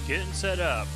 Getting set up.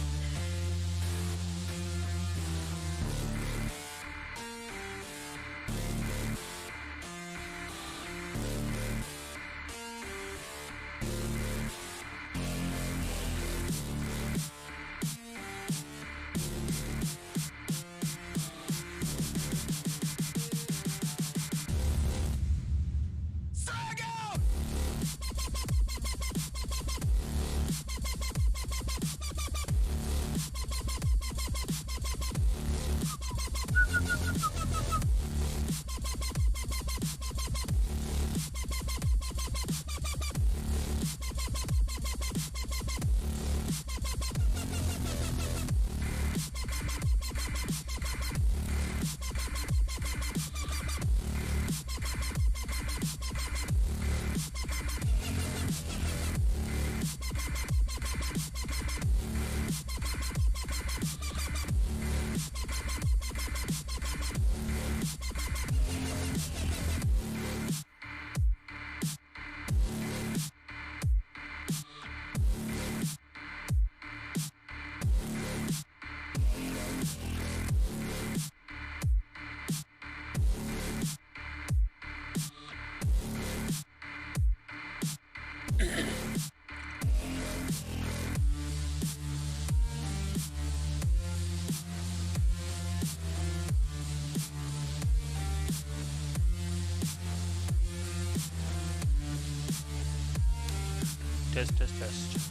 Test.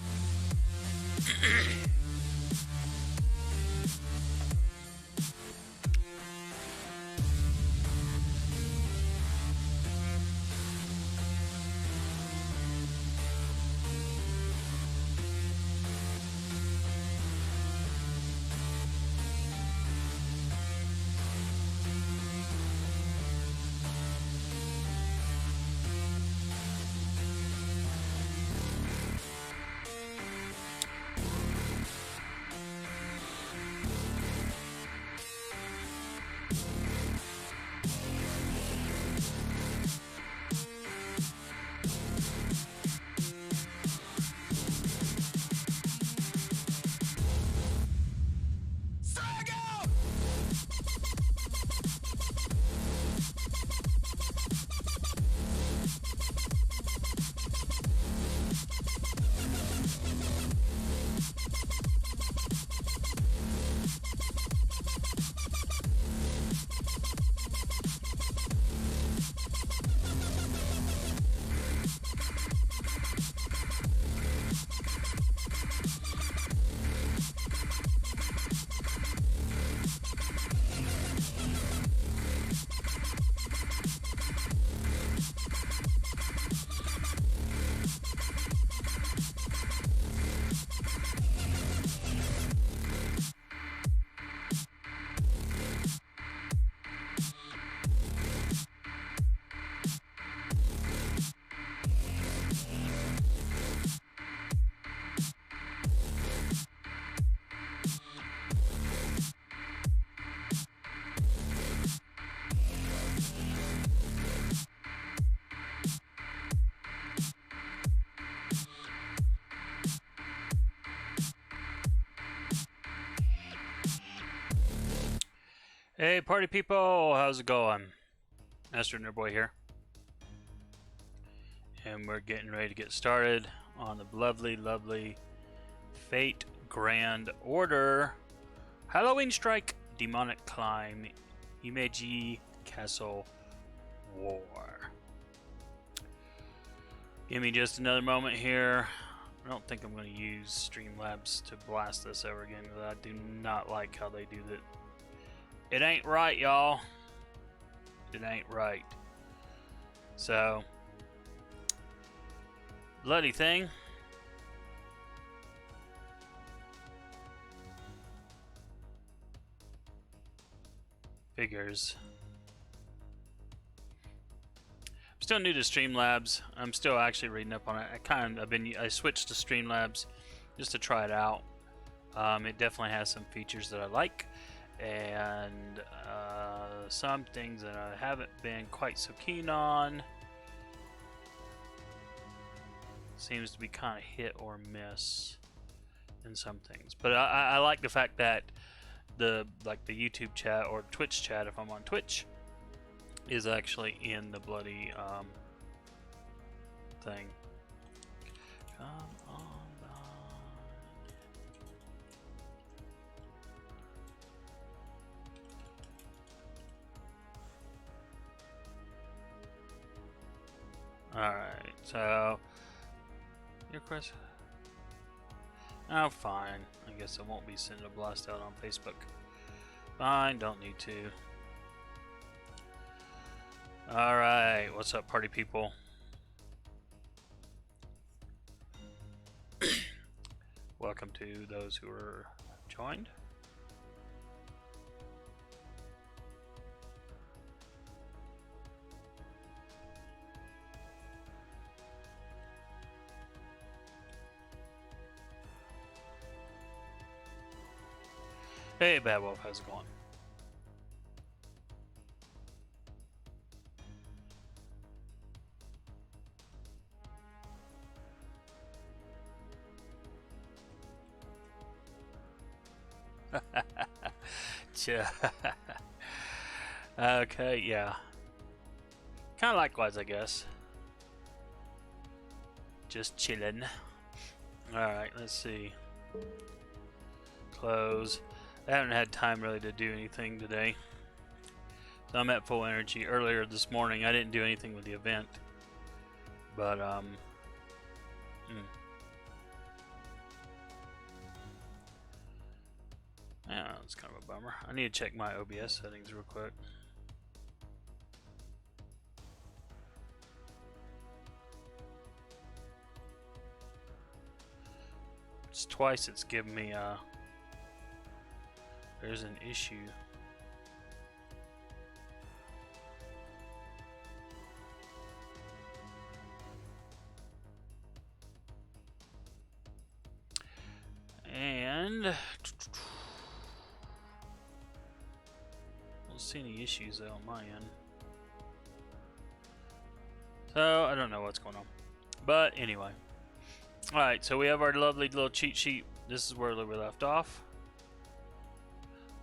Hey party people, how's it going? AstroNerdBoy here. And we're getting ready to get started on the lovely Fate Grand Order Halloween Strike Demonic Climb Himeji Castle War. Give me just another moment here. I don't think I'm going to use Streamlabs to blast this ever again because I do not like how they do that. It ain't right, y'all. It ain't right. So, bloody thing. Figures. I'm still new to Streamlabs. I'm still actually reading up on it. I switched to Streamlabs just to try it out. It definitely has some features that I like, and some things that I haven't been quite so keen on. Seems to be kind of hit or miss in some things, but I like the fact that the YouTube chat or Twitch chat, if I'm on Twitch, is actually in the bloody thing. Come on. Alright, so your question. Oh, fine. I guess I won't be sending a blast out on Facebook. Fine, don't need to. Alright, what's up, party people? Welcome to those who are joined. Hey, Bad Wolf, how's it going? Okay, yeah. Kind of likewise, I guess. Just chilling. Alright, let's see. Close. I haven't had time really to do anything today. So I'm at full energy. Earlier this morning, I didn't do anything with the event. But, yeah, it's kind of a bummer. I need to check my OBS settings real quick. It's twice it's given me, there's an issue. And don't see any issues though on my end. So I don't know what's going on. But anyway. Alright, so we have our lovely little cheat sheet. This is where we left off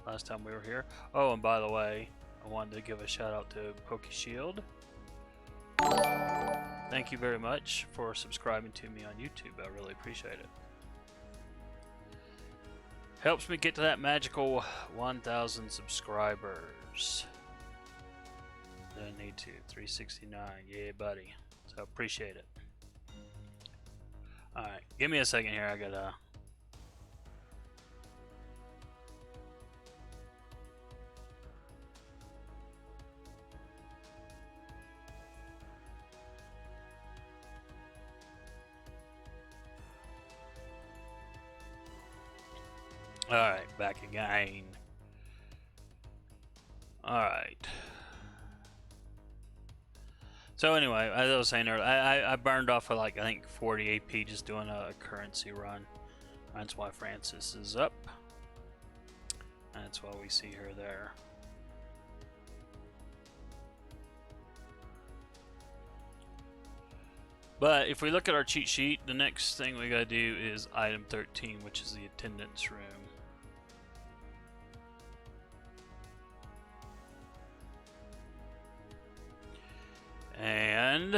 last time we were here. Oh, and by the way, I wanted to give a shout out to PokeShield. Thank you very much for subscribing to me on YouTube. I really appreciate it. Helps me get to that magical 1,000 subscribers. Don't need to. 369. Yeah, buddy. So appreciate it. Alright, give me a second here. I gotta. Alright, back again. Alright. So anyway, as I was saying earlier, I burned off of like, I think 40 AP just doing a currency run. That's why Francis is up. That's why we see her there. But if we look at our cheat sheet, the next thing we gotta do is item 13, which is the attendance room. And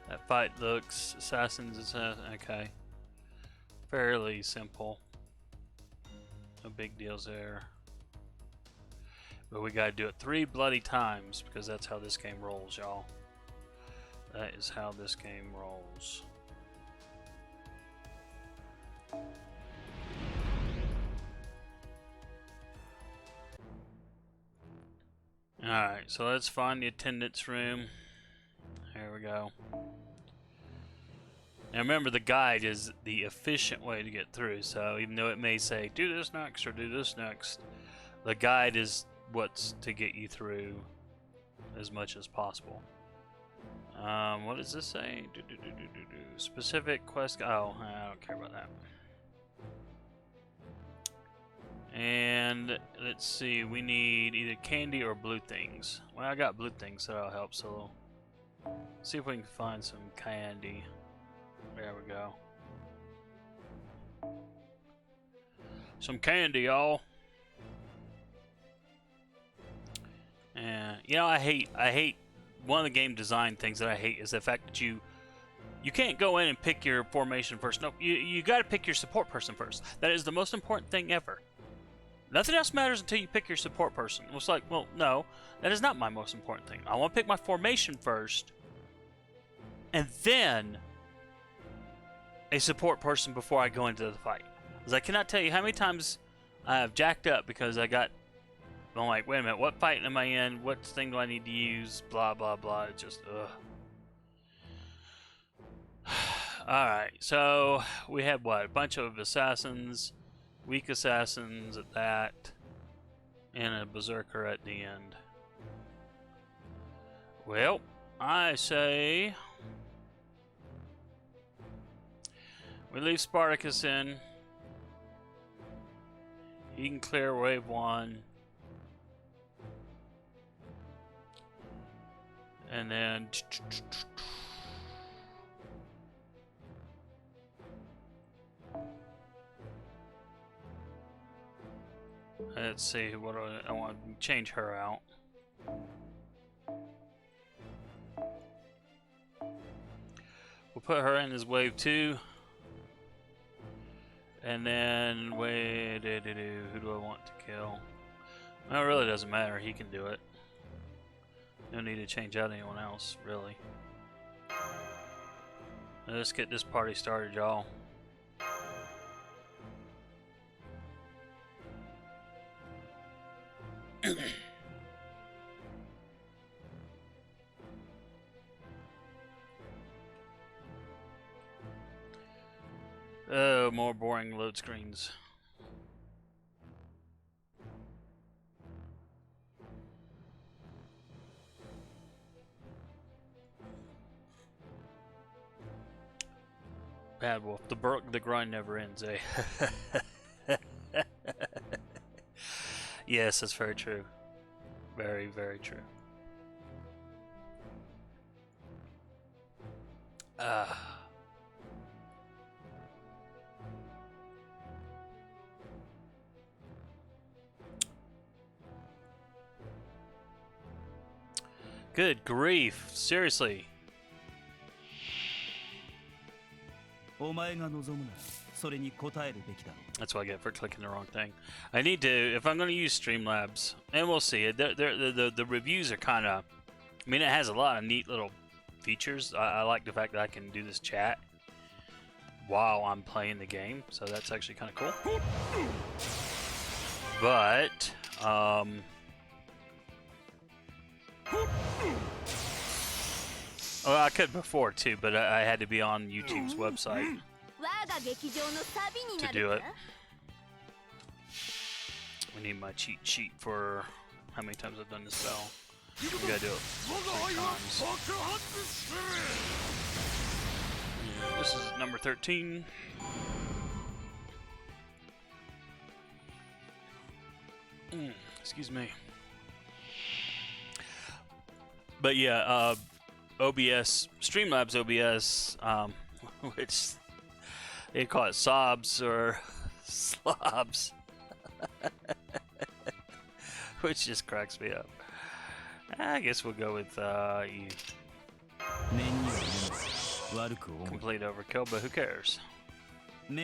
that fight looks assassins. Okay, fairly simple. No big deals there. But we gotta do it 3 bloody times because that's how this game rolls, y'all. That is how this game rolls. Alright, so let's find the attendance room. There we go. Now remember, the guide is the efficient way to get through, so even though it may say do this next or do this next, the guide is what's to get you through as much as possible. What does this say? Specific quest. Oh, I don't care about that. And let's see, we need either candy or blue things. Well, I got blue things, so that'll help. So see if we can find some candy. There we go. Some candy, y'all. And you know, I hate one of the game design things that I hate is the fact that you can't go in and pick your formation first. No, you got to pick your support person first. That is the most important thing ever. Nothing else matters until you pick your support person. It's like, well, no, that is not my most important thing. I want to pick my formation first, and then a support person before I go into the fight. Because I cannot tell you how many times I have jacked up because I'm like, wait a minute, what fight am I in? What thing do I need to use? Blah, blah, blah. It's just, ugh. Alright, so we have what? A bunch of assassins, weak assassins at that, and a berserker at the end. Well, I say we leave Spartacus in. He can clear wave 1. And then let's see, what do I want to change her out. We'll put her in as wave 2. And then wait, who do I want to kill? Well, it really doesn't matter, he can do it. No need to change out anyone else, really. Now let's get this party started, y'all. Oh, more boring load screens. Bad Wolf, the grind never ends, eh? Yes, that's very true. Very, very true. Good grief, seriously. That's what I get for clicking the wrong thing. I need to, if I'm going to use Streamlabs, and we'll see, the reviews are kind of, I mean, it has a lot of neat little features. I like the fact that I can do this chat while I'm playing the game, so that's actually kind of cool. But, well, I could before too, but I had to be on YouTube's website to do it. We need my cheat sheet for how many times I've done this spell. We gotta do it 3 times. Yeah, this is number 13. Excuse me. But yeah, OBS, Streamlabs OBS, which they call it SOBs or slobs, which just cracks me up. I guess we'll go with you. Complete overkill, but who cares? But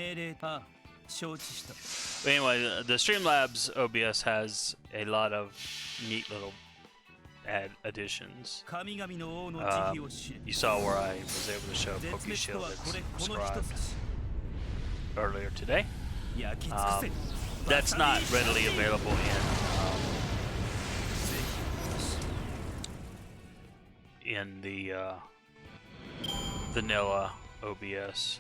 anyway, the Streamlabs OBS has a lot of neat little additions. You saw where I was able to show PokeShield that's described earlier today. That's not readily available in the vanilla OBS.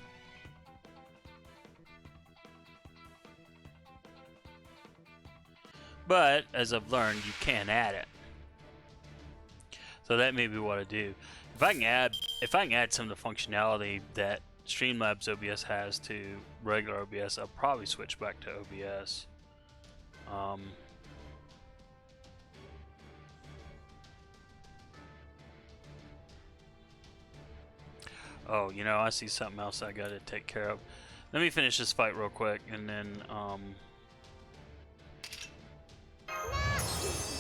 But as I've learned, you can add it. So that may be what I do. If I can add some of the functionality that Streamlabs OBS has to regular OBS, I'll probably switch back to OBS. Oh, you know, I see something else I gotta take care of. Let me finish this fight real quick, and then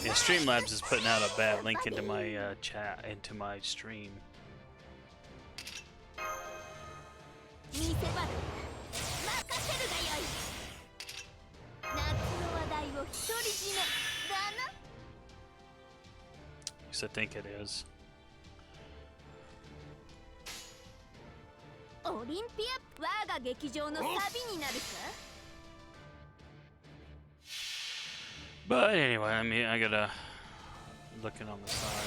yeah, Streamlabs is putting out a bad link into my chat, into my stream. You should think it is. But anyway, I mean, I gotta looking on the side.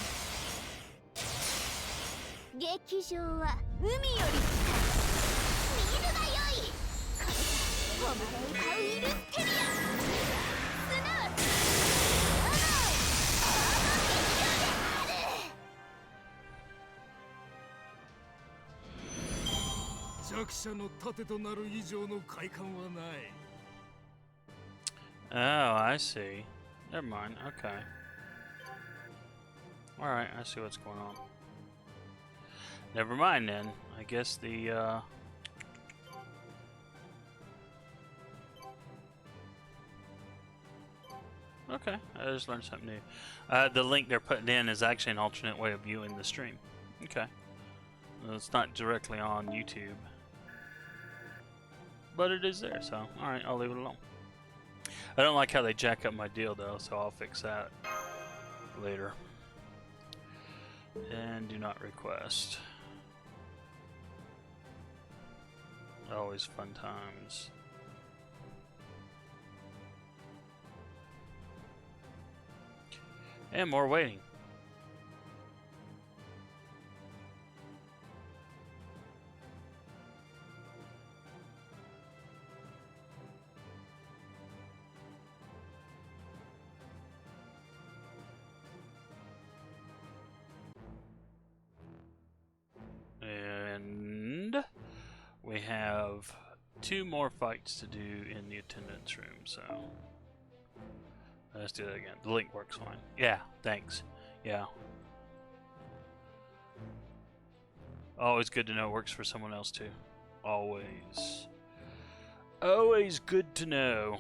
Oh, I see. Never mind. Okay. Alright, I see what's going on. Never mind then. I guess the okay, I just learned something new. The link they're putting in is actually an alternate way of viewing the stream. Okay. Well, it's not directly on YouTube. But it is there, so alright, I'll leave it alone. I don't like how they jack up my deal though, so I'll fix that later. And do not request. Always fun times. And more waiting. And we have 2 more fights to do in the attendance room, so let's do that again. The link works fine. Yeah, thanks. Yeah. Always good to know it works for someone else too. Always. Always good to know.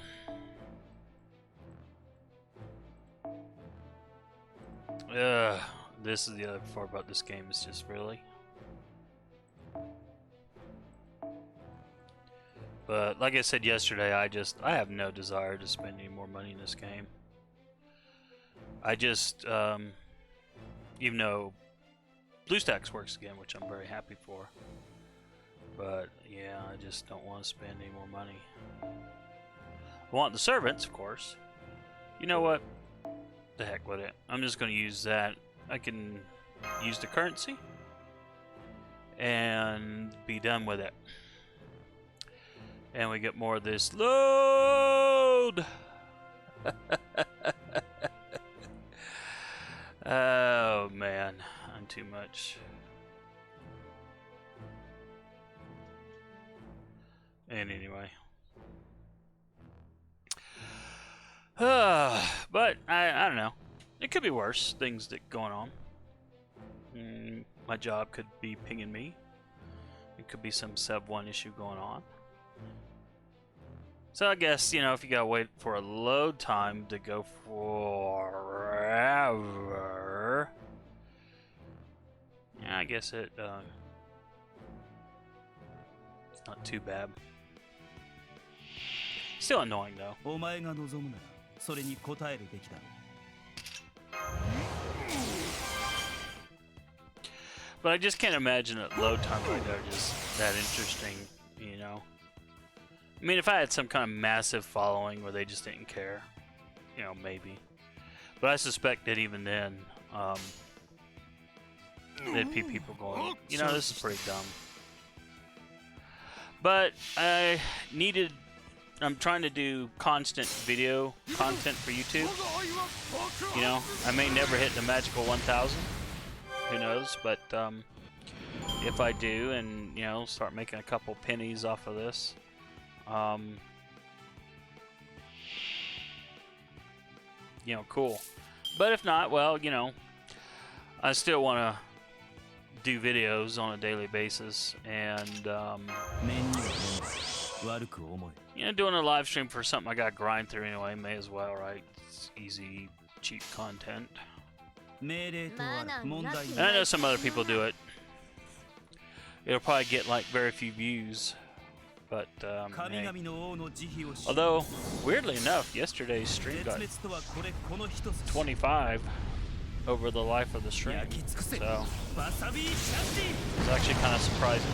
This is the other part about this game, is just really. But like I said yesterday, I have no desire to spend any more money in this game. I just, even though BlueStacks works again, which I'm very happy for, but yeah, I just don't want to spend any more money. I want the servants, of course. You know what? The heck with it. I'm just going to use that. I can use the currency and be done with it. And we get more of this load. Oh man, I'm too much. And anyway, but I don't know. It could be worse. Things that going on. My job could be pinging me. It could be some sub 1 issue going on. So I guess, you know, if you gotta wait for a load time to go forever, I guess it's not too bad. Still annoying though. But I just can't imagine that load times like that are just that interesting, you know. I mean, if I had some kind of massive following where they just didn't care, you know, maybe. But I suspect that even then, there'd be people going, you know, this is pretty dumb. But I'm trying to do constant video content for YouTube. You know, I may never hit the magical 1,000. Who knows? But if I do, and you know, start making a couple pennies off of this, you know, cool. But if not, well, you know, I still want to do videos on a daily basis, and you know, doing a live stream for something I got to grind through anyway, may as well, right? It's easy, cheap content. And I know some other people do it. It'll probably get like very few views, but hey. Although weirdly enough, yesterday's stream got 25 over the life of the stream, so it's actually kind of surprising.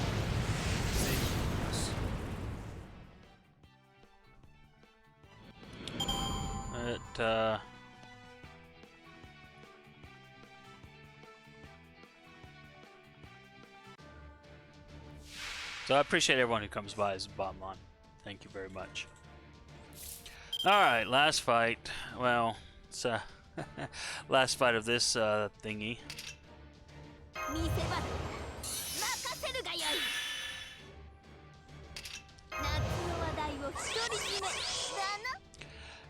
So I appreciate everyone who comes by as the bottom line. Thank you very much. Alright, last fight. Well, it's last fight of this thingy.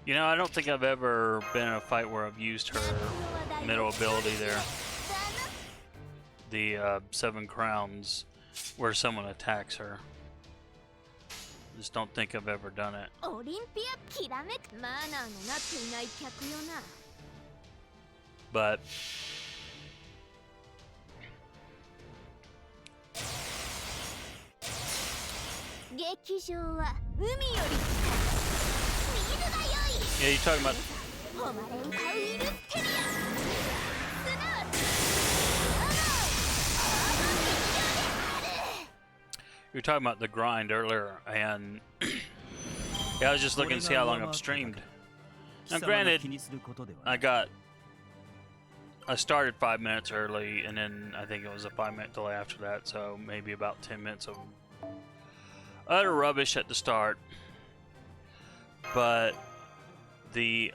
You know, I don't think I've ever been in a fight where I've used her middle ability there. The 7 crowns, where someone attacks her. Just don't think I've ever done it. But yeah, you're talking about the grind earlier, and yeah, I was just looking to see how long I've streamed. Now, granted, I started 5 minutes early, and then I think it was a 5-minute delay after that, so maybe about 10 minutes of utter rubbish at the start. But the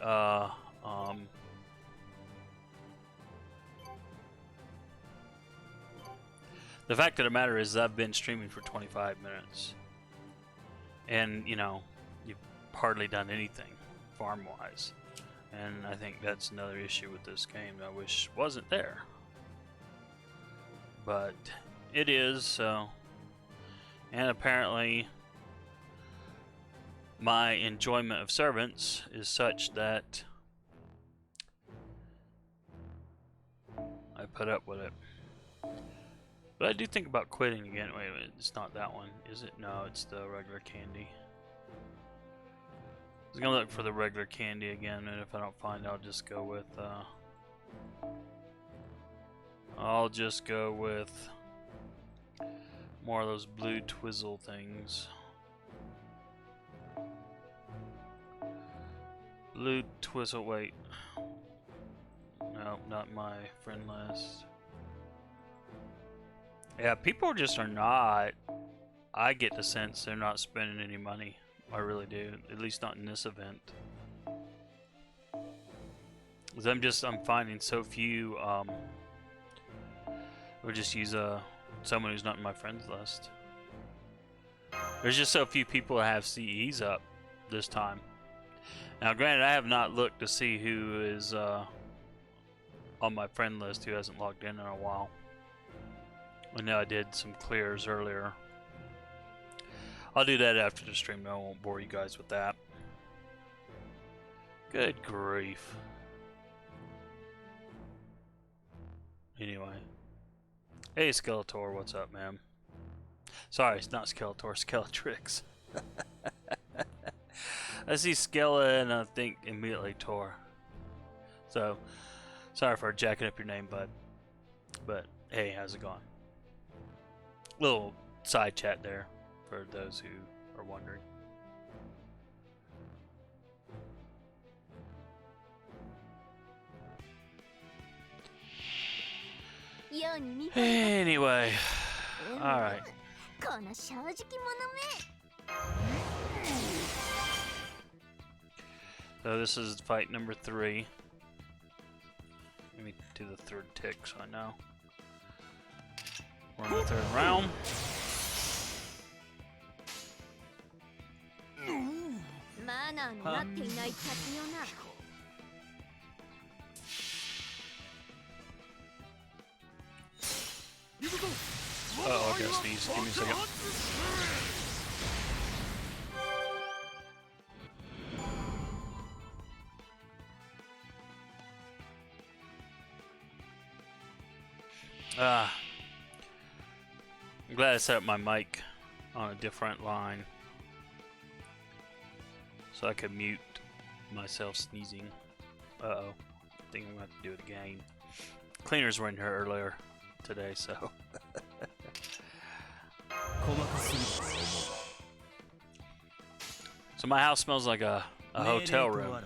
fact of the matter is I've been streaming for 25 minutes. And, you know, you've hardly done anything farm-wise. And I think that's another issue with this game that I wish wasn't there. But it is, so. And apparently my enjoyment of servants is such that I put up with it. But I do think about quitting again. Wait a minute, it's not that one, is it? No, it's the regular candy. I was gonna look for the regular candy again, and if I don't find it, I'll just go with more of those blue twizzle things. Blue twizzle, wait. No, not my friend list. Yeah, people just are not. I get the sense they're not spending any money. I really do. At least not in this event. Because I'm finding so few. We'll just use someone who's not in my friends list. There's just so few people that have CEs up this time. Now, granted, I have not looked to see who is on my friend list who hasn't logged in a while. I know I did some clears earlier. I'll do that after the stream. I won't bore you guys with that. Good grief. Anyway. Hey, Skeletor, what's up, man? Sorry, it's not Skeletor, Skeletrix. I see Skella and I think immediately Tor. So, sorry for jacking up your name, bud. But, hey, how's it going? Little side chat there for those who are wondering. Anyway, alright. So this is fight number 3. Let me do the 3rd tick so I know. We're in the 3rd round. Oh, I gotta sneeze. Give me a second. I'm glad I set up my mic on a different line so I could mute myself sneezing. Uh-oh. I think I'm gonna have to do it again. Cleaners were in here earlier today, so. So my house smells like a hotel room.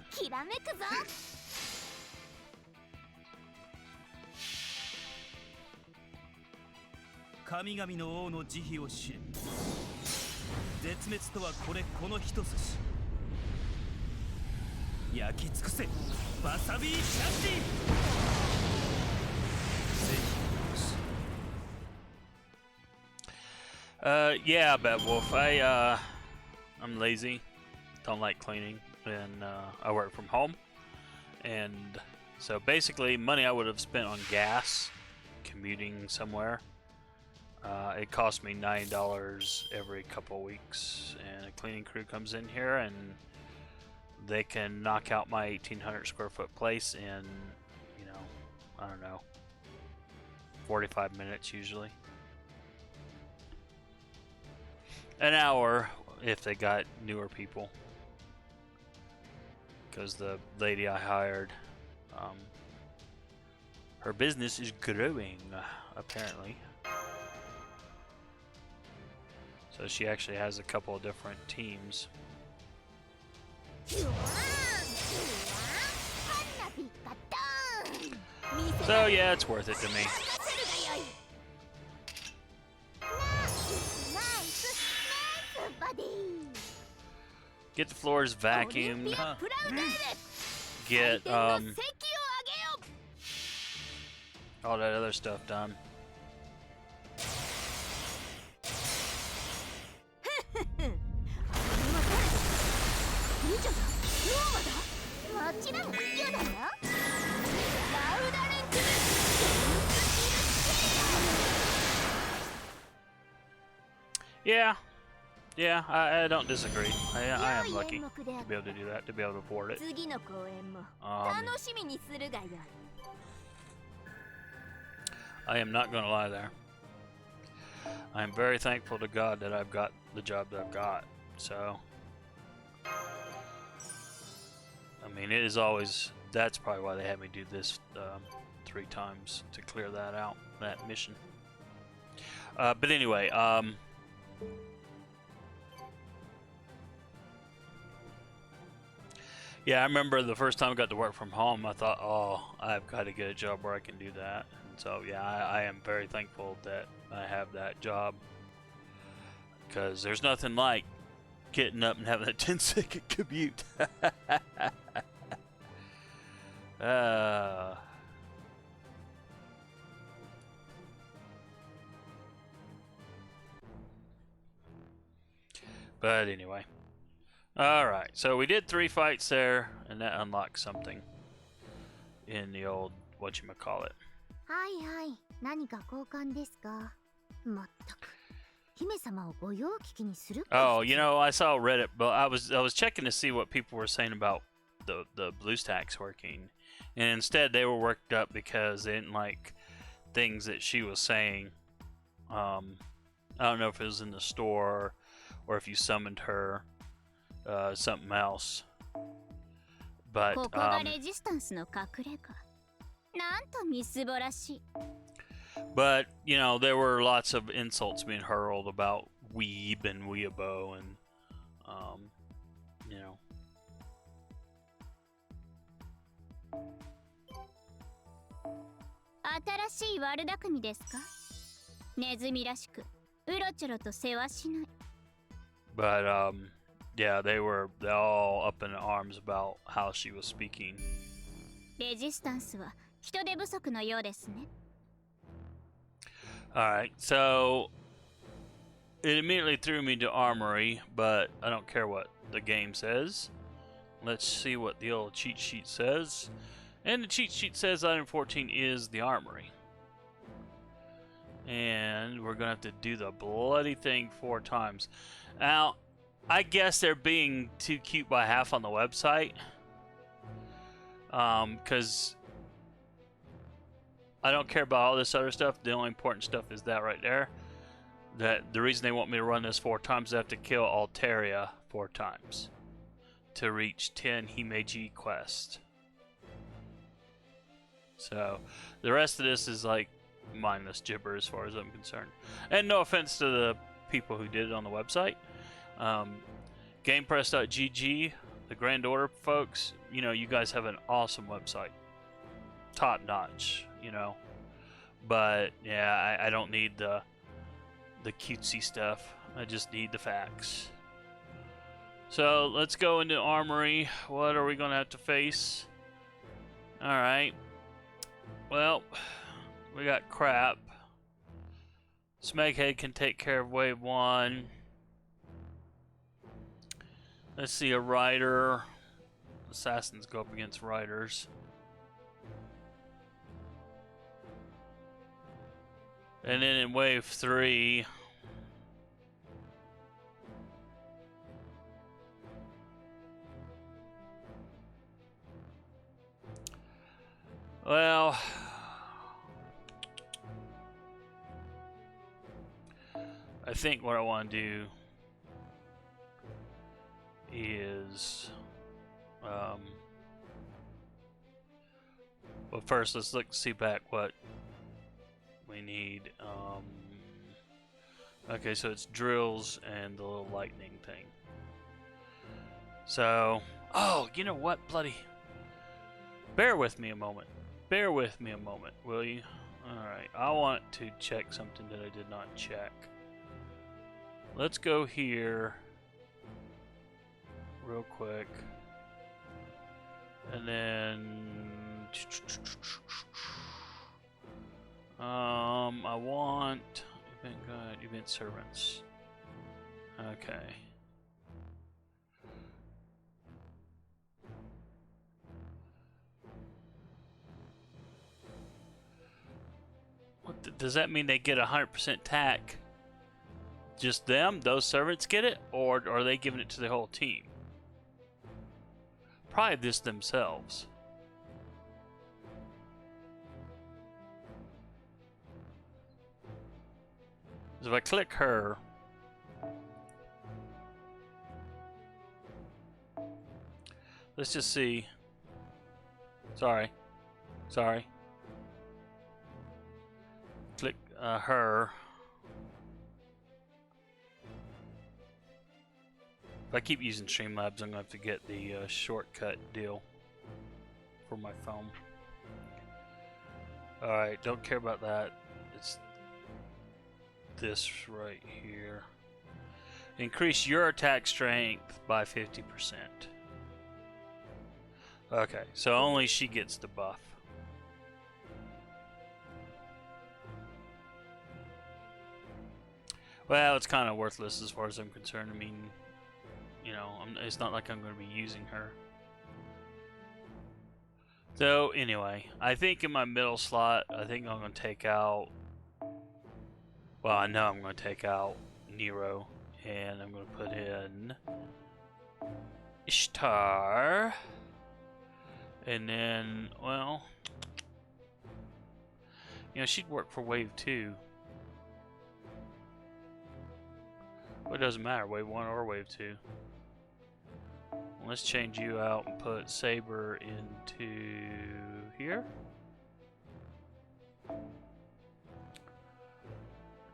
Yeah, Batwolf. I'm lazy, don't like cleaning, and I work from home. And so basically, money I would have spent on gas, commuting somewhere, it cost me $9 every couple weeks. And a cleaning crew comes in here, and they can knock out my 1,800 square foot place in, you know, I don't know, 45 minutes usually. An hour if they got newer people, because the lady I hired, her business is growing apparently, so she actually has a couple of different teams. So yeah, it's worth it to me. Get the floors vacuumed. Get all that other stuff done. Yeah, I don't disagree. I am lucky to be able to do that, to be able to afford it. I am not going to lie there. I am very thankful to God that I've got the job that I've got. So, I mean, it is always, that's probably why they had me do this 3 times to clear that out, that mission. But anyway, yeah, I remember the first time I got to work from home, I thought, oh, I've got to get a job where I can do that. And so, yeah, I am very thankful that I have that job, because there's nothing like getting up and having a 10-second commute. But anyway. Alright, so we did 3 fights there, and that unlocked something in the old whatchamacallit. Oh, you know, I saw Reddit, but I was checking to see what people were saying about the BlueStacks working, and instead they were worked up because they didn't like things that she was saying. I don't know if it was in the store or if you summoned her, something else. But but you know, there were lots of insults being hurled about weeb and weeabo, and you know. But yeah, they all up in arms about how she was speaking. Alright, so it immediately threw me to Armory, but I don't care what the game says. Let's see what the old cheat sheet says. And the cheat sheet says item 14 is the Armory. And we're going to have to do the bloody thing 4 times. Now, I guess they're being too cute by half on the website. Because I don't care about all this other stuff. The only important stuff is that right there. That the reason they want me to run this 4 times is I have to kill Altaria 4 times to reach 10 Himeji quest. So the rest of this is like mindless gibber as far as I'm concerned. And no offense to the people who did it on the website. GamePress.gg, the Grand Order folks, you know, you guys have an awesome website. Top notch, you know. But yeah, I don't need the cutesy stuff. I just need the facts. So let's go into Armory. What are we gonna have to face? Alright. Well, we got crap. Smeghead can take care of wave 1. Let's see, a rider. Assassins go up against riders. And then in wave 3, well, I think what I want to do is, well, first let's see back what we need. Okay, so it's drills and the little lightning thing. So, oh, you know what, bloody, bear with me a moment. Bear with me a moment, will you? Alright, I want to check something that I did not check. Let's go here real quick. And then I want event servants. Okay. Does that mean they get 100% tack? Just them? Those servants get it? Or are they giving it to the whole team? Probably this themselves. If I click her, let's just see. Sorry. Click her. If I keep using Streamlabs, I'm going to have to get the shortcut deal for my phone. Alright, don't care about that. It's this right here. Increase your attack strength by 50%. Okay, so only she gets the buff. Well, it's kind of worthless as far as I'm concerned. I mean, you know, it's not like I'm going to be using her. So, anyway, I think in my middle slot, I think I'm going to take out... Well, I know I'm going to take out Nero, and I'm going to put in Ishtar, and then, well, You know, she'd work for Wave 2. Well, it doesn't matter, Wave 1 or Wave 2. Let's change you out and put Saber into here.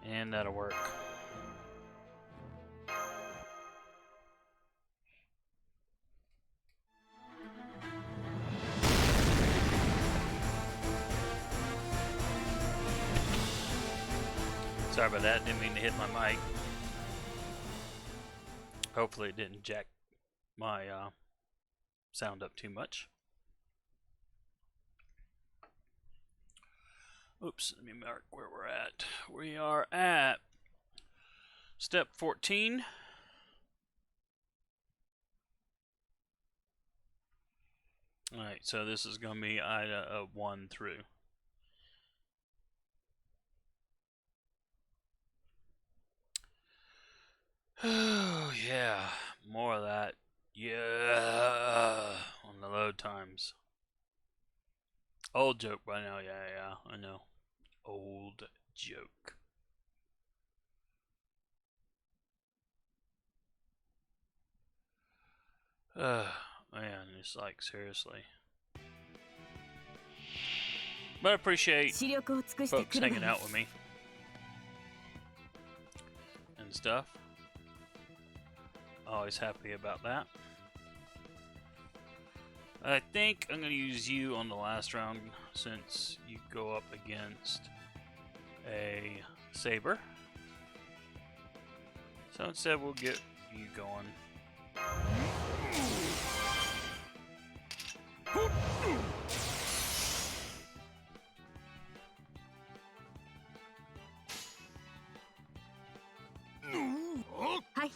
And that'll work. Sorry about that, didn't mean to hit my mic. Hopefully it didn't jack my sound up too much. Oops, let me mark where we're at. We are at step 14. Alright, so this is going to be Ida 1 through. Oh, yeah, more of that. Yeah, on the load times. Old joke by now, yeah, I know. Old joke. Man, it's like, seriously. But I appreciate folks hanging out with me. And stuff. Always happy about that. I think I'm going to use you on the last round since you go up against a Saber. So instead we'll get you going. Hi.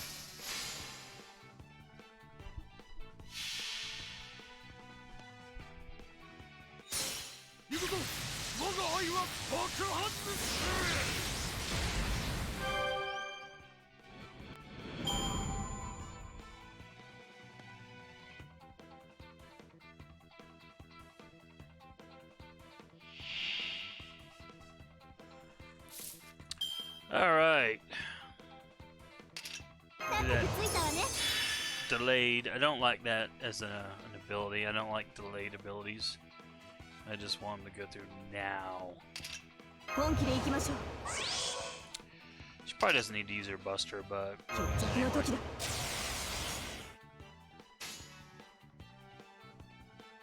Alright. Delayed. I don't like that as an ability. I don't like delayed abilities. I just want them to go through now. She probably doesn't need to use her Buster, but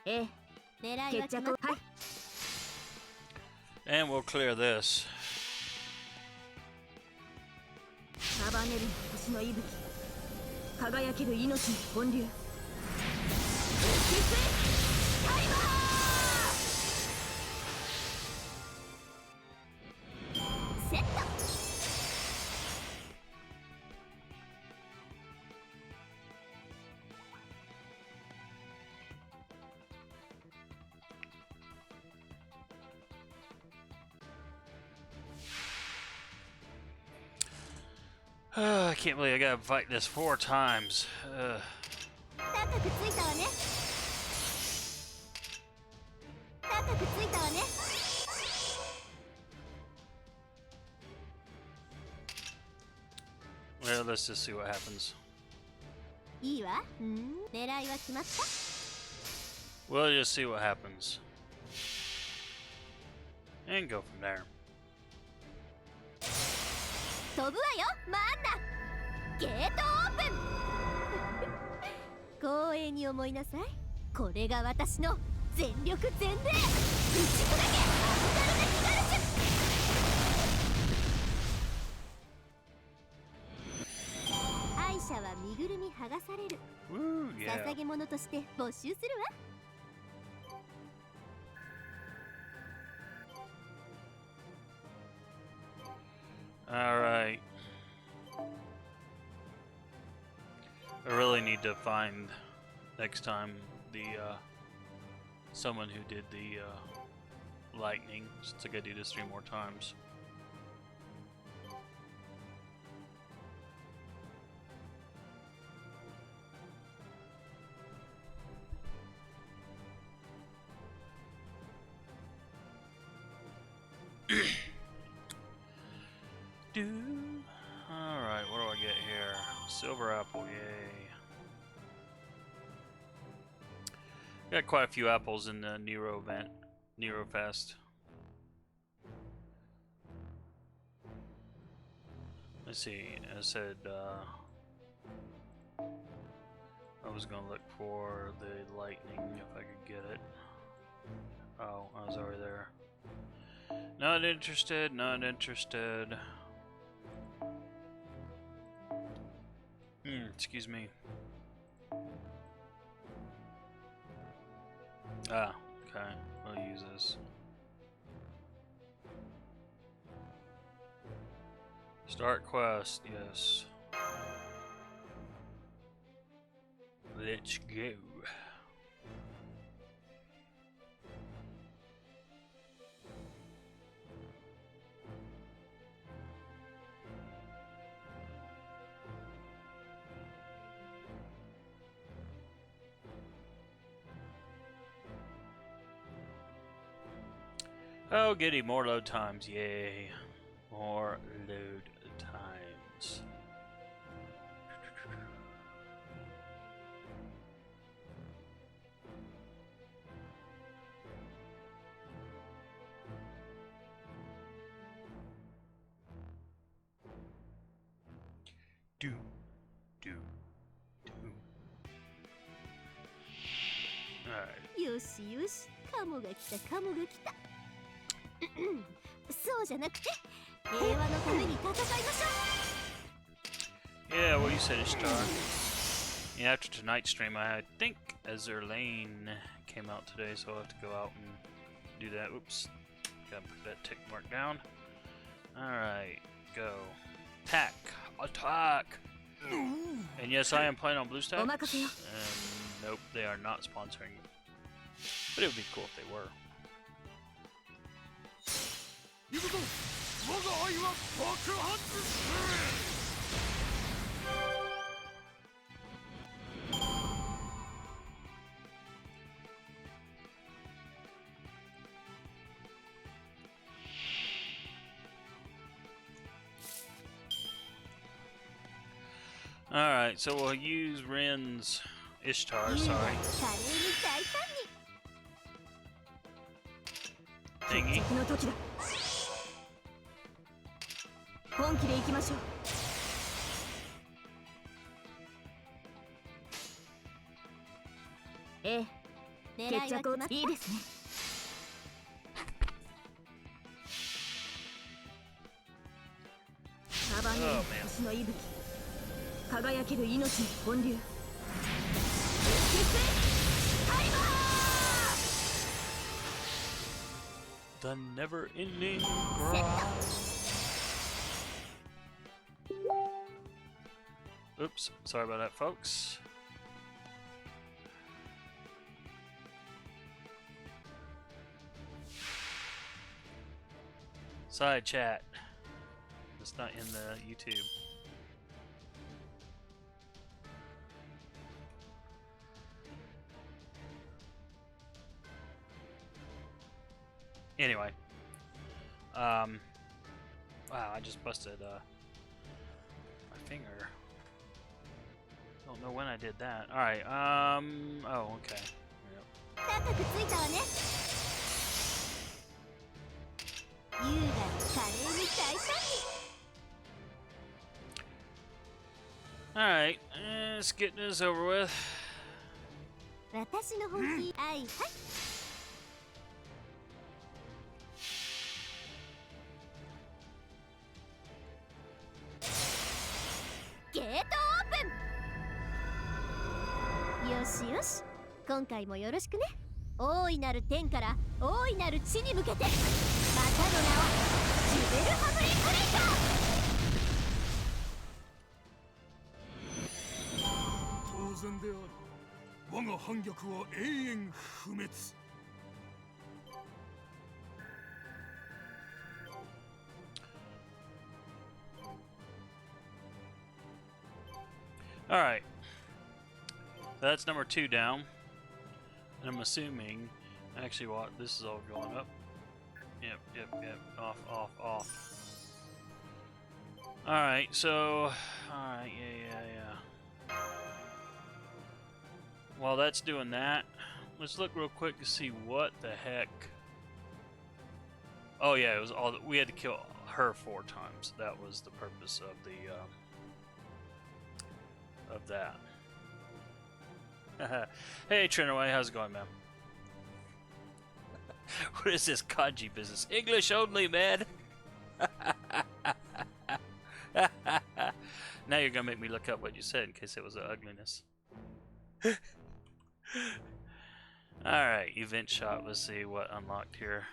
anyway. And we'll clear this. I can't believe I gotta fight this 4 times. Well, let's just see what happens. We'll just see what happens. And go from there. 飛ぶわよマンナゲートオープン光栄に思いなさいこれが私の全力全霊打ち砕けアスタルネスガルチュ敗者は身ぐるみ剥がされる捧げ物として没収するわ Alright. I really need to find next time the someone who did the lightning, since I gotta do this 3 more times. Alright, what do I get here? Silver apple, yay. Got quite a few apples in the Nero event. Nero Fest. Let's see, I said I was gonna look for the lightning if I could get it. Oh, I was already there. Not interested, not interested. Excuse me. Ah, okay. I'll use this. Start quest, yes. Let's go. Oh, giddy, more load times, yay. More load times. Do, do, do. Alright. よしよし、カモが来たカモが来た。そうじゃなくて、平和のために戦いましょう。Yeah, what you said is star. Yeah, after tonight's stream, I think Ezra Lane came out today, so I'll have to go out and do that. Oops. Gotta put that tick mark down. Alright, go. Attack! Attack! And yes, I am playing on BlueStacks. And nope, they are not sponsoring. But it would be cool if they were. Alright, so we'll use Ren's Ishtar, sorry. Thingy. 本気で行きましょう。ええ、決着をいいですね。サバンナの星の息吹、輝ける命の本流。The never-ending grind. Oops, sorry about that, folks. Side chat. It's not in the YouTube. Anyway. Wow, I just busted my finger. Don't know when I did that. Alright, oh, okay. Yep. Alright, let's get this over with. Gate open! よしよし、今回もよろしくね。大いなる天から大いなる地に向けて、またの名をジュベルハブリックレイカー。当然である。我が反逆は永遠不滅。Alright. That's number 2 down. And I'm assuming, actually, what this is all going up. Yep. Off. Alright, so... Alright, yeah. While that's doing that, let's look real quick to see what the heck... Oh yeah, it was all... We had to kill her 4 times. That was the purpose of the... of that. Hey Trinaway, how's it going, man? What is this kanji business? English only, man! Now you're gonna make me look up what you said in case it was an ugliness. Alright, event shop. Let's see what unlocked here.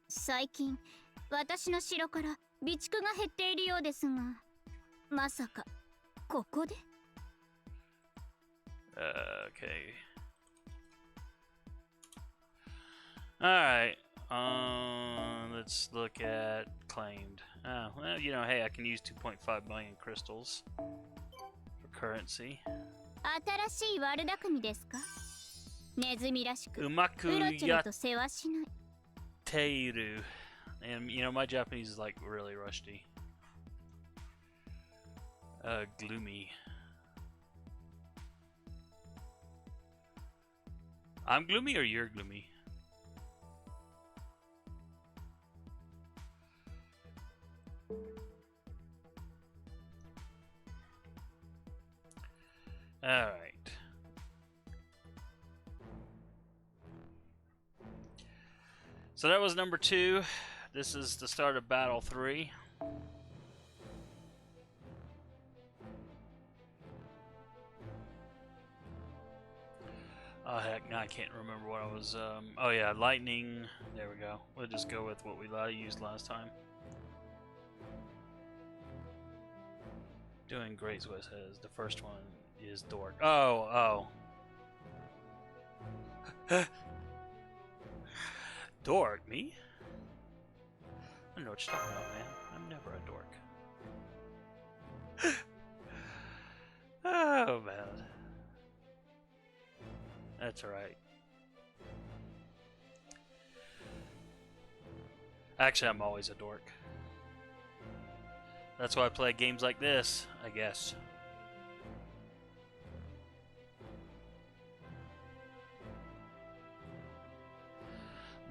最近、私の城から備蓄が減っているようですが、まさかここで？ Okay. Alright. Let's look at claimed. Oh, well, you know, hey, I can use 2.5 million crystals for currency. 新しい悪巧みですか？ネズミらしく、うろUmaku ちょろと世話しない。 Teiru. And, you know, my Japanese is like really rusty. Gloomy. I'm gloomy or you're gloomy? Alright. So that was number 2. This is the start of battle 3. Oh heck, now I can't remember what I was, oh yeah, lightning, there we go. We'll just go with what we used last time. Doing great, what it says. The first one is Dork. Oh. Dork? Me? I don't know what you're talking about, man. I'm never a dork. Oh, man. That's alright. Actually, I'm always a dork. That's why I play games like this, I guess.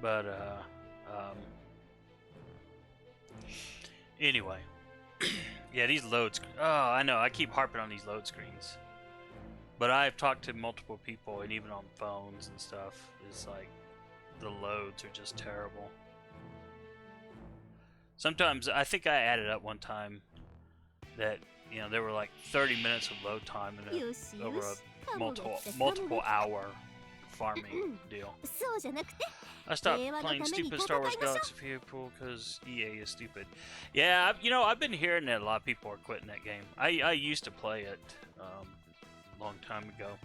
But, anyway. Yeah, these loads. Oh, I know. I keep harping on these load screens. But I've talked to multiple people, and even on phones and stuff, it's like the loads are just terrible. Sometimes, I think I added up one time that, you know, there were like 30 minutes of load time and over a multiple hour farming deal. I stopped playing stupid Star Wars Galaxy of People because EA is stupid. Yeah, you know, I've been hearing that a lot of people are quitting that game. I used to play it a long time ago.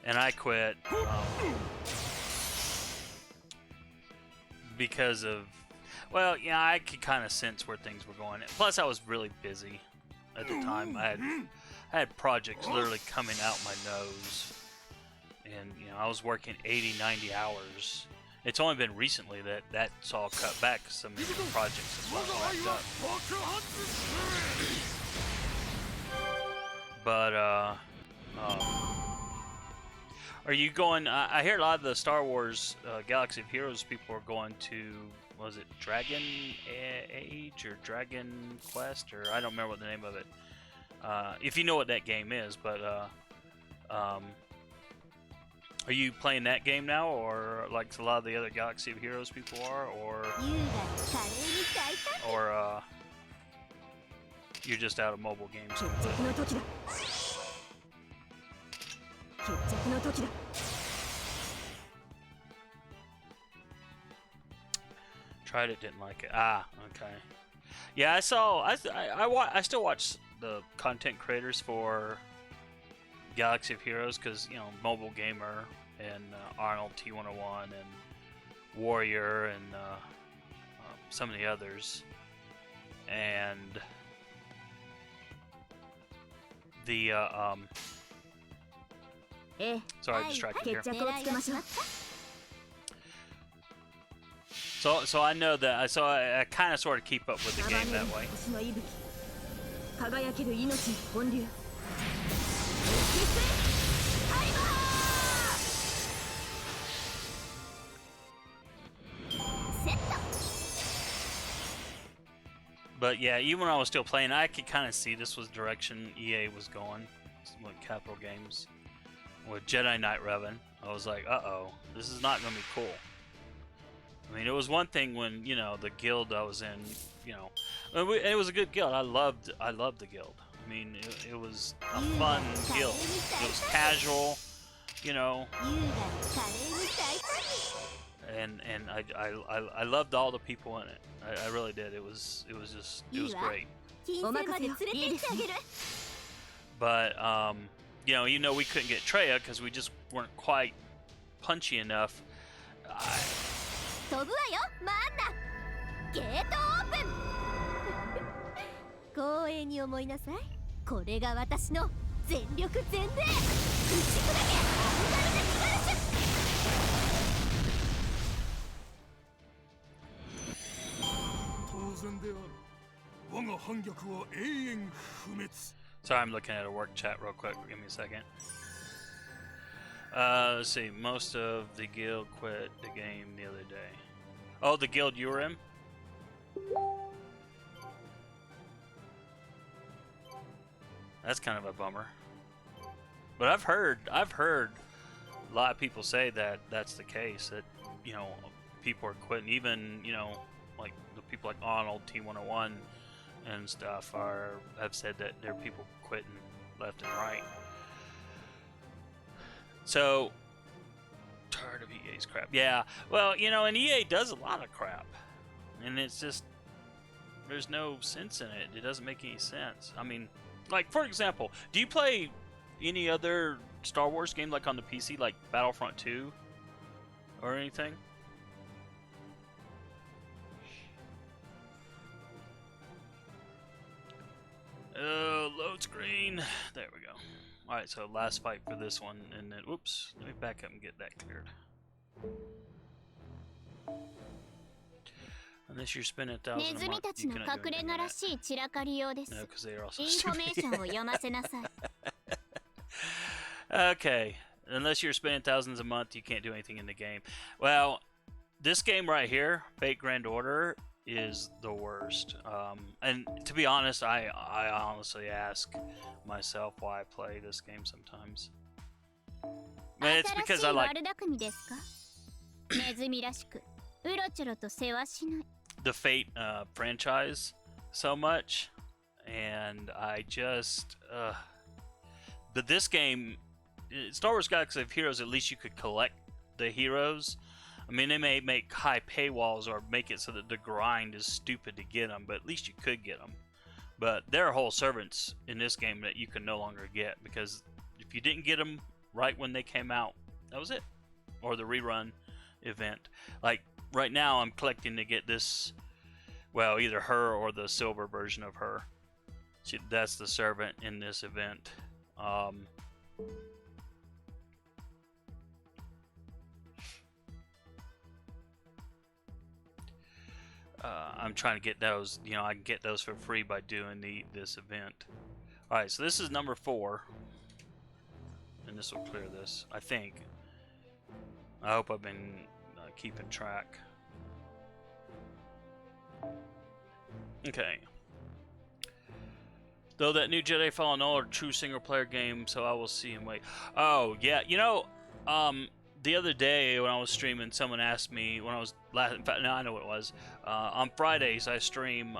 And I quit because of, well, yeah, I could kind of sense where things were going. Plus, I was really busy at the time. I had projects literally coming out my nose. And, you know, I was working 80, 90 hours. It's only been recently that that's all cut back because some of the projects have wrapped up. But, are you going... I hear a lot of the Star Wars Galaxy of Heroes people are going to... Was it Dragon Age or Dragon Quest? Or I don't remember what the name of it. If you know what that game is, but... Are you playing that game now, or like a lot of the other Galaxy of Heroes people are, or you're just out of mobile games completely? Tried it, didn't like it. Ah, okay. Yeah, I still watch the content creators for Galaxy of Heroes because, you know, Mobile Gamer and Arnold T101 and Warrior and some of the others, and Sorry, distracted here. 決着をつけましょう。 So I know that I kind of sort of keep up with the game that way. 星の息吹、輝ける命の本流。But yeah, even when I was still playing, I could kind of see this was the direction EA was going with Capital Games. With Jedi Knight Revan, I was like, uh-oh, this is not going to be cool. I mean, it was one thing when, you know, the guild I was in, you know, it was a good guild. I loved the guild. I mean, it was a fun guild. It was casual, you know. And I loved all the people in it. I really did. It was great. But you know, we couldn't get Treya because we just weren't quite punchy enough. 飛ぶわよ、マンナ。ゲートオープン。光栄に思いなさい。これが私の全力全霊。打ち砕け、アンガルデスガルシュ。当然である。我が反逆は永遠不滅。 Sorry, I'm looking at a work chat real quick. Give me a second. Let's see. Most of the guild quit the game the other day. Oh, the guild you were in? That's kind of a bummer. But I've heard a lot of people say that that's the case. That, you know, people are quitting. Even, you know, like the people like Arnold, T101 and stuff have said that there are people quitting left and right. So, tired of EA's crap. Yeah, well, you know, and EA does a lot of crap. And it's just, there's no sense in it. It doesn't make any sense. I mean, like, for example, do you play any other Star Wars game, like on the PC, like Battlefront 2 or anything? Load screen. There we go. Alright, so last fight for this one, and then, whoops, let me back up and get that cleared. Unless you're spending 1,000 a month, you cannot do anything like that. No, because they are also stupid. Okay, unless you're spending thousands a month, you can't do anything in the game. Well, this game right here, Fate Grand Order, is the worst. And to be honest, I honestly ask myself why I play this game sometimes. Man, it's because I like the Fate franchise so much, and I just but this game, Star Wars Galaxy of Heroes, at least you could collect the heroes. I mean, they may make high paywalls or make it so that the grind is stupid to get them, but at least you could get them. But there are whole servants in this game that you can no longer get, because if you didn't get them right when they came out, that was it. Or the rerun event. Like, right now I'm collecting to get this, well, either her or the silver version of her. That's the servant in this event. I'm trying to get those, you know, I can get those for free by doing this event. Alright, so this is number 4. And this will clear this, I think. I hope I've been keeping track. Okay. Though that new Jedi Fallen Order true single player game, so I will see and wait. Oh, yeah, you know, the other day when I was streaming, someone asked me when I was in fact, no, I know what it was. On Fridays, I stream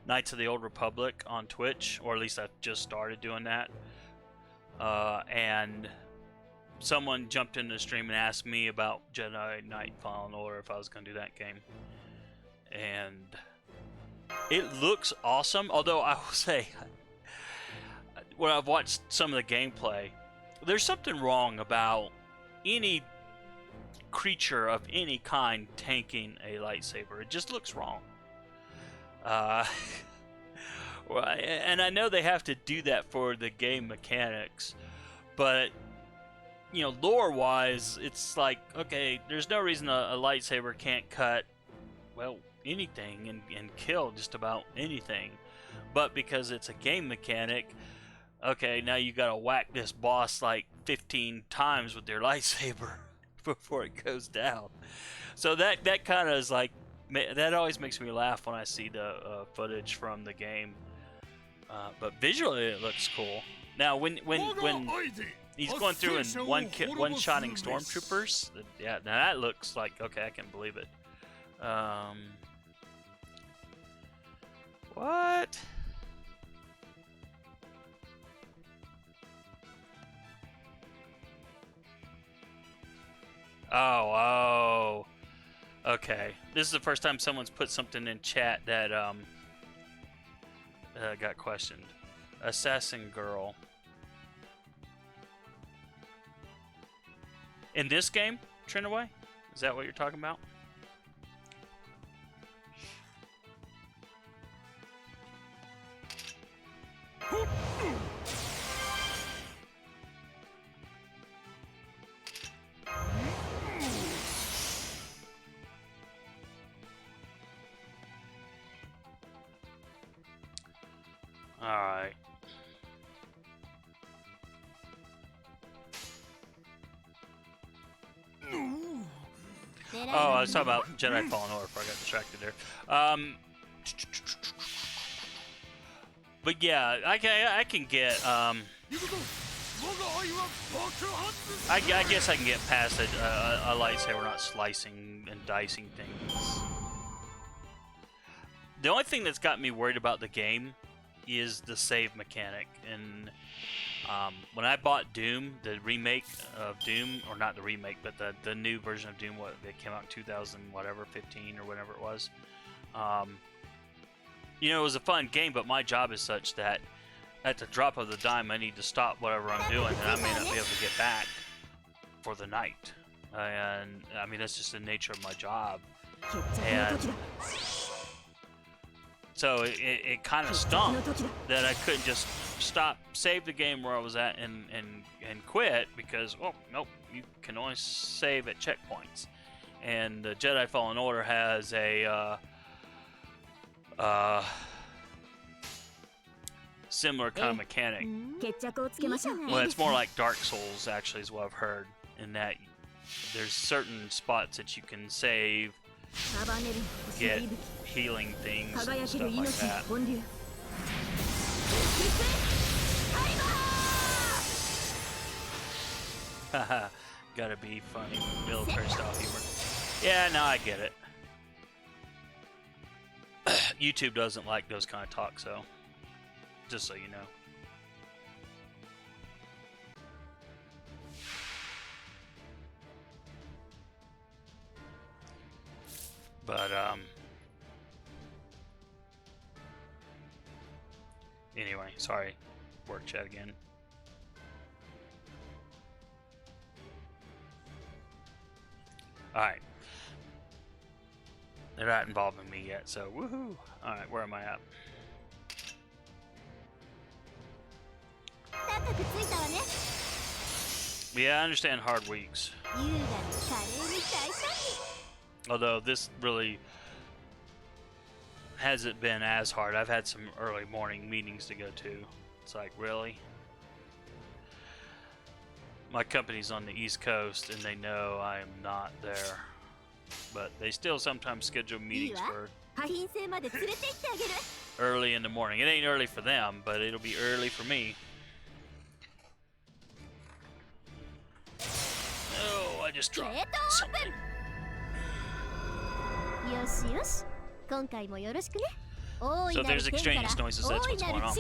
Knights of the Old Republic on Twitch, or at least I just started doing that. And someone jumped into the stream and asked me about Jedi Knight Fallen Order, if I was going to do that game. And it looks awesome, although I will say, when I've watched some of the gameplay, there's something wrong about any creature of any kind tanking a lightsaber. It just looks wrong. And I know they have to do that for the game mechanics, but you know, lore-wise, it's like, okay, there's no reason a lightsaber can't cut, well, anything and kill just about anything. But because it's a game mechanic, okay, now you gotta whack this boss like 15 times with your lightsaber before it goes down. So that kind of is like, that always makes me laugh when I see the footage from the game. But visually it looks cool. Now when he's going through and one-shotting stormtroopers, yeah, now that looks like, okay, I can believe it. What? Oh, okay. This is the first time someone's put something in chat that got questioned. Assassin girl. In this game, Trinaway? Is that what you're talking about? Alright. Oh, I was talking about Jedi Fallen Order before I got distracted there. But yeah, I can get I guess I can get past a lightsaber not slicing and dicing things. The only thing that's got me worried about the game is the save mechanic. And when I bought Doom, the remake of Doom, or not the remake, but the new version of Doom, that came out in 2000, whatever, 15 or whatever it was. You know, it was a fun game, but my job is such that at the drop of the dime, I need to stop whatever I'm doing, and I may not be able to get back for the night. And I mean, that's just the nature of my job. And so it kind of stunk that I couldn't just stop, save the game where I was at, and quit, because, oh, nope, you can only save at checkpoints. And the Jedi Fallen Order has a similar kind of mechanic. Well, it's more like Dark Souls, actually, is what I've heard, in that there's certain spots that you can save, get healing things and stuff like that. Gotta be funny, military style humor. Yeah, no, I get it. YouTube doesn't like those kind of talk, so just so you know. But anyway, sorry, work chat again. Alright. They're not involving me yet, so woohoo! Alright, where am I at? Yeah, I understand hard weeks. Although this really hasn't been as hard. I've had some early morning meetings to go to. It's like, really? My company's on the East Coast, and they know I am not there. But they still sometimes schedule meetings for early in the morning. It ain't early for them, but it'll be early for me. Oh, I just dropped something. So there's extraneous noises, that's what's going on.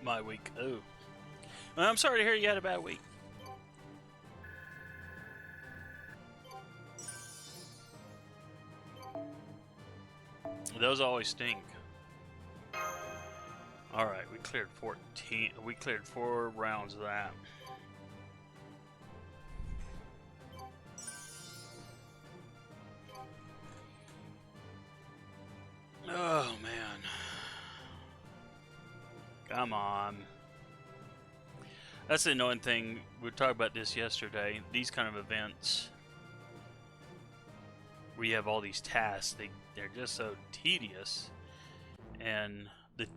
My week. Oh. Well, I'm sorry to hear you had a bad week. Those always stink. Alright, we cleared 14. We cleared 4 rounds of that. Come on. That's the annoying thing. We were talking about this yesterday. These kind of events where you have all these tasks, they're just so tedious. And the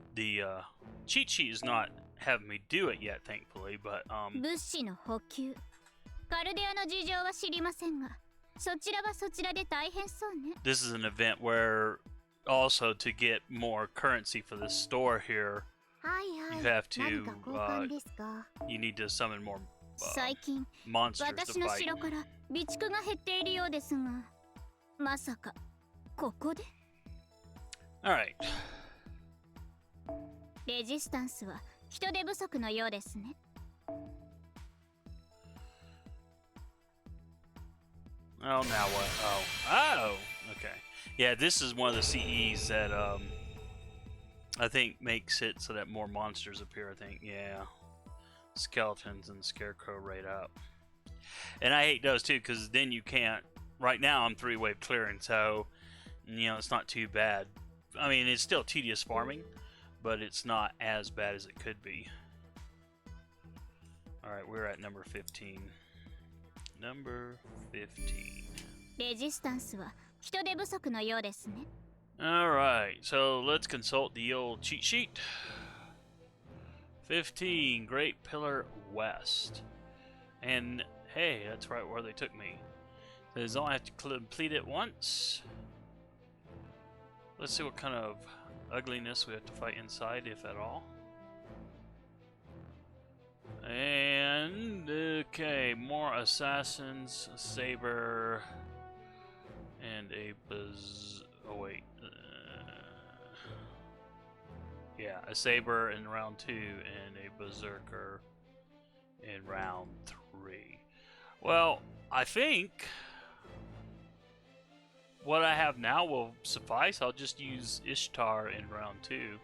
cheat sheet is not having me do it yet, thankfully, but 物資の補給。カルデアの事情は知りませんが、そちらはそちらで大変そうね。this is an event where also to get more currency for the store here, はいはい。 you have to 何か交換ですか。 you need to summon more 最近、 monsters 私 to の fight. 城から備蓄が減っているようですが、まさかここで？ Alright. レジスタンスは人手不足のようですね。Oh, now what? Oh, okay. Yeah, this is one of the CEs that I think makes it so that more monsters appear. I think, yeah, skeletons and scarecrow right up. And I hate those too, because then you can't. Right now, I'm 3-wave clearing, so you know it's not too bad. I mean, it's still tedious farming, but it's not as bad as it could be. All right, we're at number 15. Number 15. レジスタンスは人手不足のようですね。Alright, so let's consult the old cheat sheet. 15, Great Pillar West. And hey, that's right where they took me. Says I have to complete it once. Let's see what kind of ugliness we have to fight inside, if at all. And okay, more assassins, a saber, and a oh wait, yeah, a saber in round 2 and a berserker in round 3. Well, I think what I have now will suffice. I'll just use Ishtar in round 2,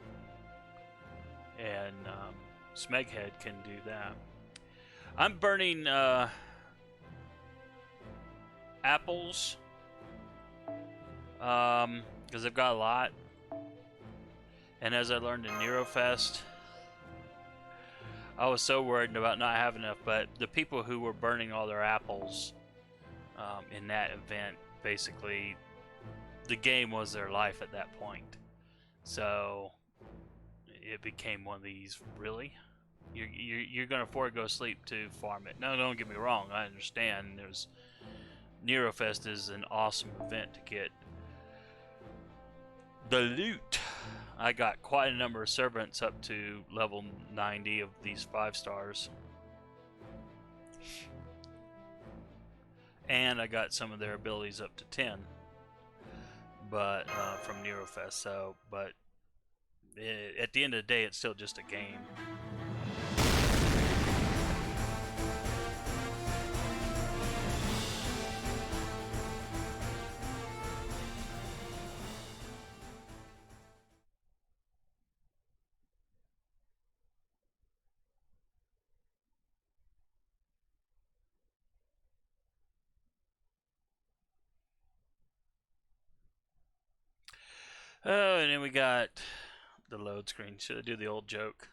and Smeghead can do that. I'm burning apples because I've got a lot, and as I learned in Nerofest, I was so worried about not having enough. But the people who were burning all their apples in that event, basically, the game was their life at that point. So it became one of these, really? You're gonna forego sleep to farm it. No, don't get me wrong. I understand. There's Nerofest is an awesome event to get the loot. I got quite a number of servants up to level 90 of these 5 stars, and I got some of their abilities up to 10. But from Nerofest. So, but at the end of the day, it's still just a game. Oh, and then we got the load screen. Should I do the old joke?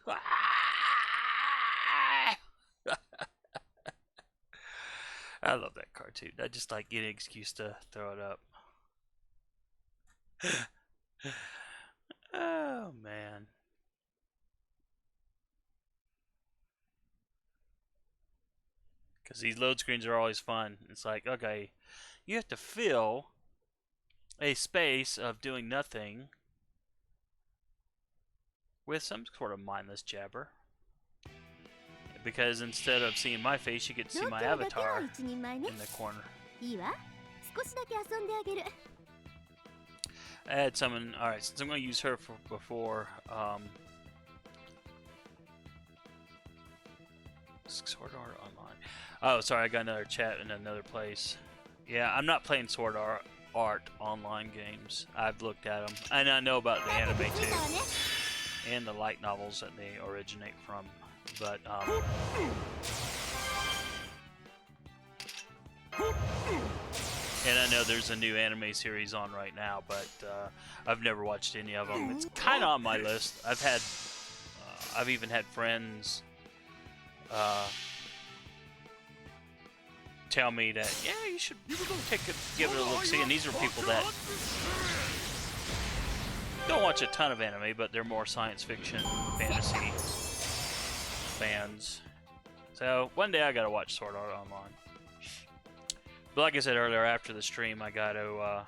I love that cartoon. I just like any excuse to throw it up. Oh, man. Because these load screens are always fun. It's like, okay, you have to fill a space of doing nothing with some sort of mindless jabber. Because instead of seeing my face, you get to see my avatar in the corner. I had someone. Alright, since I'm going to use her for before. Sword Art Online. Oh, sorry, I got another chat in another place. Yeah, I'm not playing Sword Art Online games. I've looked at them, and I know about the anime too, and the light novels that they originate from. But and I know there's a new anime series on right now, but I've never watched any of them. It's kind of on my list. I've had I've even had friends tell me that, yeah, you should give it a look see. And these are people that don't watch a ton of anime, but they're more science fiction, fantasy fans. So one day I gotta watch Sword Art Online. But like I said earlier, after the stream, I gotta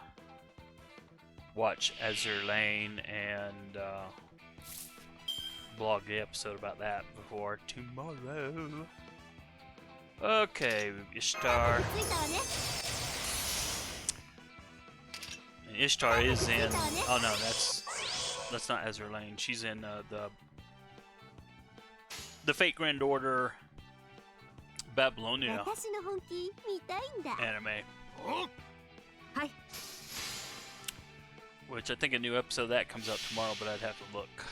watch Azur Lane and blog the episode about that before tomorrow. Okay, Ishtar. And Ishtar is in. Oh no, that's not Azur Lane. She's in the Fate Grand Order Babylonia anime. Which I think a new episode of that comes out tomorrow, but I'd have to look.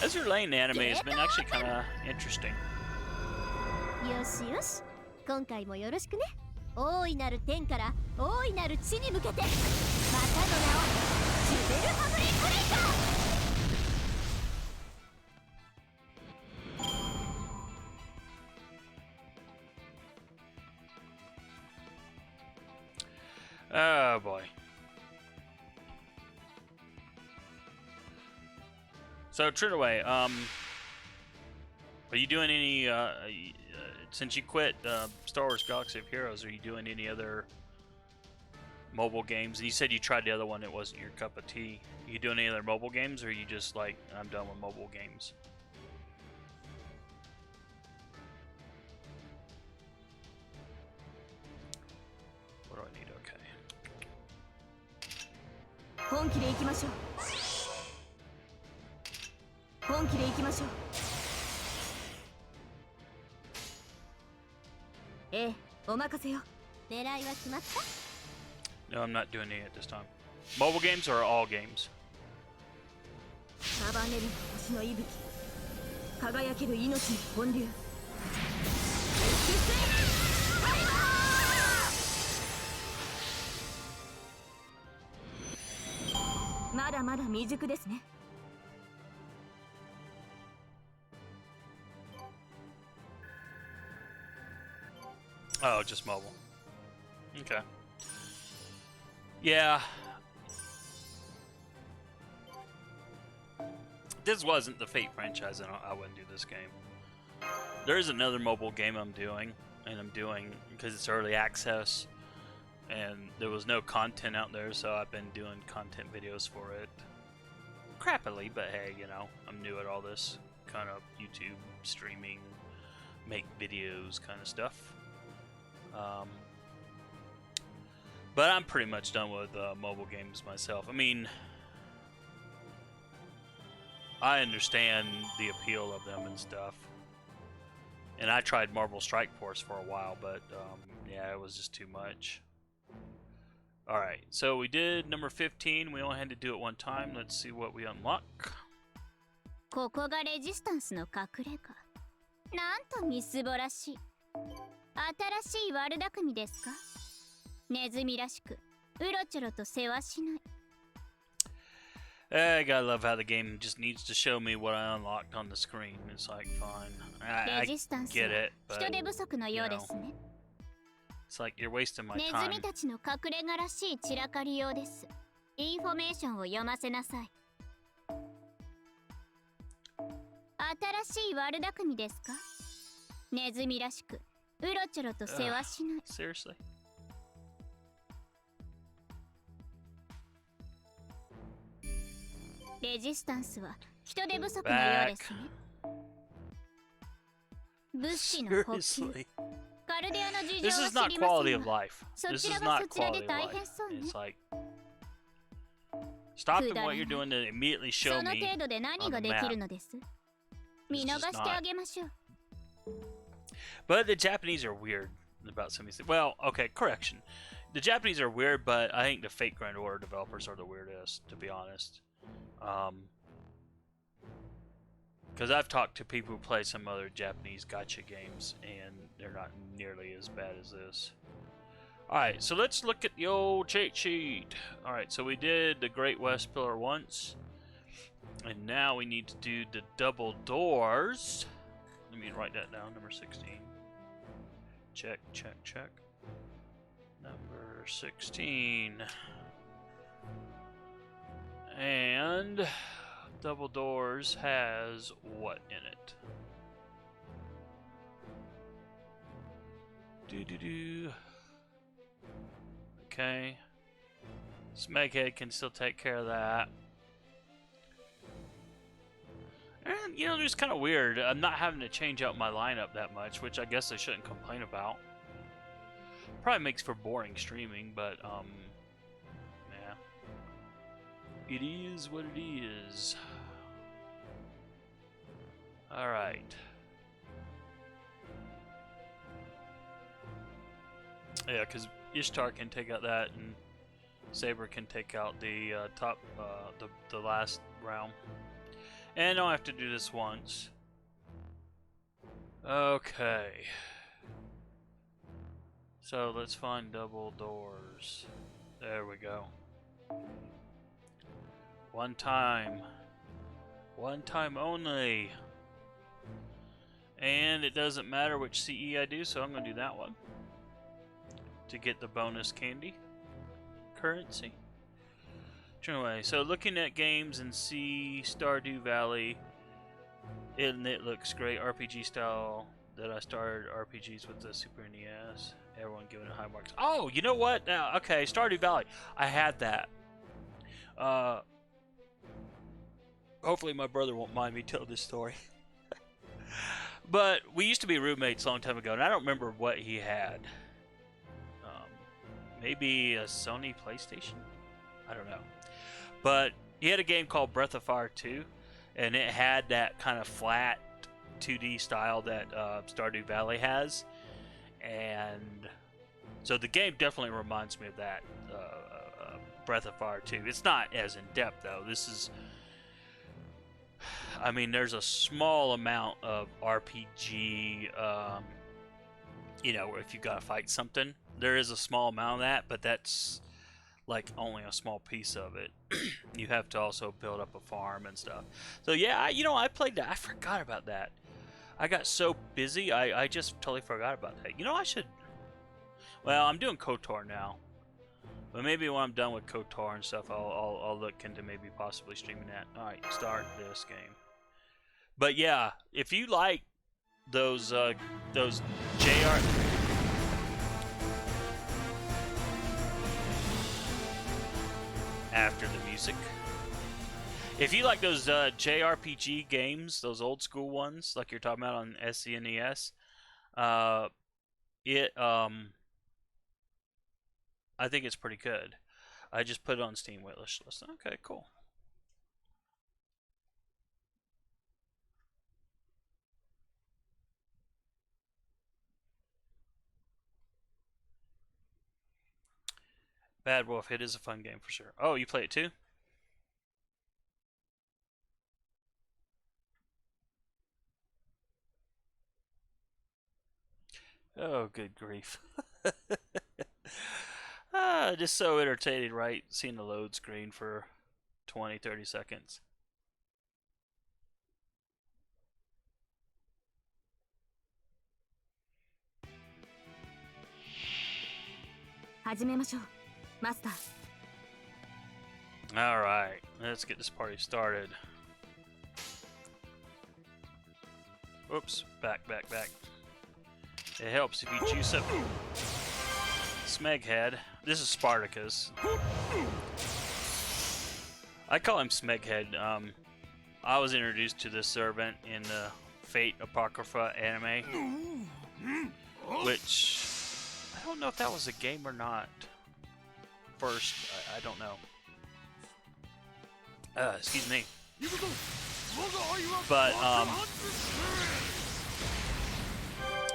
Azur Lane anime has been actually kind of interesting. よしよし、今回もよろしくね。大いなる天から大いなる地に向けて、またの名をジュベルファブリックレイカー。 Oh boy. So Trinaway, are you doing any since you quit Star Wars Galaxy of Heroes, are you doing any other mobile games? And you said you tried the other one, it wasn't your cup of tea. Are you doing any other mobile games, or are you just like, I'm done with mobile games? What do I need? Okay. 本気で行きましょう。本気で行きましょう。ええ、お任せよ。狙いは決まった？ No, I'm not doing any at this time. Mobile games or all games? 束ねる星の息吹、輝ける命の本流。まだまだ未熟ですね。 Oh, just mobile. Okay. Yeah. This wasn't the Fate franchise, and I wouldn't do this game. There is another mobile game I'm doing, and I'm doing because it's early access, and there was no content out there, so I've been doing content videos for it. Crappily, but hey, you know, I'm new at all this kind of YouTube streaming, make videos kind of stuff. But I'm pretty much done with mobile games myself. I mean, I understand the appeal of them and stuff. And I tried Marvel Strike Force for a while, but yeah, it was just too much. Alright, so we did number 15. We only had to do it one time. Let's see what we unlock. ここがレジスタンスの隠れ家。なんとみすぼらしい。新しい悪巧みですか？ネズミらしく、うろちょろと世話しない。I gotta love how the game just needs to show me what I unlocked on the screen. It's like, fine. I get it, but, 人手不足のようですね。It's like you're wasting my ネズ time. ミたちの隠れ家らしい散らかりようです。インフォメーションを読ませなさい。新しい悪巧みですか？ネズミらしく、うろちょろと世話しない。Seriously? レジスタンスは人手不足のようですね。物資の補給。 Seriously? カルデアの事情 This は is 知 not りま quality せ of んが、 life. そ This ち is らは not そちら quality で of 大 life. 変そうね。 It's like, stop doing what you're doing to immediately show その me 程度で何ができるのです？見逃してあげましょう。 But the Japanese are weird about some of these things. Well, okay, correction. The Japanese are weird, but I think the Fate Grand Order developers are the weirdest, to be honest. Because I've talked to people who play some other Japanese gacha games, and they're not nearly as bad as this. Alright, so let's look at the old cheat sheet. Alright, so we did the Great West Pillar once. And now we need to do the double doors. Let me write that down. Number 16. Check, check, check. Number 16. And double doors has what in it? Do. Okay. Smeghead can still take care of that. And, you know, it's kind of weird. I'm not having to change out my lineup that much, which I guess I shouldn't complain about. Probably makes for boring streaming, but, yeah. It is what it is. Alright. Yeah, because Ishtar can take out that, and Saber can take out the top, the last round. And I'll have to do this once. Okay. So let's find double doors. There we go. One time. One time only. And it doesn't matter which CE I do, so I'm going to do that one. To get the bonus candy. Currency. Anyway, so looking at games and see Stardew Valley, and it looks great. RPG style that I started RPGs with the Super NES. Everyone giving it high marks. Oh, you know what? Now, okay, Stardew Valley. I had that. Hopefully my brother won't mind me telling this story. But we used to be roommates a long time ago, and I don't remember what he had. Maybe a Sony PlayStation? I don't know. But he had a game called Breath of Fire 2, and it had that kind of flat 2D style that Stardew Valley has. And so the game definitely reminds me of that, Breath of Fire 2. It's not as in-depth, though. This is... I mean, there's a small amount of RPG, you know, if you gotta fight something. There is a small amount of that, but that's like only a small piece of it. You have to also build up a farm and stuff. So yeah, you know, I played that. I forgot about that. I got so busy, I just totally forgot about that. You know, I should... Well, I'm doing KOTOR now. But maybe when I'm done with KOTOR and stuff, I'll look into maybe possibly streaming that. Alright, start this game. But yeah, if you like those JR... After the music. If you like those JRPG games, those old school ones, like you're talking about on SNES, I think it's pretty good. I just put it on Steam waitlist list. Okay, cool. Bad Wolf, it is a fun game for sure. Oh, you play it too? Oh, good grief. Just so entertaining, right? Seeing the load screen for 20-30 seconds. Alright, let's get this party started. Oops, back. It helps if you juice up Smeghead. This is Spartacus. I call him Smeghead. I was introduced to this servant in the Fate Apocrypha anime, which I don't know if that was a game or not. First, I don't know. Excuse me. But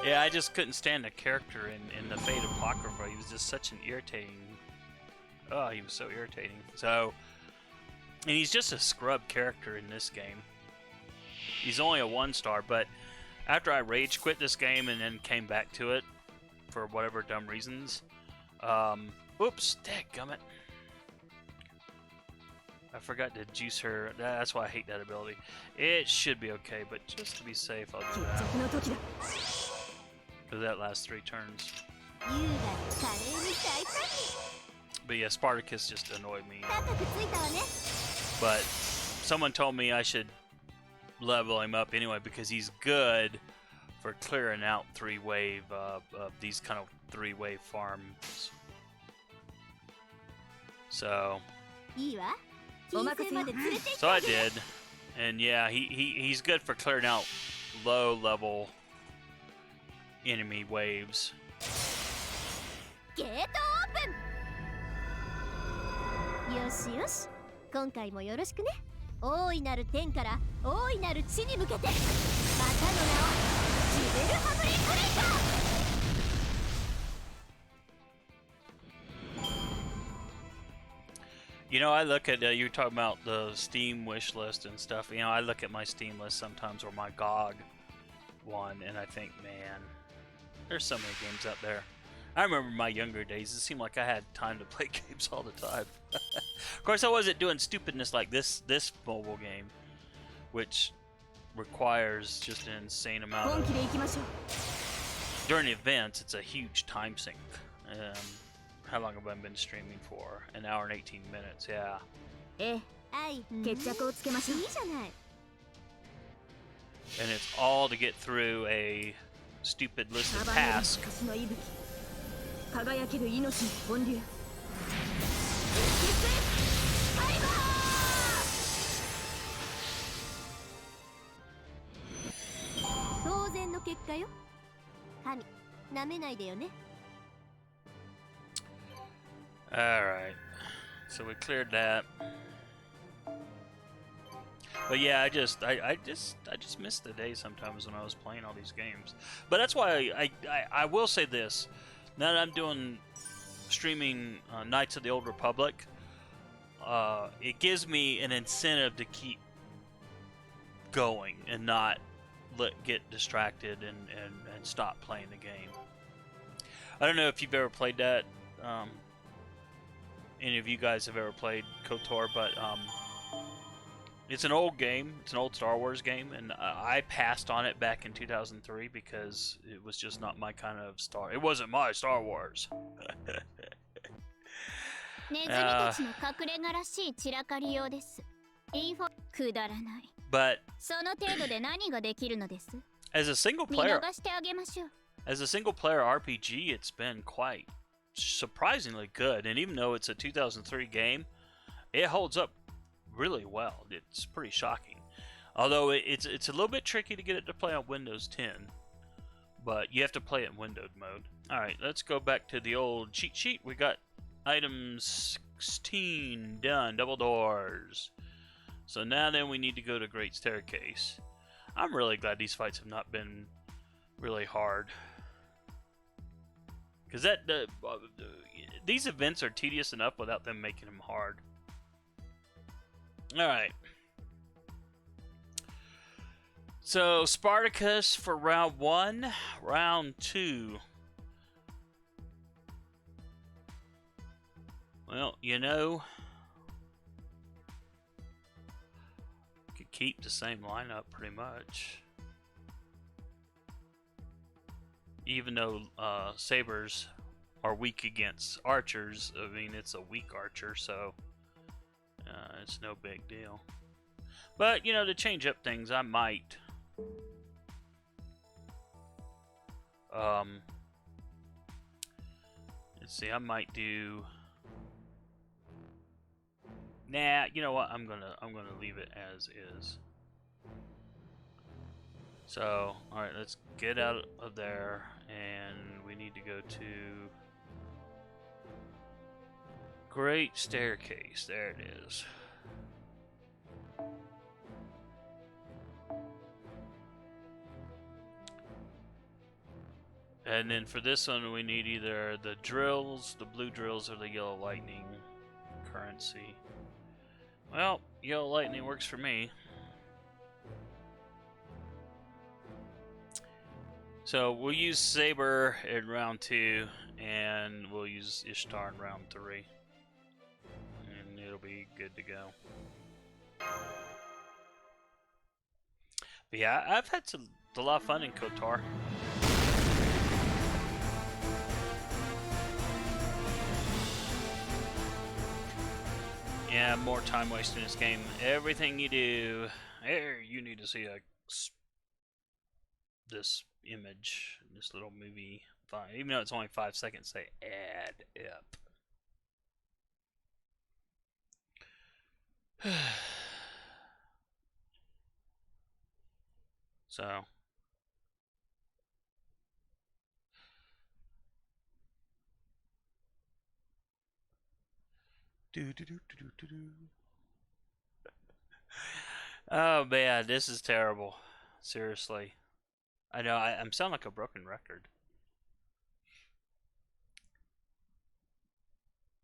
yeah, I just couldn't stand the character in the Fate Apocrypha. He was just such an irritating... Oh, he was so irritating. So, and he's just a scrub character in this game. He's only a 1-star, but after I rage quit this game and then came back to it for whatever dumb reasons, oops, dadgummit. I forgot to juice her. That's why I hate that ability. It should be okay, but just to be safe, I'll do that. Because that lasts 3 turns. But yeah, Spartacus just annoyed me. But someone told me I should level him up anyway because he's good for clearing out 3-wave of these kind of 3-wave farms. So I did, and yeah, he's good for clearing out low-level enemy waves. Gate open! よしよし、今回もよろしくね。大いなる天から大いなる地に向けて、またの名をジベルファブリックレイカー。You know, I look at you were talking about the Steam wish list and stuff. You know, I look at my Steam list sometimes or my GOG one, and I think, man, there's so many games out there. I remember my younger days. It seemed like I had time to play games all the time. Of course, I wasn't doing stupidness like this mobile game, which requires just an insane amount of... During events, it's a huge time sink. How long have I been streaming for? An hour and 18 minutes, yeah. And it's all to get through a stupid list of tasks. Alright, so we cleared that. But yeah, I just miss the day sometimes when I was playing all these games. But that's why I will say this. Now that I'm doing streaming Knights of the Old Republic, it gives me an incentive to keep going and not get distracted and stop playing the game. I don't know if you've ever played that. Any of you guys have ever played KOTOR, but it's an old game. It's an old Star Wars game, and I passed on it back in 2003 because it was just not my kind of Star. It wasn't my Star Wars. But as a single player RPG, it's been quite surprisingly good, and even though it's a 2003 game, it holds up really well. It's pretty shocking, although it's a little bit tricky to get it to play on Windows 10, but you have to play it in windowed mode. Alright, let's go back to the old cheat sheet. We got item 16 done, double doors. So now then we need to go to Great Staircase. I'm really glad these fights have not been really hard, because these events are tedious enough without them making them hard. Alright. So, Spartacus for round 1. Round 2. Well, you know, could keep the same lineup pretty much. Even though sabers are weak against archers, I mean, it's a weak archer, so it's no big deal. But, you know, to change up things, I might let's see, I might do... Nah, you know what? I'm gonna leave it as is. So, alright, let's get out of there, and we need to go to Great Staircase. There it is. And then for this one, we need either the drills, the blue drills, or the yellow lightning currency. Well, yellow lightning works for me. So we'll use Saber in round 2, and we'll use Ishtar in round 3. And it'll be good to go. But yeah, I've had a lot of fun in KOTOR. Yeah, more time wasting in this game. Everything you do, you need to see this image, this little movie. Even though it's only 5 seconds, they add up. So. Oh man, this is terrible. Seriously. I know, I'm sounding like a broken record.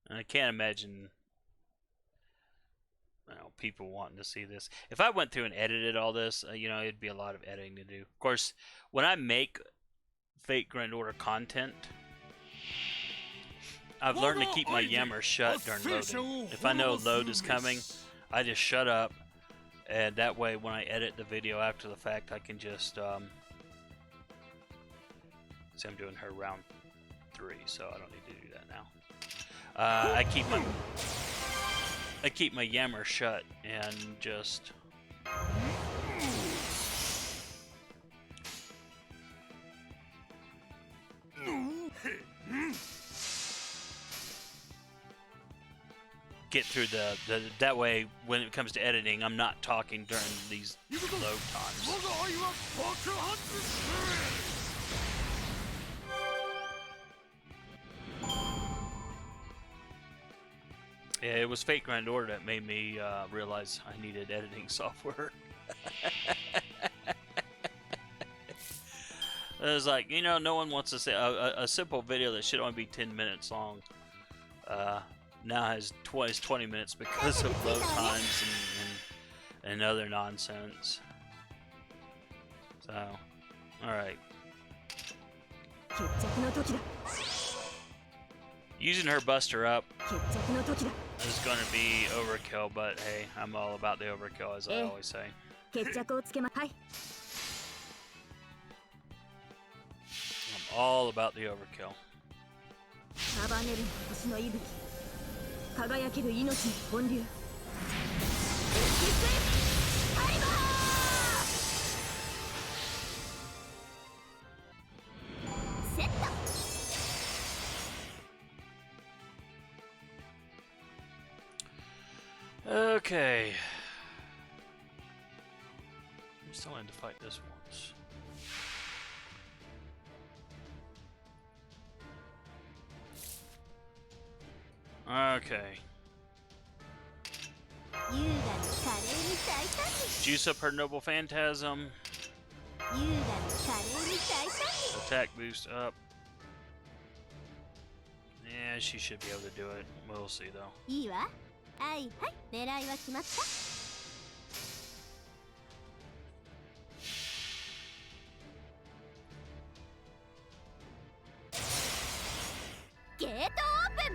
And I can't imagine, you know, people wanting to see this. If I went through and edited all this, you know, it'd be a lot of editing to do. Of course, when I make Fate Grand Order content, I've learned to keep my yammer shut during loading. If I know load is coming, I just shut up, and that way when I edit the video after the fact, I can just, see, I'm doing her round 3, so I don't need to do that now. I keep my yammer shut and just get through the that way when it comes to editing, I'm not talking during these load times. Yeah, it was Fate Grand Order that made me realize I needed editing software. It was like, you know, no one wants to say a simple video that should only be 10 minutes long. Now has 20 minutes because of load times and other nonsense. So, all right. Using her buster up is going to be overkill, but hey, I'm all about the overkill, as I always say. I'm all about the overkill. Okay. I'm still in to fight this once. Okay. Juice up her Noble Phantasm. Attack boost up. Yeah, she should be able to do it. We'll see though. Gate open!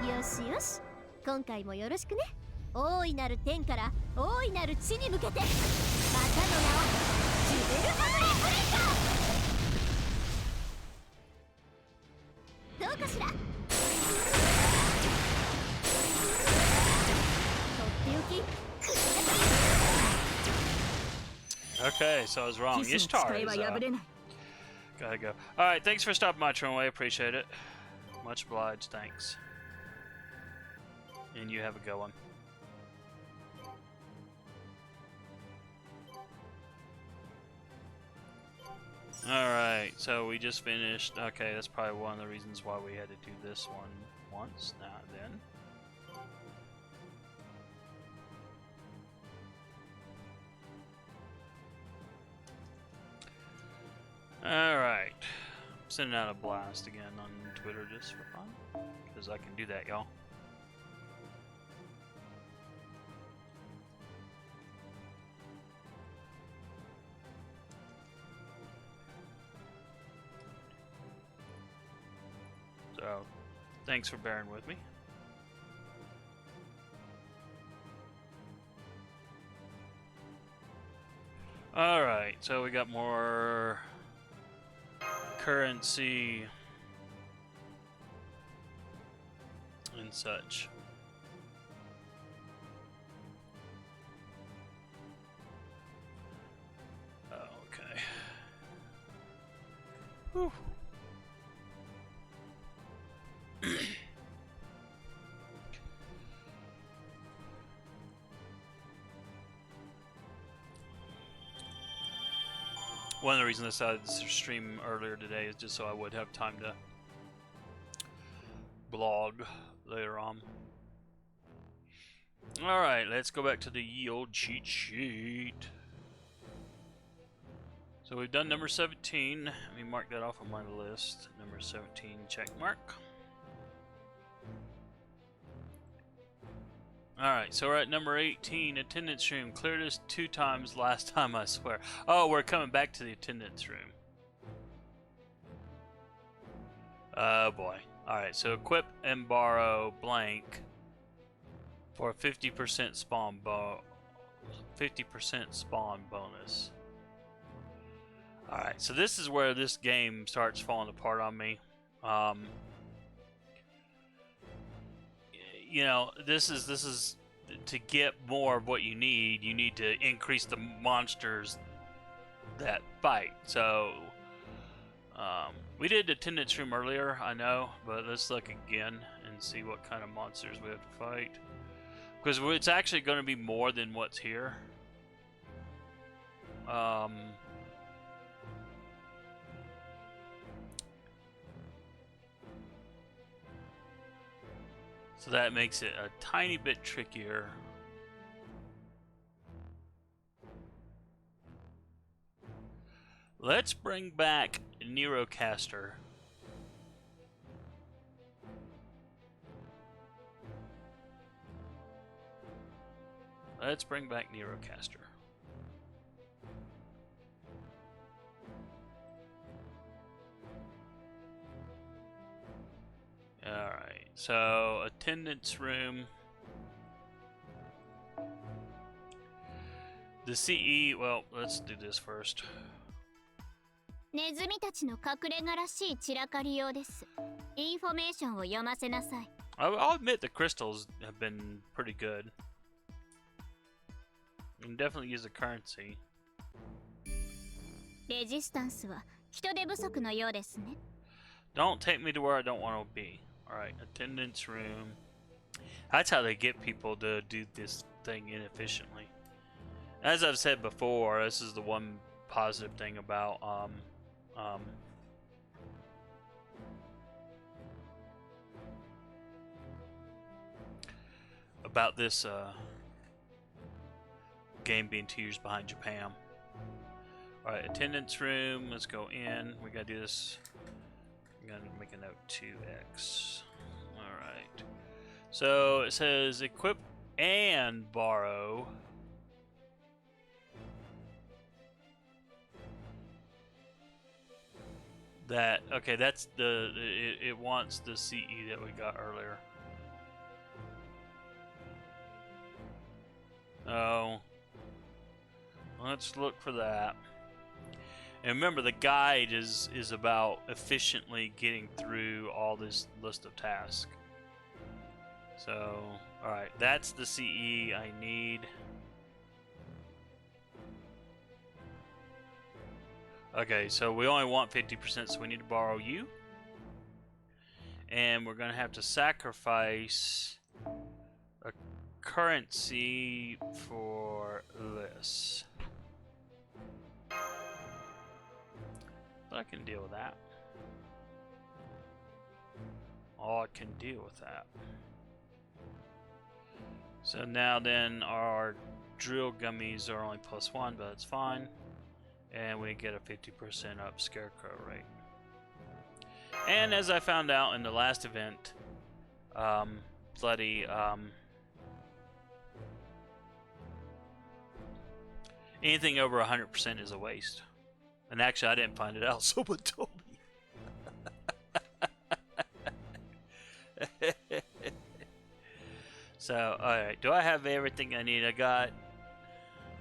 よしよし、今回もよろしくね。大いなる天から大いなる地に向けて、またの名をジュベルアーレブレイカー。どうかしら？ Okay, so I was wrong. Ishtar is, gotta go. Alright, thanks for stopping by, Tronway. Appreciate it. Much obliged, thanks. And you have a good one. Alright, so we just finished. Okay, that's probably one of the reasons why we had to do this one once. Now then. Alright. Sending out a blast again on Twitter just for fun. Because I can do that, y'all. So, thanks for bearing with me. Alright, so we got more currency and such. Oh, okay. Whew. One of the reasons I decided to stream earlier today is just so I would have time to blog later on. Alright, let's go back to the ye old cheat sheet. So we've done number 17. Let me mark that off on my list. Number 17, check mark. Alright, so we're at number 18, attendance room. Cleared this 2 times last time, I swear. Oh, we're coming back to the attendance room. Oh boy. Alright, so equip and borrow blank for a 50% spawn 50% spawn bonus. Alright, so this is where this game starts falling apart on me. You know, this is to get more of what you need to increase the monsters that fight. So we did attendance room earlier, I know, but let's look again and see what kind of monsters we have to fight, because it's actually going to be more than what's here. So that makes it a tiny bit trickier. Let's bring back Nerocaster. Let's bring back Nerocaster. Alright, so attendance room. The CE, well, let's do this first. ネズミたちの隠れ家らしい散らかりようです。インフォメーションを読ませなさい。I'll admit the crystals have been pretty good. You can definitely use the currency. レジスタンスは人手不足のようですね。Don't take me to where I don't want to be. Alright, attendance room. That's how they get people to do this thing inefficiently. As I've said before, this is the one positive thing about this game being 2 years behind Japan. Alright, attendance room, let's go in. We gotta do this. I'm gonna make a note 2x. Alright. So it says equip and borrow. That, okay, that's the, it wants the CE that we got earlier. Oh. Let's look for that. And remember, the guide is about efficiently getting through all this list of tasks. So, alright, that's the CE I need. Okay, so we only want 50%, so we need to borrow you. And we're going to have to sacrifice a currency for this. But I can deal with that. Oh, I can deal with that. So now then our drill gummies are only +1, but it's fine. And we get a 50% up scarecrow rate. And as I found out in the last event, anything over 100% is a waste. And actually, I didn't find it out. Someone told me. So, alright. Do I have everything I need? I got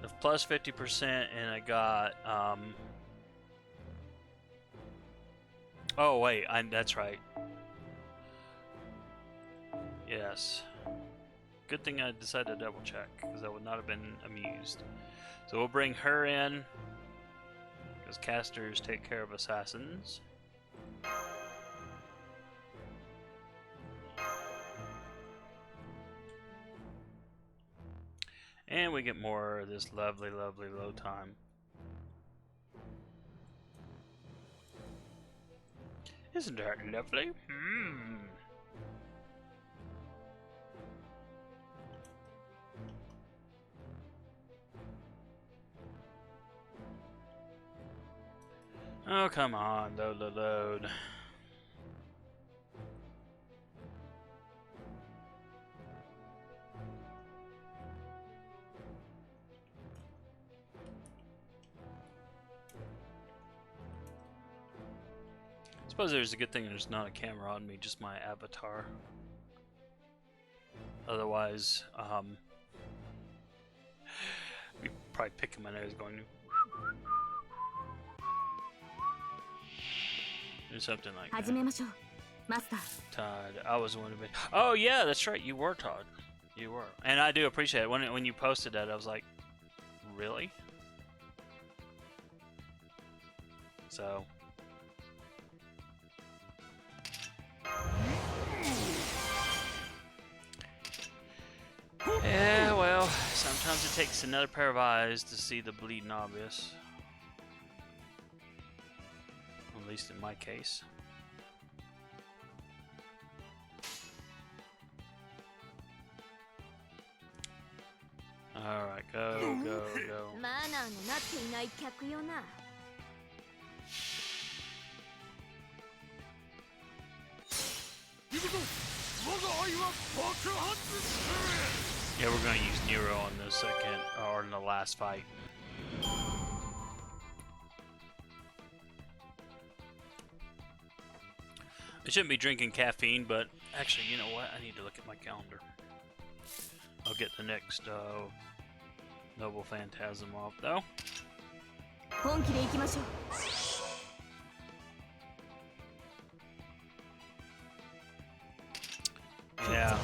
the plus 50%, and I got oh wait, that's right. Yes. Good thing I decided to double check, because I would not have been amused. So we'll bring her in, because casters take care of assassins. And we get more of this lovely, lovely low time. Isn't that lovely? Oh, come on, load. I suppose there's a good thing there's not a camera on me, just my avatar. Otherwise, be probably picking my nose going or something like that. Todd, I was the one who made. Oh yeah, that's right. You were Todd. You were, and I do appreciate it. When you posted that, I was like, really? So. Yeah, well, sometimes it takes another pair of eyes to see the bleeding obvious. At least in my case. Alright, go. Yeah, we're going to use Nero on the second, or in the last fight. I shouldn't be drinking caffeine, but actually, you know what? I need to look at my calendar. I'll get the next Noble Phantasm off, though. Yeah,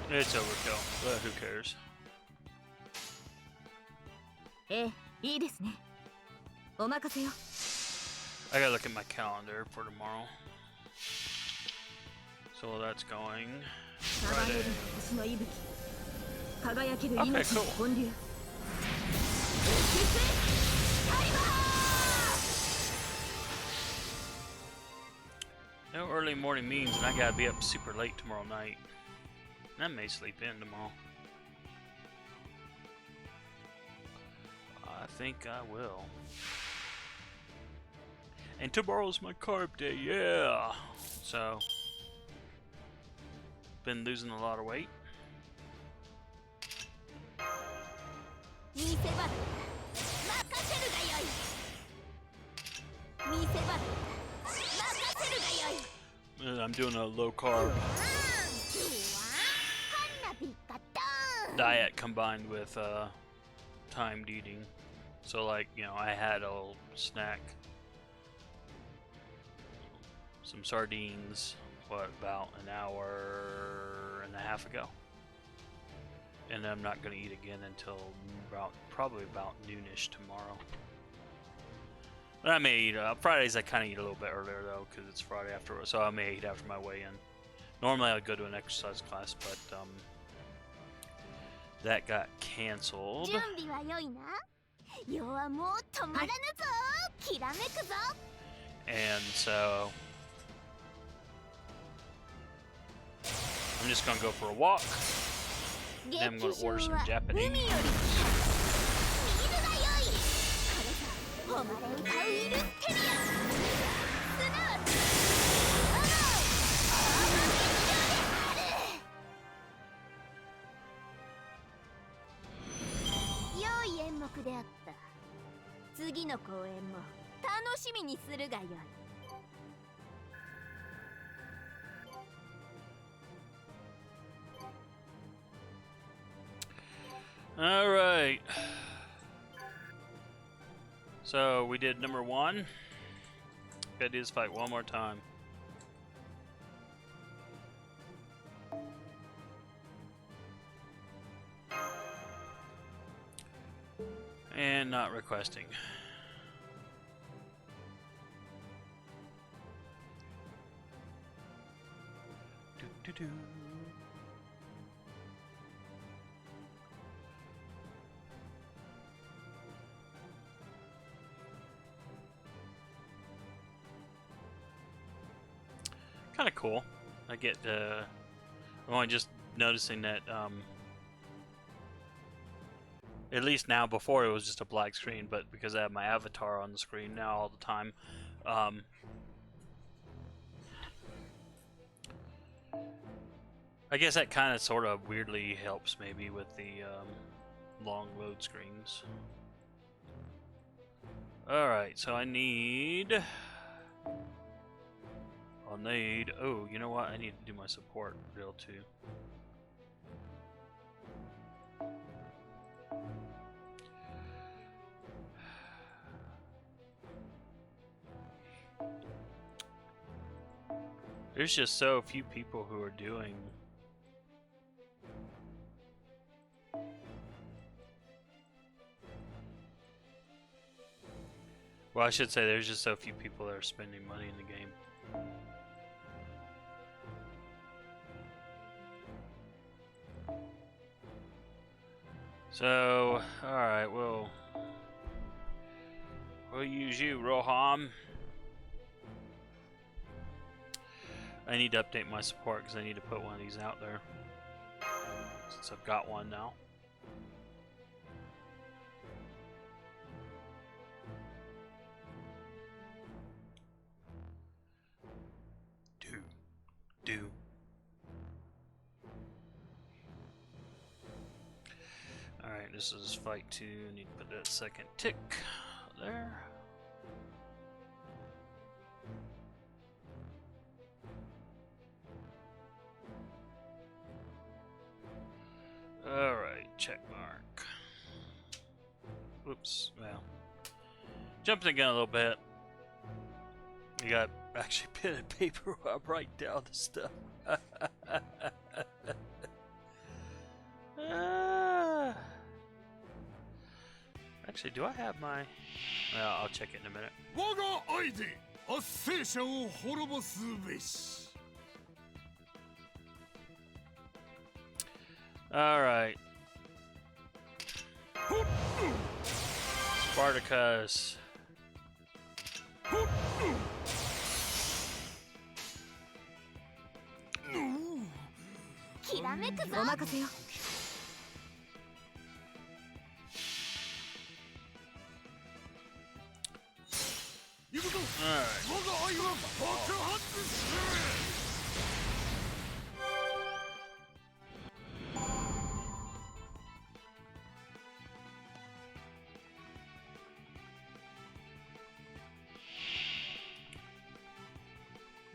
it's overkill, but who cares? I gotta look at my calendar for tomorrow. So that's going Friday. Okay, cool. No early morning means, and I gotta be up super late tomorrow night. I may sleep in tomorrow. I think I will. And tomorrow's my carb day, yeah! So, been losing a lot of weight. I'm doing a low carb diet combined with timed eating. So like, you know, I had a little snack, some sardines, what, about an hour and a half ago. And I'm not going to eat again until probably about noonish tomorrow. But I may eat, Fridays I kind of eat a little bit earlier though, because it's Friday afterwards, so I may eat after my weigh-in. Normally I would go to an exercise class, but that got canceled. And so I'm just gonna go for a walk. Then I'm gonna order some Japanese. All right. So we did number 1. Gotta do this fight one more time. And not requesting. Do-do-do. Kind of cool. I get I'm only just noticing that at least now, before it was just a black screen, but because I have my avatar on the screen now all the time, I guess that kind of sort of weirdly helps maybe with the long load screens. Alright, so I need... oh, you know what? I need to do my support drill too. There's just so few people who are doing... Well, I should say there's just so few people that are spending money in the game. So, alright, we'll use you, Roham. I need to update my support because I need to put one of these out there. Since I've got one now. Do. Alright, this is fight 2. I need to put that second tick there. Alright, check mark. Oops, well. Jumping the gun a little bit. You got actually pen and paper while I write down the stuff. Actually, do I have my... Well, I'll check it in a minute. Alright. Spartacus.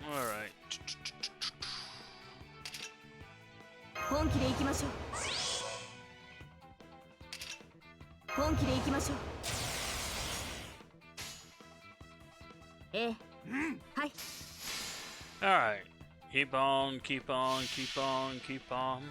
Alright. Alright. Keep on, keep on, keep on, keep on.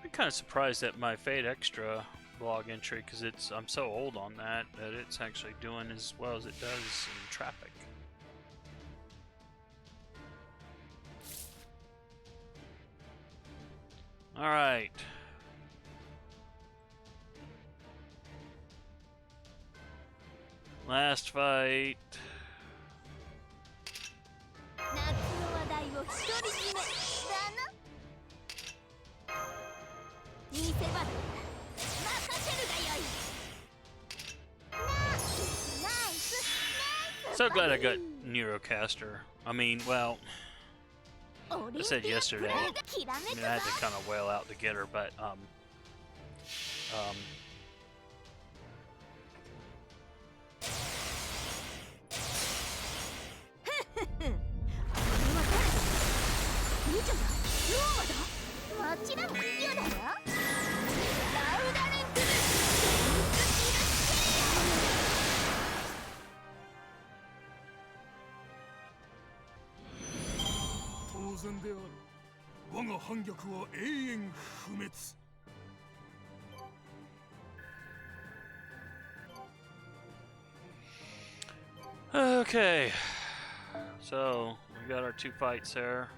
I'm kind of surprised at my Fade Extra blog entry because I'm so old on that it's actually doing as well as it does in traffic. Alright. Last fight. So glad I got Neurocaster. I mean, well, I said yesterday, I had to kind of wail out to get her, but 女だローマだもちろんユだよラウダレンクル当然である。我が反逆は永遠不滅。Okay, so we got our 2 fights there.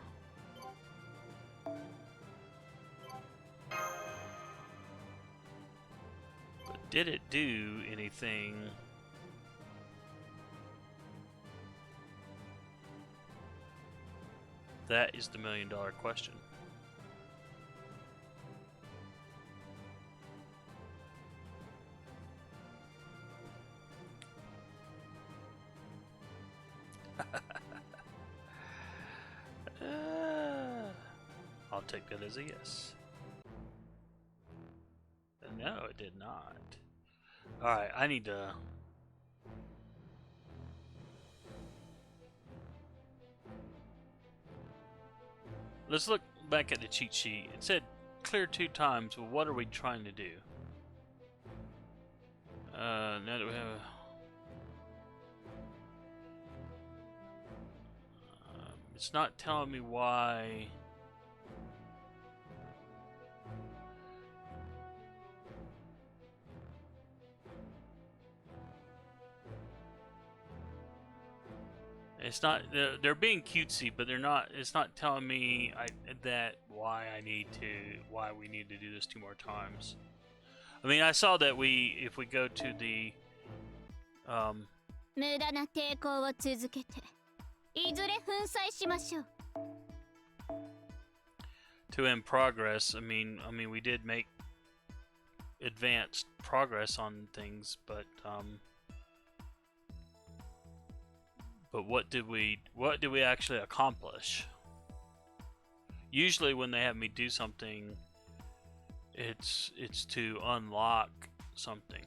But did it do anything? That is the million-dollar question. I'll take that as a yes. No, it did not. Alright, I need to... Let's look back at the cheat sheet. It said clear 2 times, but what are we trying to do? Now that we have a... it's not telling me why... It's not. They're being cutesy, but they're not. It's not telling me why we need to do this 2 more times. I mean, I saw that if we go to the 無駄な抵抗を続けていずれ粉砕しましょう to in progress. I mean, we did make advanced progress on things, but what did we actually accomplish? Usually when they have me do something, it's to unlock something.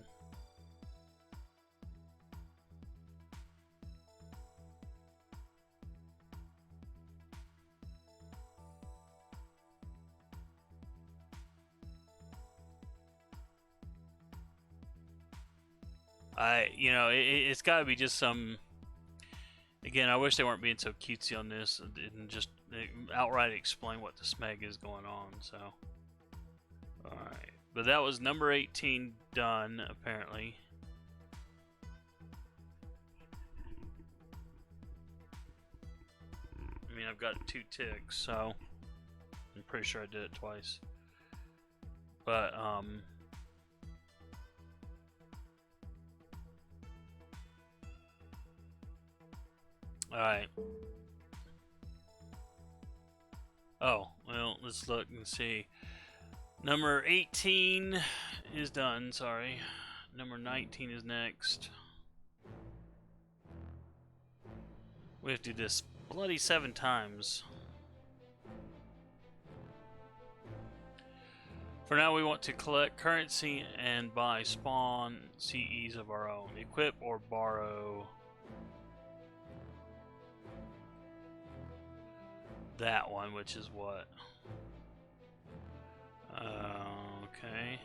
It's got to be just some... Again, I wish they weren't being so cutesy on this and just outright explain what the smeg is going on, so... Alright. But that was number 18 done, apparently. I mean, I've got 2 ticks, so... I'm pretty sure I did it twice. But, Alright. Oh, well, let's look and see. Number 18 is done, sorry. Number 19 is next. We have to do this bloody 7 times. For now, we want to collect currency and buy spawn CEs of our own. Equip or borrow that one, which is what? Okay.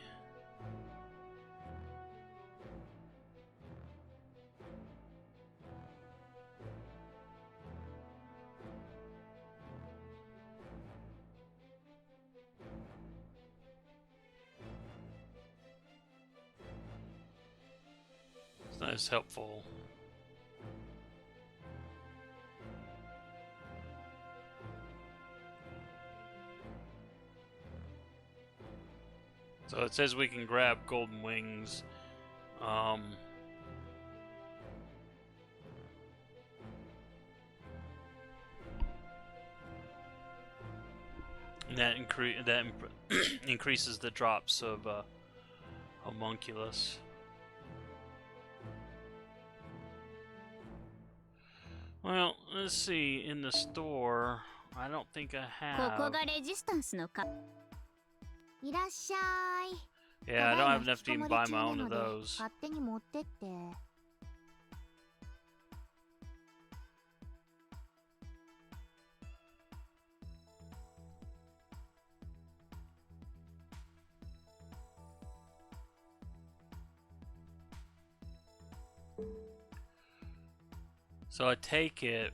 It's not as helpful. So it says we can grab golden wings. And that increases the drops of homunculus. Well, let's see. In the store, I don't think I have. ここがレジスタンスのかいらっしゃい Yeah, I don't have enough to even buy my own of those. 勝手に持ってって Okay. So I take it.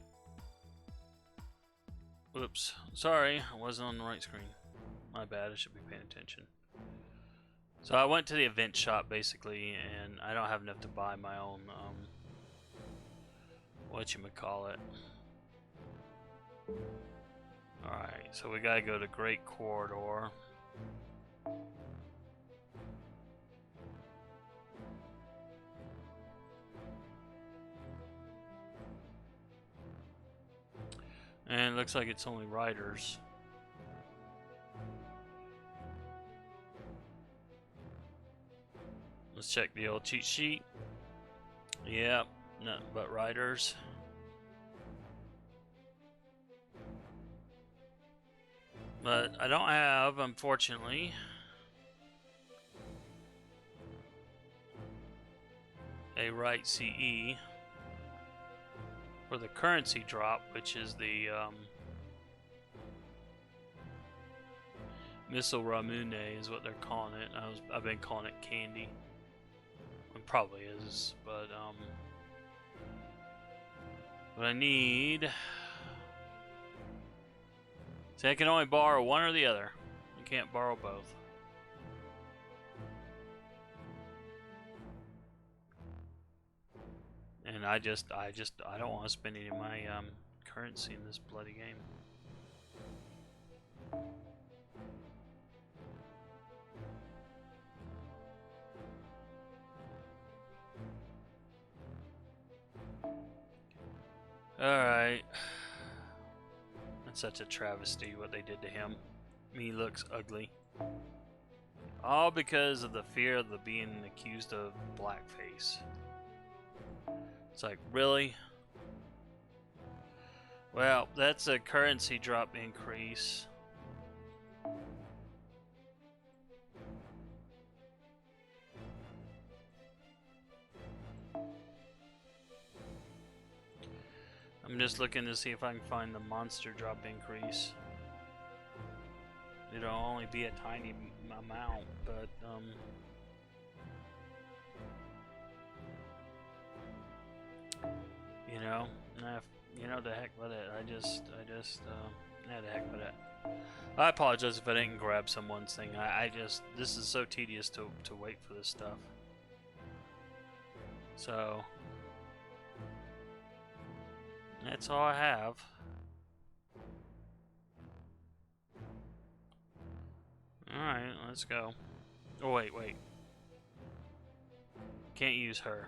Oops, sorry, I wasn't on the right screen. My bad, I should be paying attention. So I went to the event shop basically, and I don't have enough to buy my own, whatchamacallit. Alright, so we gotta go to Great Corridor. And it looks like it's only riders. Let's check the old cheat sheet. Yep, nothing but riders. But I don't have, unfortunately, a right CE for the currency drop, which is the Missile Ramune is what they're calling it. I've been calling it candy. It probably is, but what I need. See, I can only borrow one or the other. I can't borrow both. And I don't want to spend any of my currency in this bloody game. Alright. That's such a travesty what they did to him. He looks ugly. All because of the fear of the being accused of blackface. It's like, really? Well, that's a currency drop increase. I'm just looking to see if I can find the monster drop increase. It'll only be a tiny amount, but you know, the heck with it. The heck with it. I apologize if I didn't grab someone's thing. This is so tedious to wait for this stuff. So that's all I have. Alright, let's go. Oh, wait. Can't use her.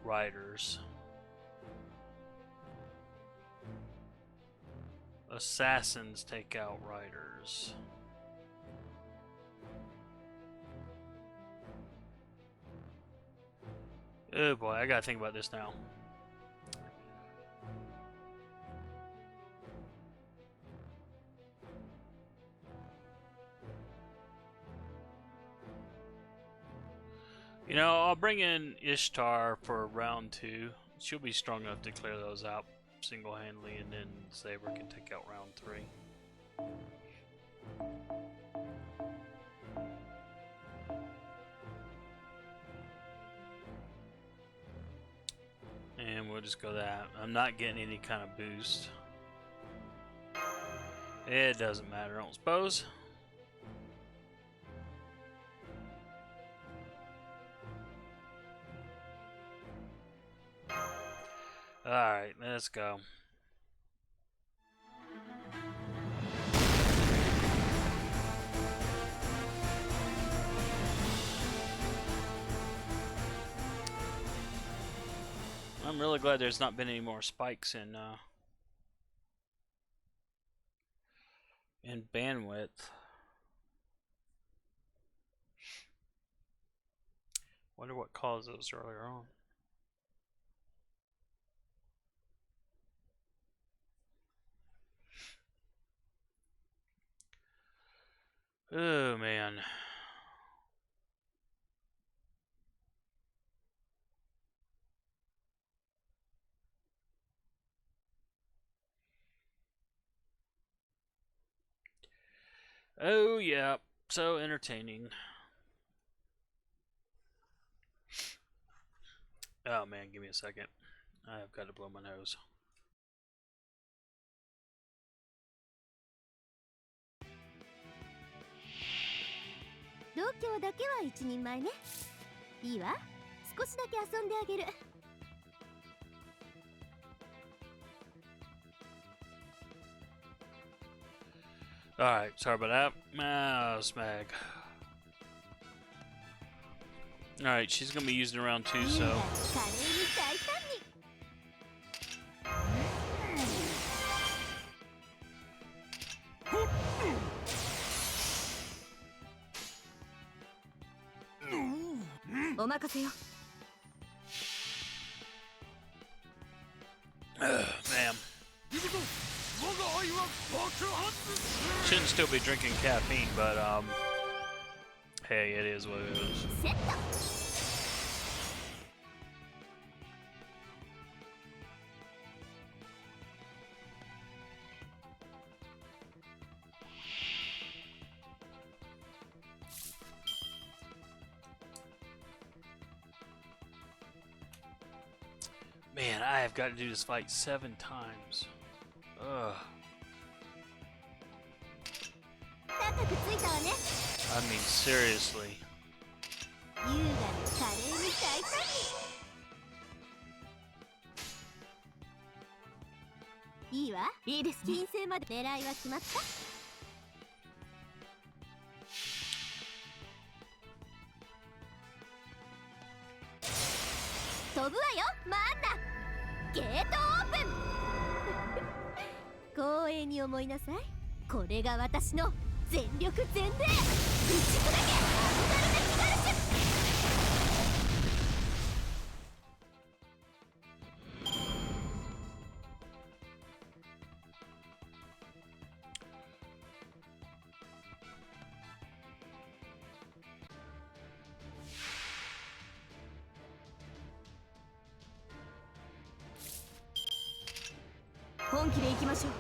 Riders. Assassins take out riders. Oh boy, I gotta think about this now. You know, I'll bring in Ishtar for round 2. She'll be strong enough to clear those out single-handedly, and then Saber can take out round 3. And we'll just go that. I'm not getting any kind of boost. It doesn't matter, I don't suppose. Alright, let's go. I'm really glad there's not been any more spikes in bandwidth. Wonder what caused those earlier on. Oh man. Oh yeah, so entertaining. Oh man, give me a second. I've got to blow my nose. 度胸だけは一人前ね。いいわ。少しだけ遊んであげる。Alright, sorry about that. Mouse mag. Alright, she's gonna be using around 2, so. 華麗に大胆に。お任せよ。 Man. 行くぞ。我が愛は爆発。 Shouldn't still be drinking caffeine, but hey, it is what it is. セット。 Man, I have got to do this fight 7 times. Ugh. 高くついたわね。 I mean, seriously. 優雅に華麗に大胆に。いいわ。いいですね。金星まで狙いは決まった。飛ぶわよ、マンナ。ゲートオープン。光栄に思いなさい。これが私の全力全霊。打ち砕けアルナルナ光る。 本気で行きましょう。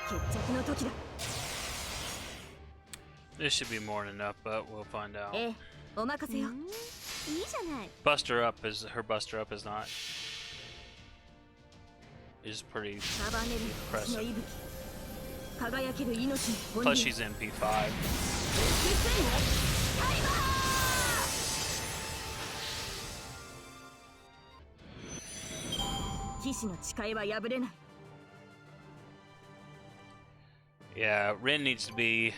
決着の時だ。 This should be more than enough, but we'll find out. ええ、お任せよ。いいじゃない。 Buster up is her buster up is not. Is pretty 束ねるの impressive. 息吹。輝ける命の本 Plus 流。 she's MP5. タイマー。 騎士の誓いは破れない。 Yeah, Rin needs to be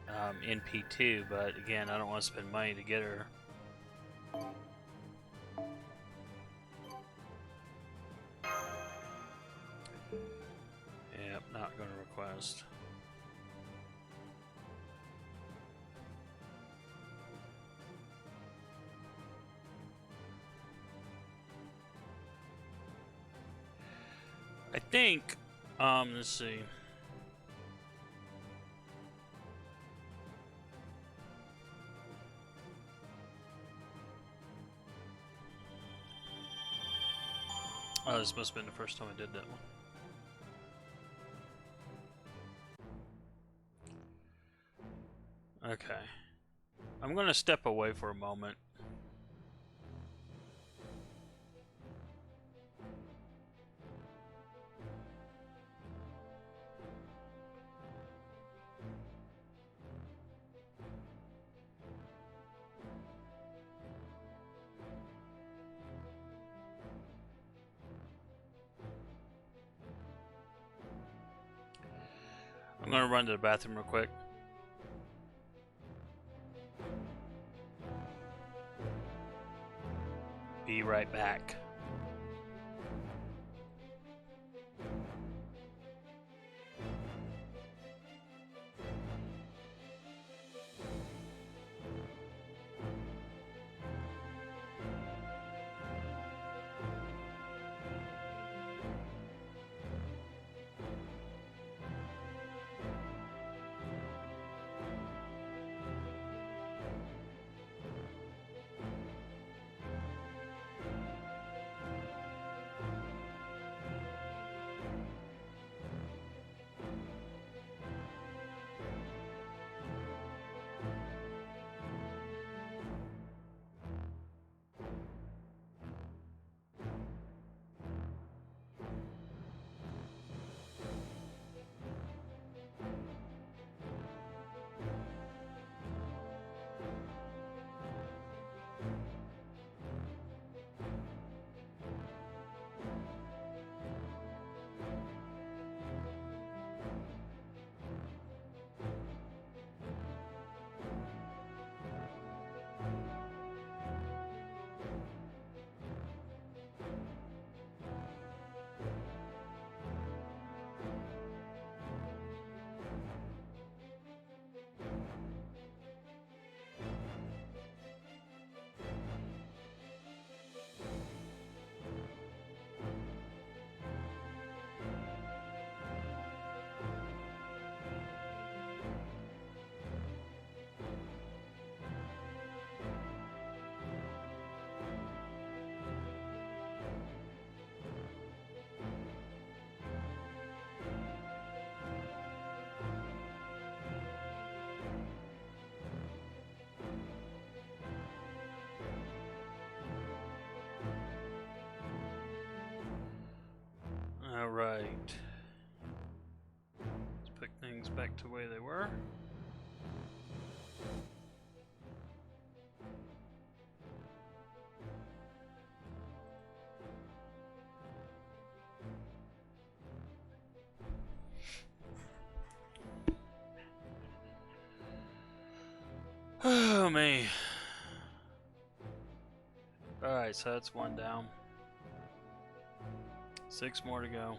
NP2, but again, I don't want to spend money to get her. Yep, not going to request. I think, let's see. Oh, this must have been the first time I did that one. Okay. I'm gonna step away for a moment. I'm gonna run to the bathroom real quick. Be right back. Right. Let's put things back to the way they were. Oh man. Alright, so that's one down. 6 more to go.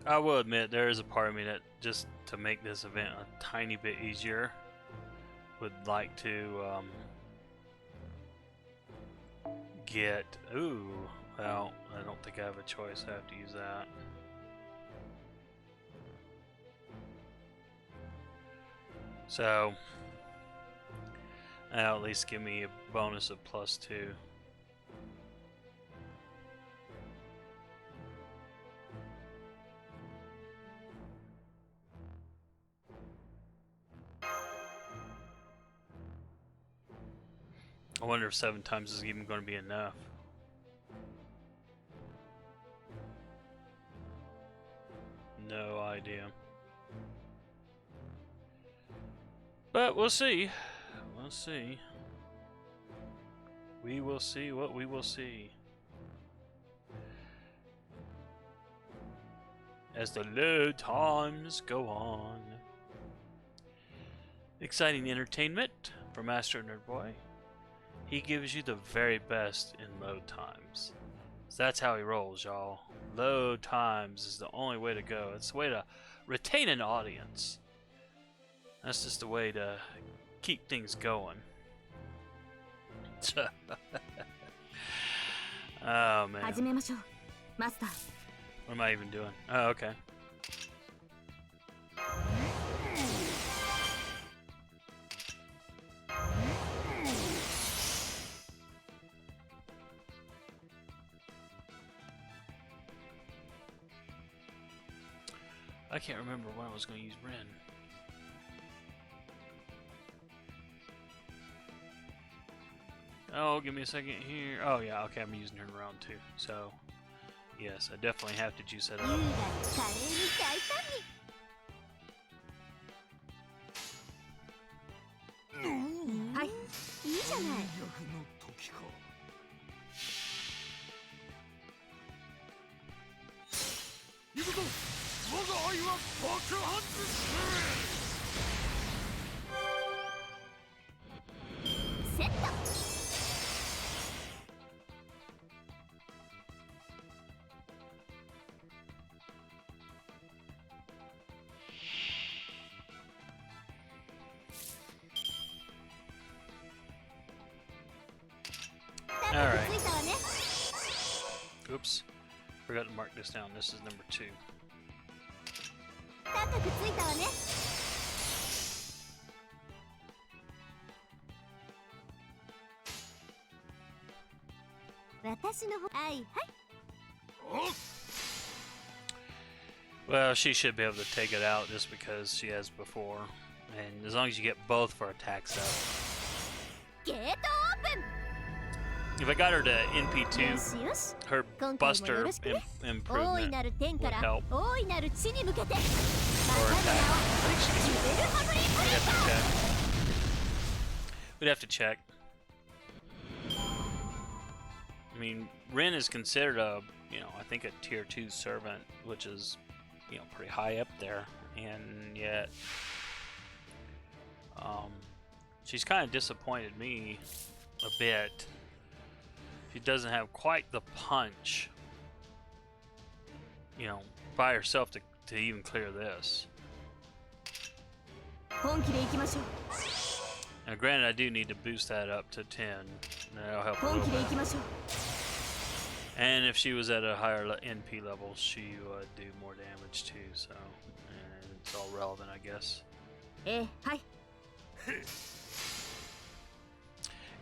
I will admit there is a part of me that just to make this event a tiny bit easier would like to get, ooh, well, I don't think I have a choice. I have to use that. So that'll at least give me a bonus of +2. I wonder if 7 times is even going to be enough. No idea. But we'll see. We'll see. We will see what we will see. As the load times go on. Exciting entertainment from AstroNerdBoy. He gives you the very best in load times. So that's how he rolls, y'all. Load times is the only way to go. It's the way to retain an audience. That's just the way to keep things going. Oh man. What am I even doing? Oh, okay. I can't remember when I was going to use Ren. Oh, give me a second here. Oh yeah, okay, I'm using her in round 2. So, yes, I definitely have to juice that up. Alright. Oops. Forgot to mark this down. This is number 2. Well, she should be able to take it out just because she has before. And as long as you get both for attacks up. If I got her to NP2, her Buster improvement would help. Or attack. We'd have to check. I mean, Ren is considered a, I think a tier 2 servant, which is, pretty high up there, and yet, she's kind of disappointed me a bit. She doesn't have quite the punch, by herself to even clear this. Now, granted, I do need to boost that up to 10. That'll help a little bit. And if she was at a higher NP level, she would do more damage too. So, and it's all relevant, I guess.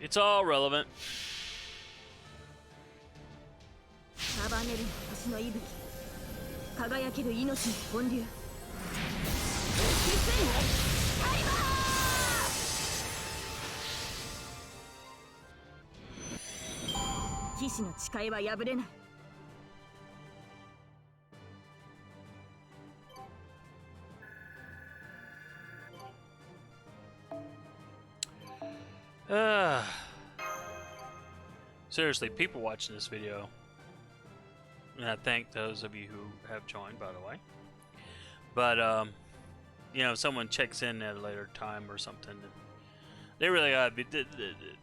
It's all relevant. 命の息吹、輝ける命の本流。騎士の誓いは破れない。Seriously, people watching this video, and I thank those of you who have joined, by the way. But you know, if someone checks in at a later time or something, they really gotta be.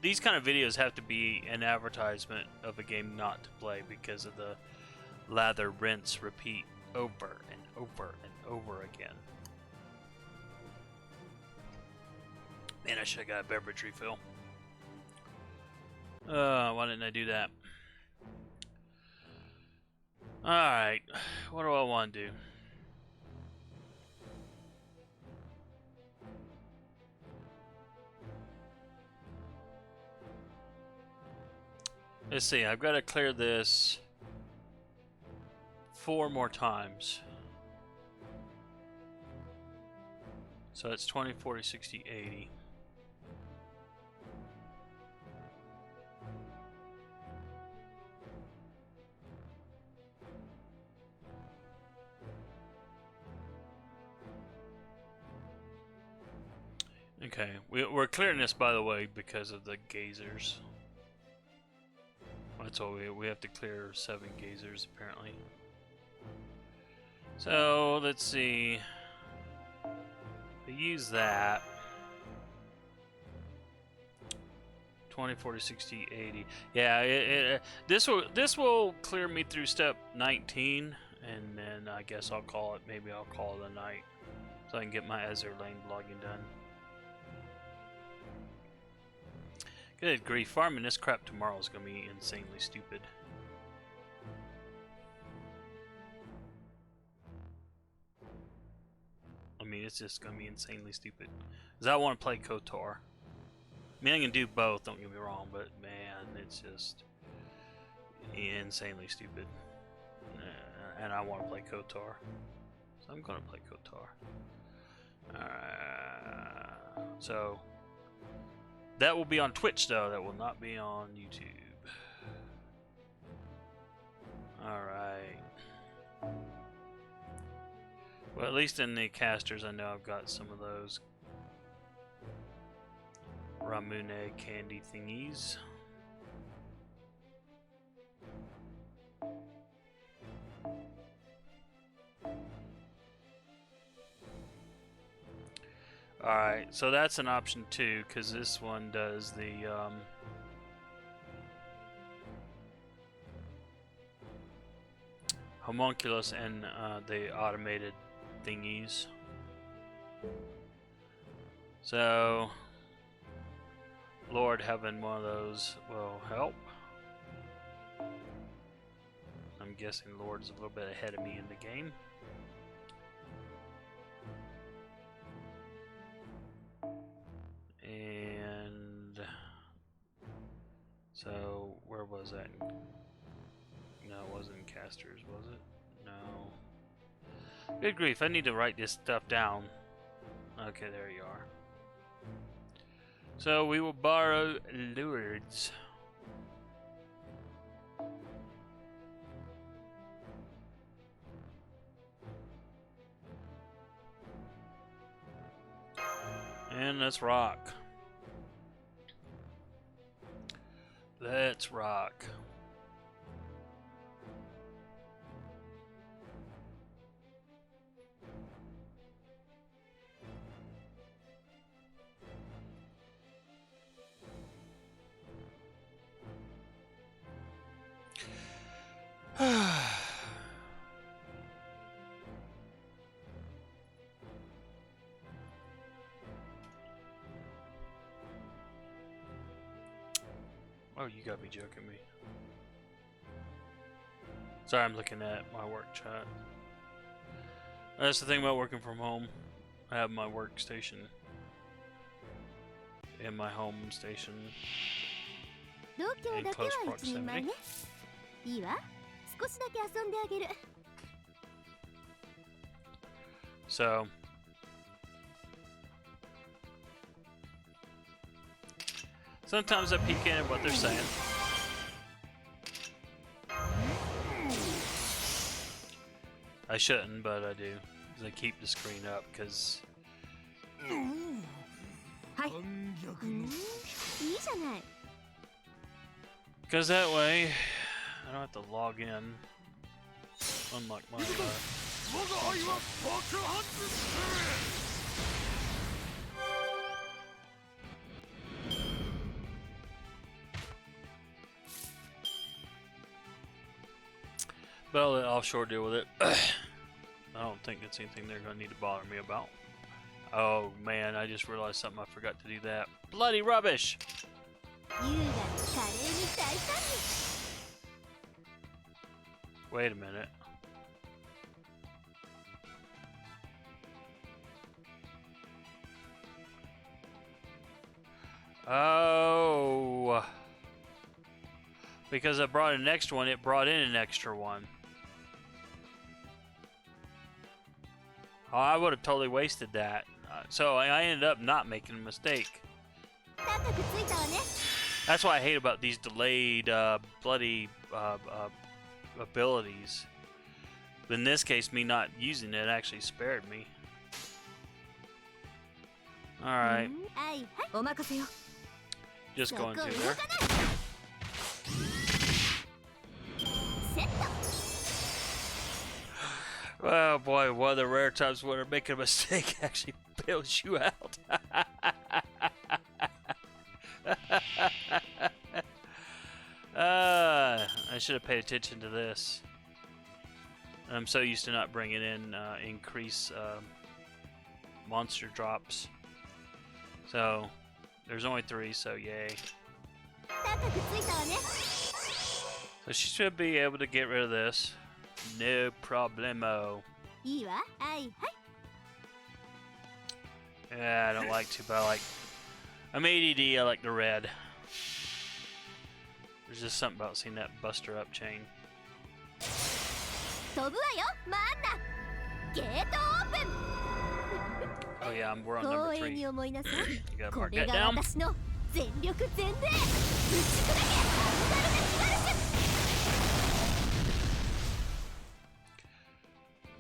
These kind of videos have to be an advertisement of a game not to play because of the lather, rinse, repeat over and over and over again. Man, I should have got a beverage refill. Why didn't I do that? Alright, what do I want to do? Let's see, I've got to clear this 4 more times. So it's 20, 40, 60, 80. Okay, we're clearing this, by the way, because of the gazers. That's all we have to clear 7 gazers, apparently. So, let's see. We use that. 20, 40, 60, 80. Yeah, this will clear me through step 19, and then I guess I'll call it, maybe I'll call it a night, so I can get my Azure Lane blogging done. Good grief, farming this crap tomorrow is going to be insanely stupid. I mean, it's just going to be insanely stupid. Because I want to play KOTOR. I mean, I can do both, don't get me wrong, but man, it's just insanely stupid. And I want to play KOTOR. So I'm going to play KOTOR. So... that will be on Twitch, though. That will not be on YouTube. Alright. Well, at least in the casters, I know I've got some of those Ramune candy thingies. Alright, so that's an option too, because this one does the homunculus and the automated thingies. So, Lord, having one of those will help. I'm guessing Lord's a little bit ahead of me in the game. And so, where was that? No, it wasn't in casters, was it? No. Good grief, I need to write this stuff down. Okay, there you are. So, we will borrow Lourdes. And let's rock. Let's rock. Oh, you gotta be joking me. Sorry, I'm looking at my work chat. That's the thing about working from home. I have my workstation and my home station in close proximity. いいわ。少しだけ遊んであげる。 So sometimes I peek in at what they're saying. I shouldn't, but I do. 'Cause I keep the screen up because はい。反逆のいいじゃない。 that way I don't have to log in. Unlike my 我が愛は爆発する。 but I'll let offshore deal with it. I don't think it's anything they're gonna need to bother me about. Oh man, I just realized something. I forgot to do that. Bloody rubbish! 優雅に華麗に大胆に。 Wait a minute. Oh, because I brought an extra one, it brought in an extra one. Oh, I would have totally wasted that. So I ended up not making a mistake. 高くついたわね。 That's what I hate about these delayed, bloody abilities. But in this case, me not using it actually spared me. Alright, はいはい。 お任せよ。 just そこ going 動 through か there. ない。セット。 Oh boy, one of the rare times when making a mistake actually bails you out. I should have paid attention to this. I'm so used to not bringing in increase monster drops. So there's only 3, so yay. 高くついたわね。 So she should be able to get rid of this. No problemo. いいわ。はいはい。 Yeah, I don't like to, but I like. I'm ADD. I like the red. There's just something about seeing that Buster Up chain. 飛ぶわよ。マンナ。ゲートオープン。 Oh yeah, we're on number 光栄 3. に思いなさい。 You gotta こ mark れ that が down. 私の全力全霊。打ち砕け。アルメスマルシュ。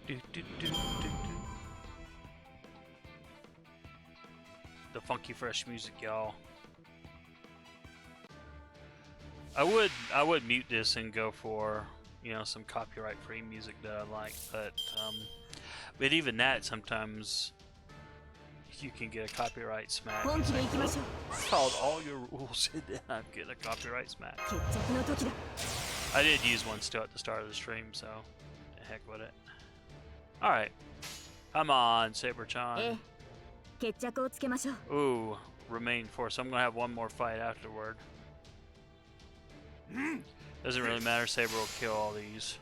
Do, do, do, do, do. The funky fresh music, y'all. I would mute this and go for, you know, some copyright free music that I like, but even that sometimes you can get a copyright smack. 本気で行きましょう。 It's called all your rules and then I'm getting a copyright smack. 決着の時だ。 I did use one still at the start of the stream, so the heck with it. Alright. Come on, え Saber-chan. え。決着をつけましょう。 Ooh, remain 4, so I'm gonna have one more fight afterward. Doesn't really matter, Saber will kill all these.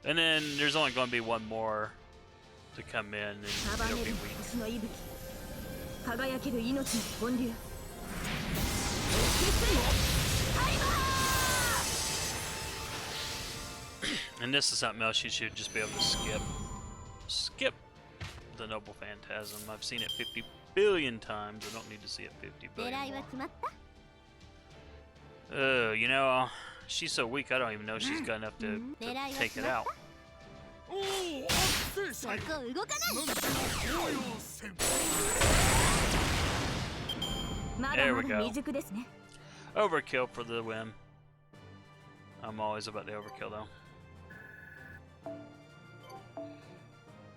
And then there's only gonna be one more to come in and 束 it'll ね be る weak. 星の息吹。輝ける命の本流。 And this is something else you should just be able to skip. Skip the Noble Phantasm. I've seen it 50 billion times. I don't need to see it 50 billion 狙いは more. 決まった。 You know, she's so weak I don't even know she's got enough to take it out. おお、圧そ政者よ。こ動かない。なんとの応用戦。まだ There ま we だ go. 未熟ですね。 Overkill for the win. I'm always about the overkill though.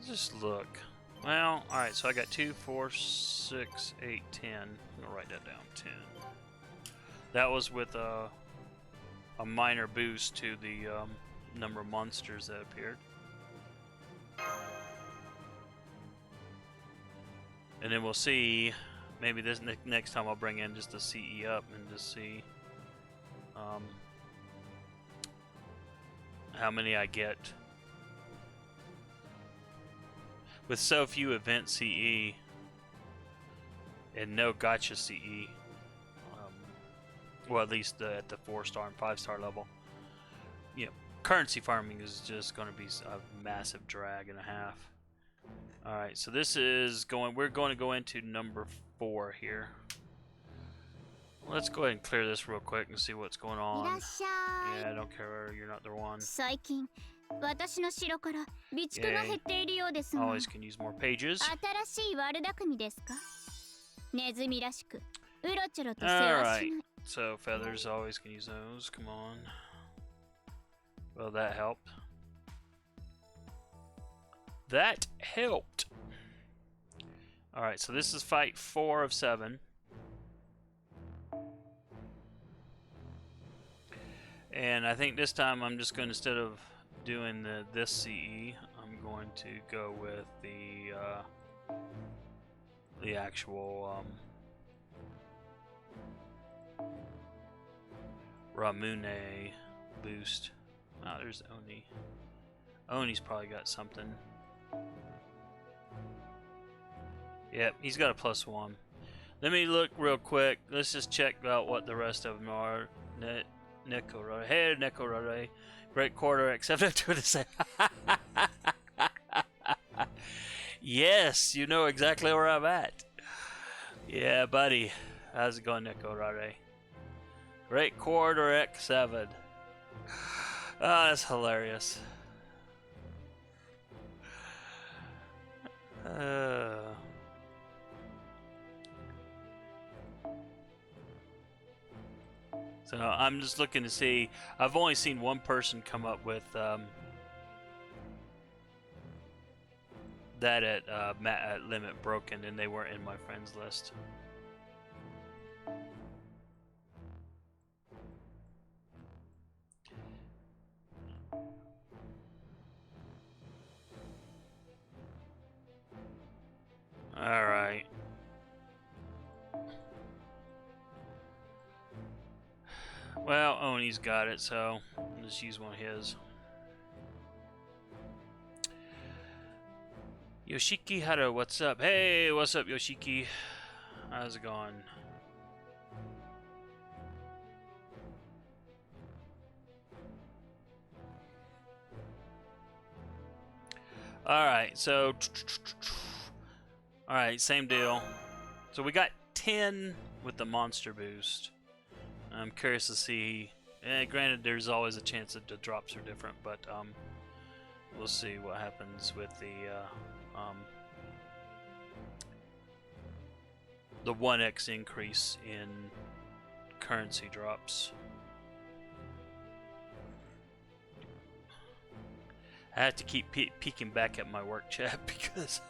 Just look. Well, alright, so I got 2, 4, 6, 8, 10. I'm gonna write that down. 10. That was with a minor boost to the number of monsters that appeared. And then we'll see. Maybe this next time I'll bring in just a CE up and just see how many I get. With so few event CE and no gotcha CE, well, at least at the 4-star and 5-star level, you know, currency farming is just going to be a massive drag and a half. Alright, so this is going, we're going to go into number 4 here. Let's go ahead and clear this real quick and see what's going いら on. っしゃい。 Yeah, I don't care, you're not the one. 最近私の城から備蓄が減っているようですが、 Always can use more pages. 新しい悪巧みですか？ネズミらしくうろちょろと世話しない。 So feathers, always can use those. Come on. Well, that helped. That helped. Alright, so this is fight 4 of 7. And I think this time I'm just going to, instead of doing this CE, I'm going to go with the actual Ramune boost. Oh, there's Oni. Oni's probably got something. Yep, he's got a +1. Let me look real quick. Let's just check out what the rest of them are. Nekorare. Hey, Nekorare. Great quarter, except to the same. Yes, you know exactly where I'm at. Yeah, buddy. How's it going, Nekorare? Great quarter X7. Oh, that's hilarious. So I'm just looking to see. I've only seen one person come up with that at limit broken, and they weren't in my friends list. All right. Well, Oni's got it, so I'll just use one of his. Yoshiki Hara, what's up? Hey, what's up, Yoshiki? How's it going? Alright, so... Alright, same deal. So we got 10 with the monster boost. I'm curious to see. Granted, there's always a chance that the drops are different, but we'll see what happens with the 1x increase in currency drops. I have to keep peeking back at my work chat because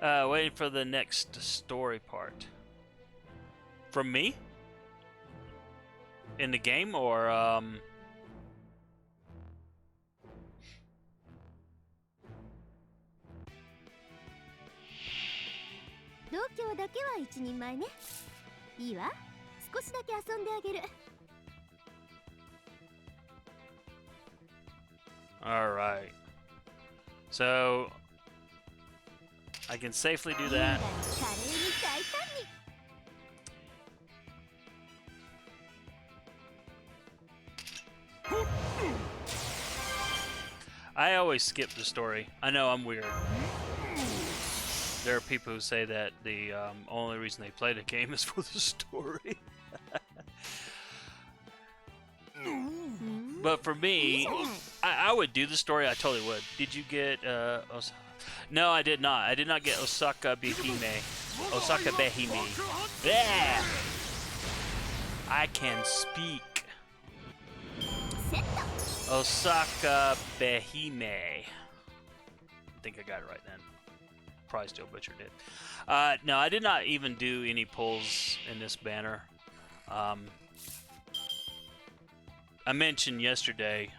waiting for the next story part. From me? In the game, or度胸だけは一人前ね。いいわ。少しだけ遊んであげる。Alright. So I can safely do that. I always skip the story. I know I'm weird. There are people who say that the only reason they play the game is for the story. But for me, I would do the story. I totally would. Did you get No, I did not. I did not get Osaka Behime. Osaka Behime. There! I can speak. Osaka Behime. I think I got it right then. Probably still butchered it. No, I did not even do any pulls in this banner. I mentioned yesterday,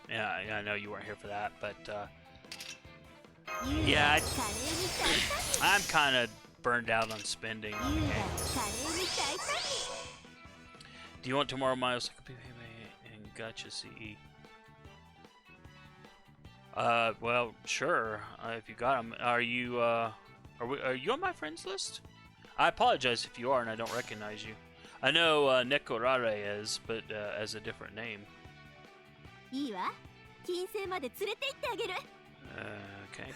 yeah, I know you weren't here for that, but yeah, I'm kind of burned out on spending. Do you want tomorrow, my Osaka Behime and Gotcha CE? Well, sure. If you got them, are you are you on my friends list? I apologize if you are and I don't recognize you. I know Nekorare is, but as a different name. いいわ。金星まで連れて行ってあげる。Okay.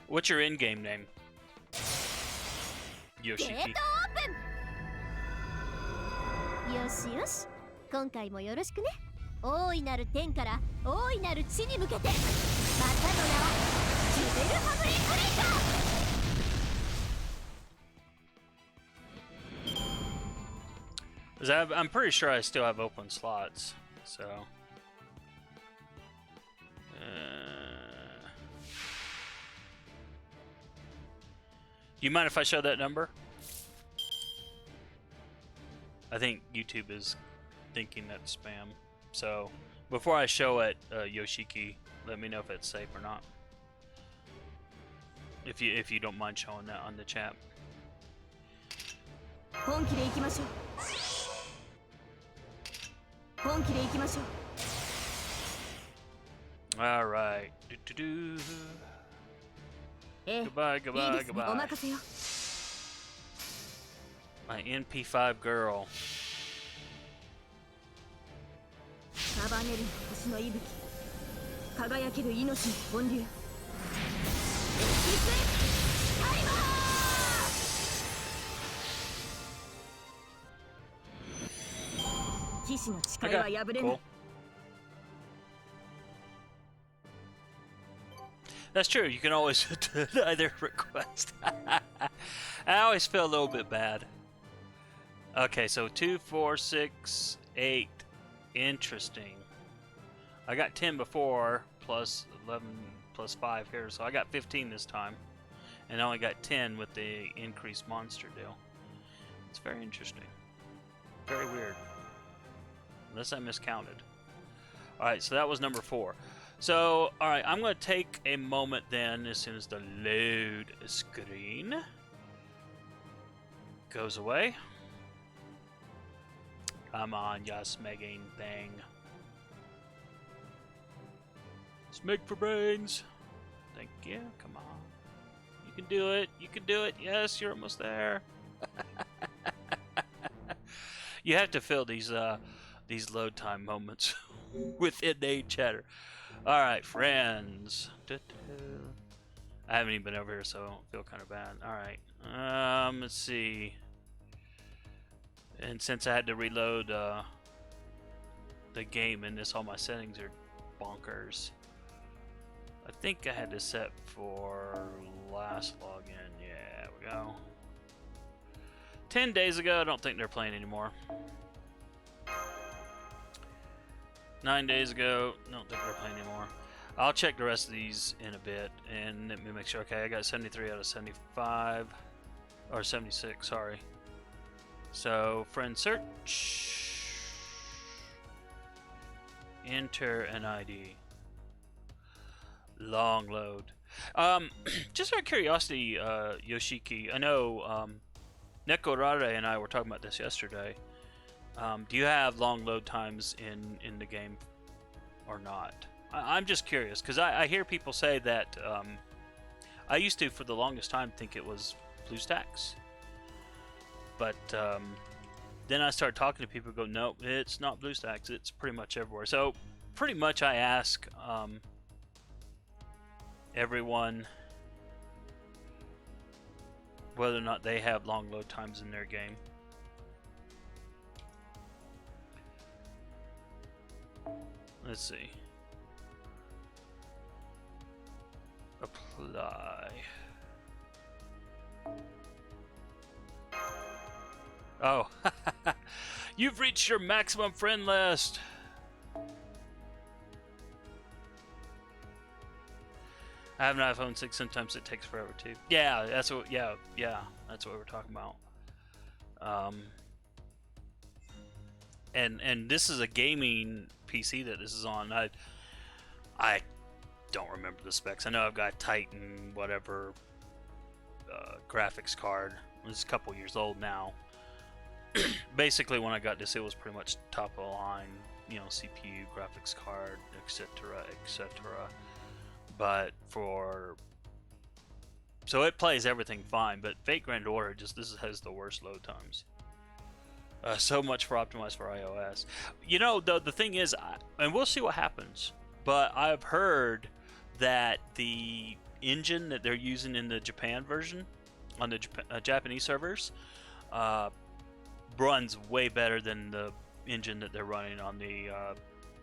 What's your in-game name? ゲー Yoshiki. トオープン。よしよし。今回もよろしくね。大いなる天から大いなる地に向けて。またの名をジュベルファブリックレイカー。I'm pretty sure I still have open slots, so. Do you mind if I show that number? I think YouTube is thinking that's spam. So before I show it, Yoshiki, let me know if it's safe or not. If you don't mind showing that on the chat. 本気で行きましょう。本気で行きましょう。 All right. Do-do-do. ええ、 Goodbye, いい goodbye, ですね。お goodbye. 任せよ。 My NP5 girl. 束ねる星の息吹。輝ける命の本流。騎士の誓いは Okay, 破れない。 cool. That's true. You can always deny their request. I always feel a little bit bad. Okay, so 2, 4, 6, 8. Interesting. I got 10 before, plus 11, plus 5 here, so I got 15 this time. And I only got 10 with the increased monster deal. It's very interesting. Very weird. Unless I miscounted. Alright, so that was number 4. So, alright, I'm going to take a moment then as soon as the load screen goes away. Come on, you smegging thing. Smeg for brains. Thank you. Come on. You can do it. You can do it. Yes, you're almost there. You have to fill these load time moments with inane chatter. All right, friends. I haven't even been over here, so I don't feel kind of bad. All right. Let's see. And since I had to reload the game in this, all my settings are bonkers. I think I had to set for last login. Yeah, we go. 10 days ago, I don't think they're playing anymore. 9 days ago, don't think they're playing anymore. I'll check the rest of these in a bit and let me make sure. Okay, I got 73 out of 75. Or 76, sorry. So, friend search. Enter an ID. Long load. Just out of curiosity, Yoshiki, I know Neko Rare and I were talking about this yesterday. Do you have long load times in the game or not? I'm just curious because I hear people say that. I used to, for the longest time, think it was BlueStacks. But then I started talking to people who go, no, it's not BlueStacks. It's pretty much everywhere. So pretty much I ask everyone whether or not they have long load times in their game. Let's see. Apply. Oh, you've reached your maximum friend list. I have an iPhone 6. Sometimes it takes forever too. Yeah, that's what. Yeah, that's what we're talking about. And this is a gaming PC that this is on. I don't remember the specs. I know I've got Titan whatever graphics card. It's a couple years old now. Basically, when I got this, it was pretty much top of the line, you know, CPU, graphics card, etc., etc. But for So it plays everything fine, but Fate Grand Order this has the worst load times. So much for optimized for iOS. You know, the thing is, and we'll see what happens, but I've heard that the engine that they're using in the Japan version, on the Japanese servers, runs way better than the engine that they're running on the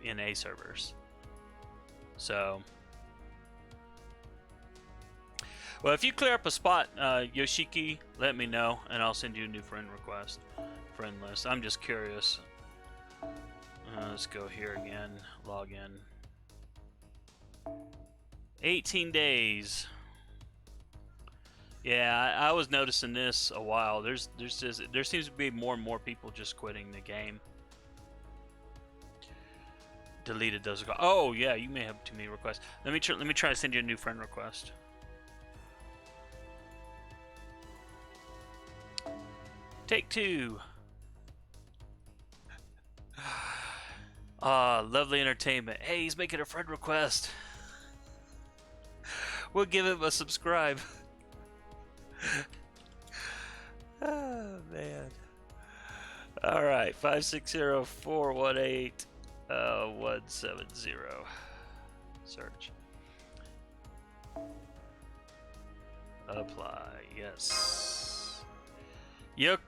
NA servers. So, well, if you clear up a spot, Yoshiki, let me know, and I'll send you a new friend list. I'm just curious. Let's go here again. Log in. 18 days. Yeah, I was noticing this a while. There seems to be more and more people just quitting the game. Deleted those. Oh yeah, you may have too many requests. Let me try to send you a new friend request. Take 2. Lovely entertainment. Hey, he's making a friend request. We'll give him a subscribe. Oh man. Alright, 560-418-170. Search. Apply. Yes. Your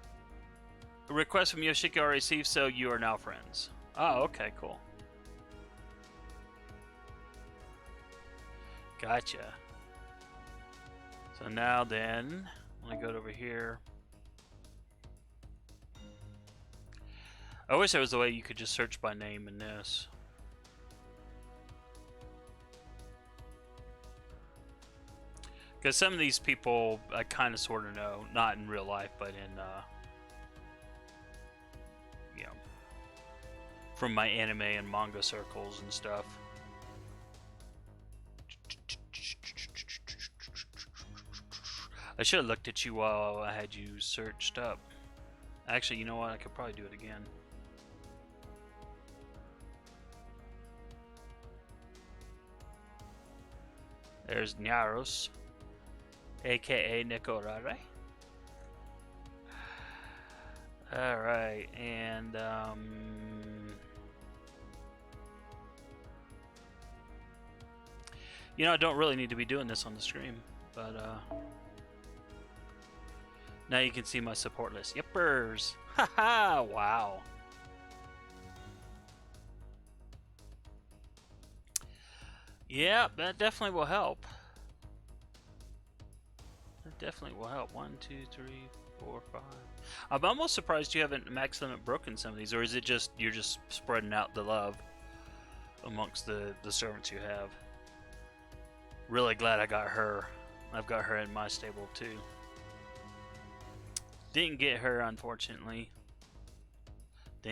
request from Yoshiki already received, so you are now friends. Oh, okay, cool. Gotcha. So now then, I'm gonna go over here. I wish there was a way you could just search by name in this. Because some of these people I kind of sort of know, not in real life, but in, you know, from my anime and manga circles and stuff. I should have looked at you while I had you searched up. Actually, you know what? I could probably do it again. There's Nyaros, aka Nikorare. Alright, and you know, I don't really need to be doing this on the stream, but now you can see my support list. Yippers! Haha! Wow. Yeah, that definitely will help. That definitely will help. 1, 2, 3, 4, 5. I'm almost surprised you haven't max limit broken some of these, or is it just you're just spreading out the love amongst the servants you have? Really glad I got her. I've got her in my stable too. Didn't get her, unfortunately. I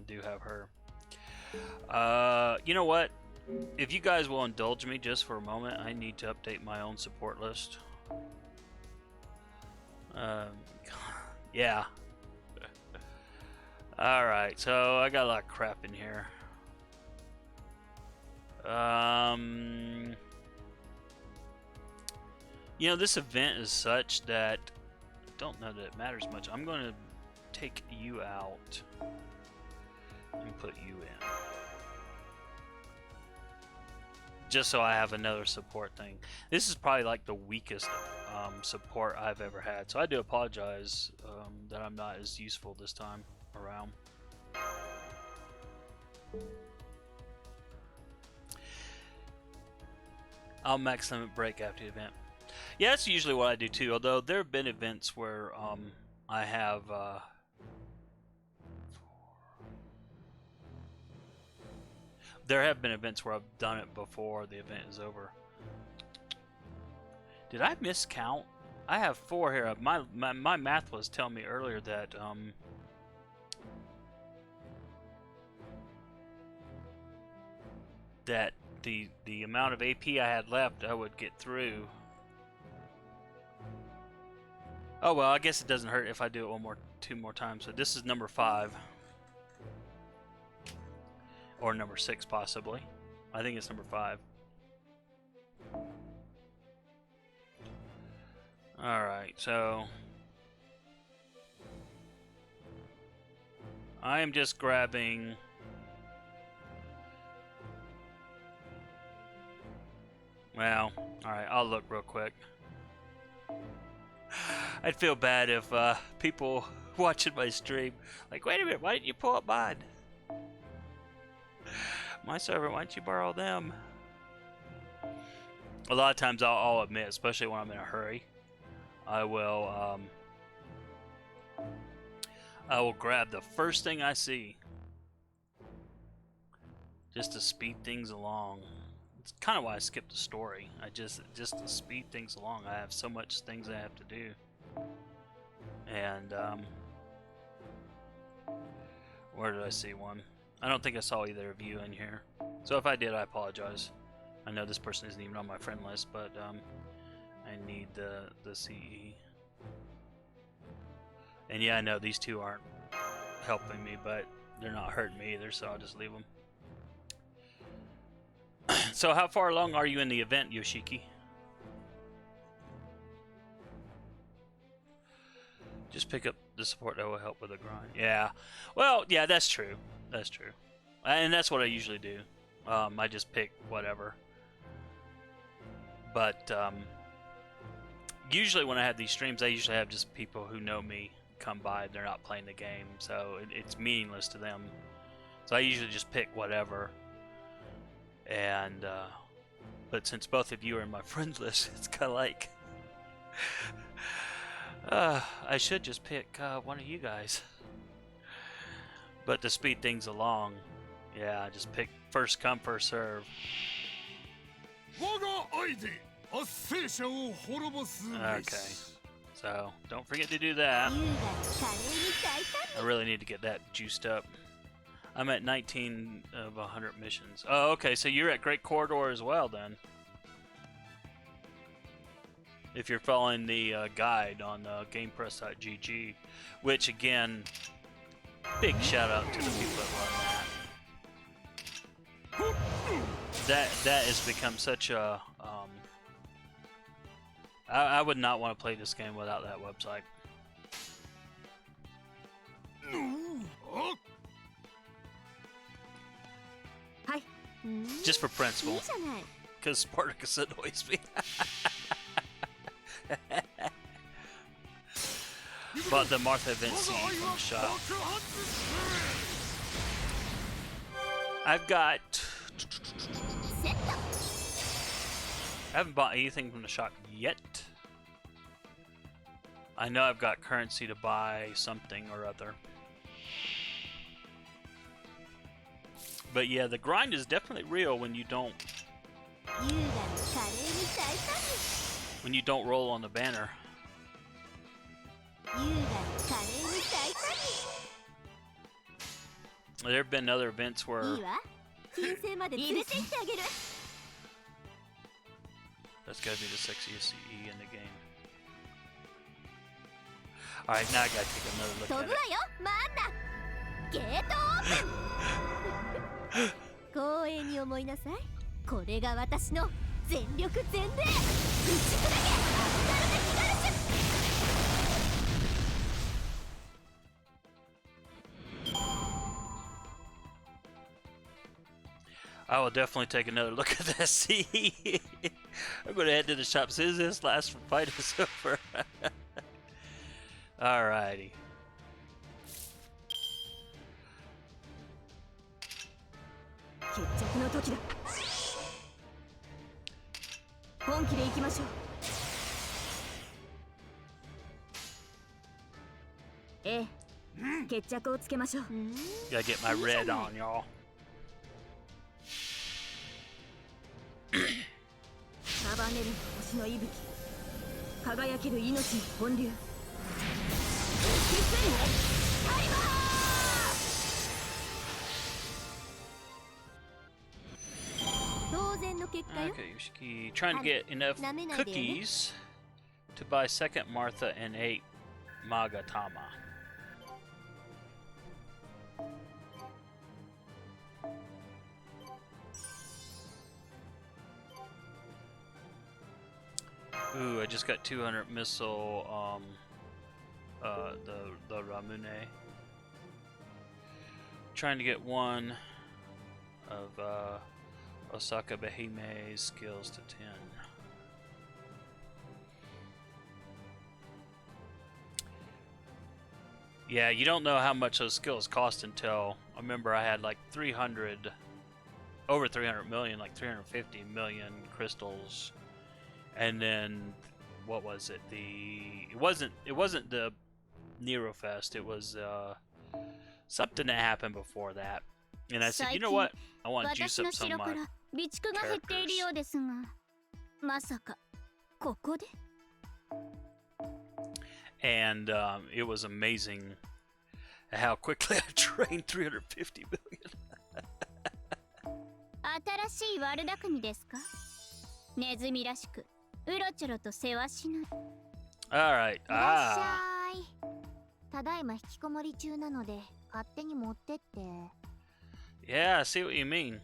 do have her. You know what? If you guys will indulge me just for a moment, I need to update my own support list. Yeah. Alright, so I got a lot of crap in here. You know, this event is such that I don't know that it matters much. I'm going to take you out and put you in. Just so I have another support thing. This is probably like the weakest support I've ever had. So I do apologize that I'm not as useful this time around. I'll max limit break after the event. Yeah, that's usually what I do too. Although there have been events where I have there have been events where I've done it before the event is over. Did I miscount? I have 4 here. My math was telling me earlier that that the amount of AP I had left I would get through. Oh well, I guess it doesn't hurt if I do it 2 more times. So this is number 5. Or number 6 possibly. I think it's number 5. Alright, so I am just grabbing well, alright, I'll look real quick. I'd feel bad if people watching my stream like, wait a minute, why didn't you pull up mine? My server, why don't you borrow them? A lot of times I'll admit, especially when I'm in a hurry, I will grab the first thing I see just to speed things along. It's kind of why I skipped the story. I just to speed things along. I have so much things I have to do, and where did I see one? I don't think I saw either of you in here. So if I did, I apologize. I know this person isn't even on my friend list, but I need the CE. And yeah, I know these two aren't helping me, but they're not hurting me either, so I'll just leave them. So how far along are you in the event, Yoshiki? Just pick up the support that will help with the grind. Yeah. Well, yeah, that's true. That's true. And that's what I usually do. I just pick whatever. But usually when I have these streams, I usually have just people who know me come by. They're not playing the game, so it's meaningless to them. So I usually just pick whatever. And but since both of you are in my friends list, it's kind of like I should just pick one of you guys. But to speed things along, yeah, just pick first come, first serve. Okay, so don't forget to do that. I really need to get that juiced up. I'm at 19 of 100 missions. Oh, okay, so you're at Great Corridor as well, then. If you're following the guide on GamePress.gg, which, again, big shout-out to the people that run that. That has become such a... I would not want to play this game without that website. Just for principle. Because Spartacus annoys me. But the Martha event CE from the shop. I've got... I haven't bought anything from the shop yet. I know I've got currency to buy something or other. But yeah, the grind is definitely real when you don't roll on the banner. There have been other events where that's gotta be the sexiest CE in the game. Alright, now I gotta take another look at it. 光栄に思いなさい。これが私の全力全霊。打ち砕けアスタルティカルシュ。 I will definitely take another look at that CE. I'm gonna head to the shop as soon as this last fight is over. Alrighty. Gotta get my red on, y'all. Okay, Yoshiki, trying to get enough cookies to buy second Martha and 8 Magatama. Ooh, I just got 200 missile, the Ramune. Trying to get one of, Osaka Behime's skills to 10. Yeah, you don't know how much those skills cost until, I remember I had like 300, over 300 million, like 350 million crystals. And then, what was it? It wasn't the Nerofest, it was, something that happened before that. And I said, you know what? I want to juice up some of my 備蓄が減っているようですが、まさかここで And it was amazing how quickly I drained 350 million. 新しい悪巧みですか？ネズミらしくうろちょろと世話しない。 Alright, いらっしゃい。ただいま引きこもり中なので勝手に持ってって。 Yeah, I see what you mean.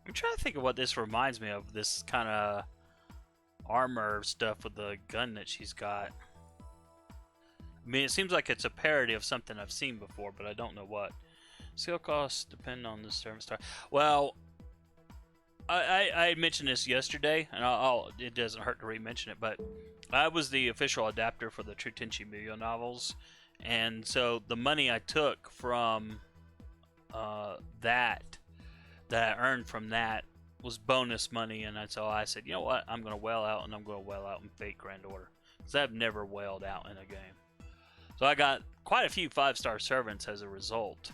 I'm trying to think of what this reminds me of, this kind of armor stuff with the gun that she's got. I mean, it seems like it's a parody of something I've seen before, but I don't know what. Skill costs depend on the service star. Well, I mentioned this yesterday, and it doesn't hurt to re-mention it, but I was the official adapter for the True Tenchi Muyo novels, and so the money I took from that I earned from that was bonus money, and so I said, you know what, I'm going to whale out, and I'm going to whale out in Fate Grand Order, because I've never whaled out in a game. So I got quite a few 5-star servants as a result.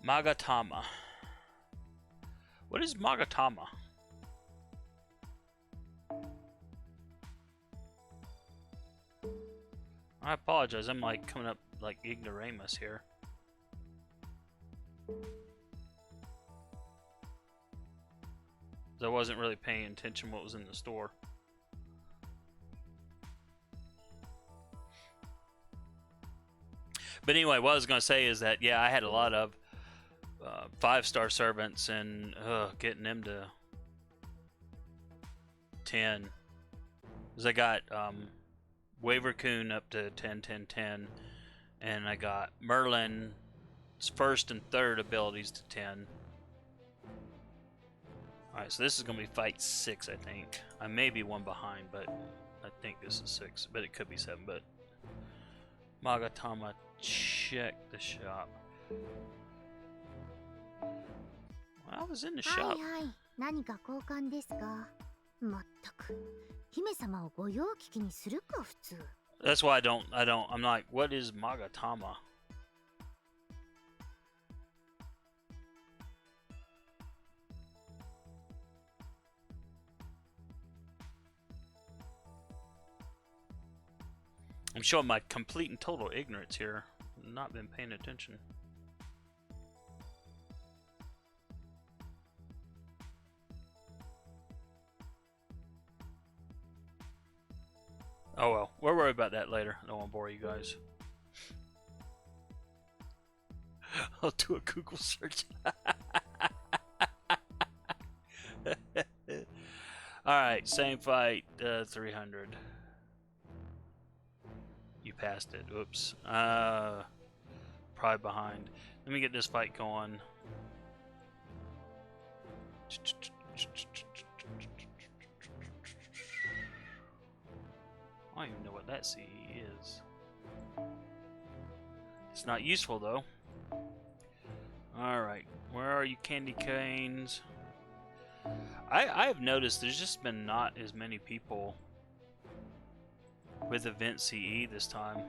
Magatama. What is Magatama? I apologize, I'm like coming up like ignoramus here. I wasn't really paying attention what was in the store. But anyway, what I was going to say is that, yeah, I had a lot of 5-star servants, and getting them to 10. Because I got Wavercoon up to 10, 10, 10. And I got Merlin's first and third abilities to 10. Alright, so this is going to be fight 6, I think. I may be one behind, but I think this is 6. But it could be 7, but... Magatama, check the shop. I was in the shop. はいはい。何か交換ですか？まったく。姫様を御用聞きにするか普通。 That's why I'm like, what is Magatama? I'm showing my complete and total ignorance here. Not been paying attention. Oh well, we'll worry about that later. I don't want to bore you guys. I'll do a Google search. Alright, same fight, 300. You passed it. Oops. Probably behind. Let me get this fight going. I don't even know what that CE is. It's not useful though. Alright, where are you, candy canes? I have noticed there's just been not as many people with event CE this time.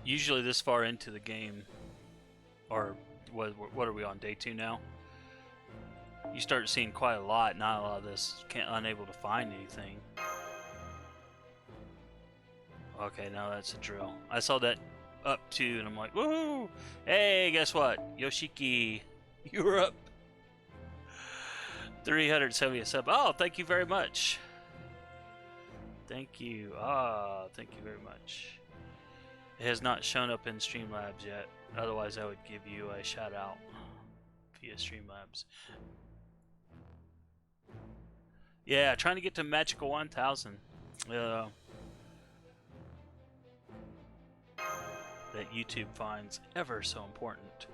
Usually this far into the game, or what are we on, day 2 now? You start seeing quite a lot, not a lot of this, unable to find anything. Okay, now that's a drill. I saw that up 2 and I'm like, woohoo! Hey, guess what? Yoshiki, you're up 370 sub. Oh, thank you very much. Thank you. Thank you very much. It has not shown up in Streamlabs yet. Otherwise, I would give you a shout out via Streamlabs. Yeah, trying to get to magical 1000. That YouTube finds ever so important.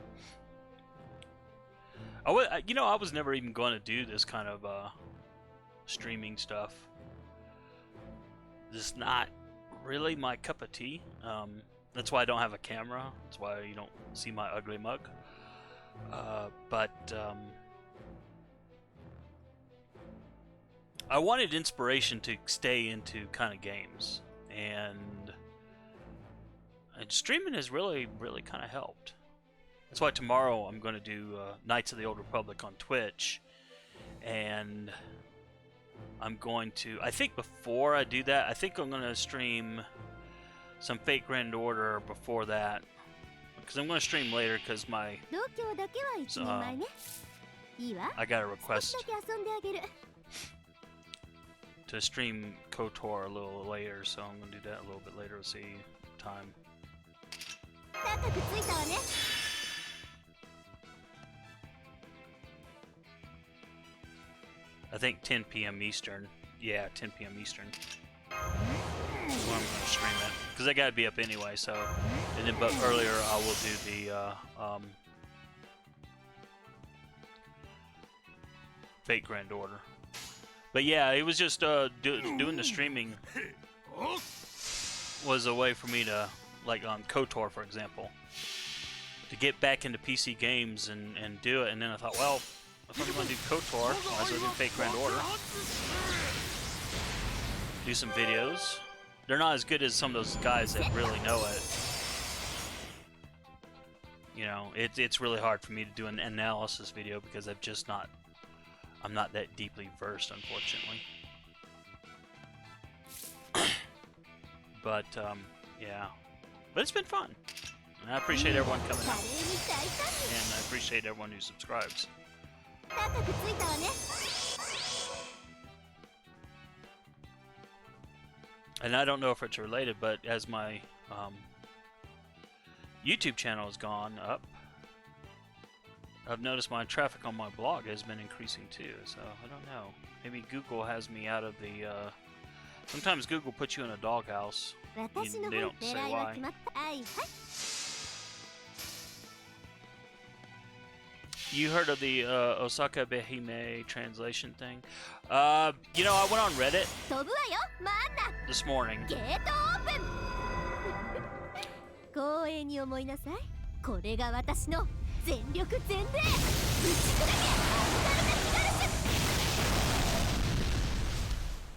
I was never even going to do this kind of streaming stuff. This is not really my cup of tea. That's why I don't have a camera. That's why you don't see my ugly mug. But I wanted inspiration to stay into kind of games, and streaming has really kind of helped. That's why tomorrow I'm going to do Knights of the Old Republic on Twitch, and I'm going to, I think before I do that, I think I'm going to stream some Fate Grand Order before that, because I'm going to stream later because my I got a request to stream KOTOR a little later, so I'm going to do that a little bit later. We'll see time. I think 10 p.m. Eastern. Yeah, 10 p.m. Eastern. That's when I'm going to stream it, because I got to be up anyway. So, and then but earlier I will do the Fate Grand Order. But yeah, it was just doing the streaming was a way for me to, like on KOTOR for example, to get back into PC games and do it. And then I thought, well, if I'm going to do KOTOR, might as well do Fate Grand Order. Do some videos. They're not as good as some of those guys that really know it. You know, it's really hard for me to do an analysis video because I'm not that deeply versed, unfortunately. But yeah, but it's been fun. And I appreciate everyone coming out, and I appreciate everyone who subscribes. And I don't know if it's related, but as my YouTube channel has gone up, I've noticed my traffic on my blog has been increasing too, so I don't know. Maybe Google has me out of the, sometimes Google puts you in a doghouse. They don't say why. You heard of the Osaka Behime translation thing? You know, I went on Reddit this morning.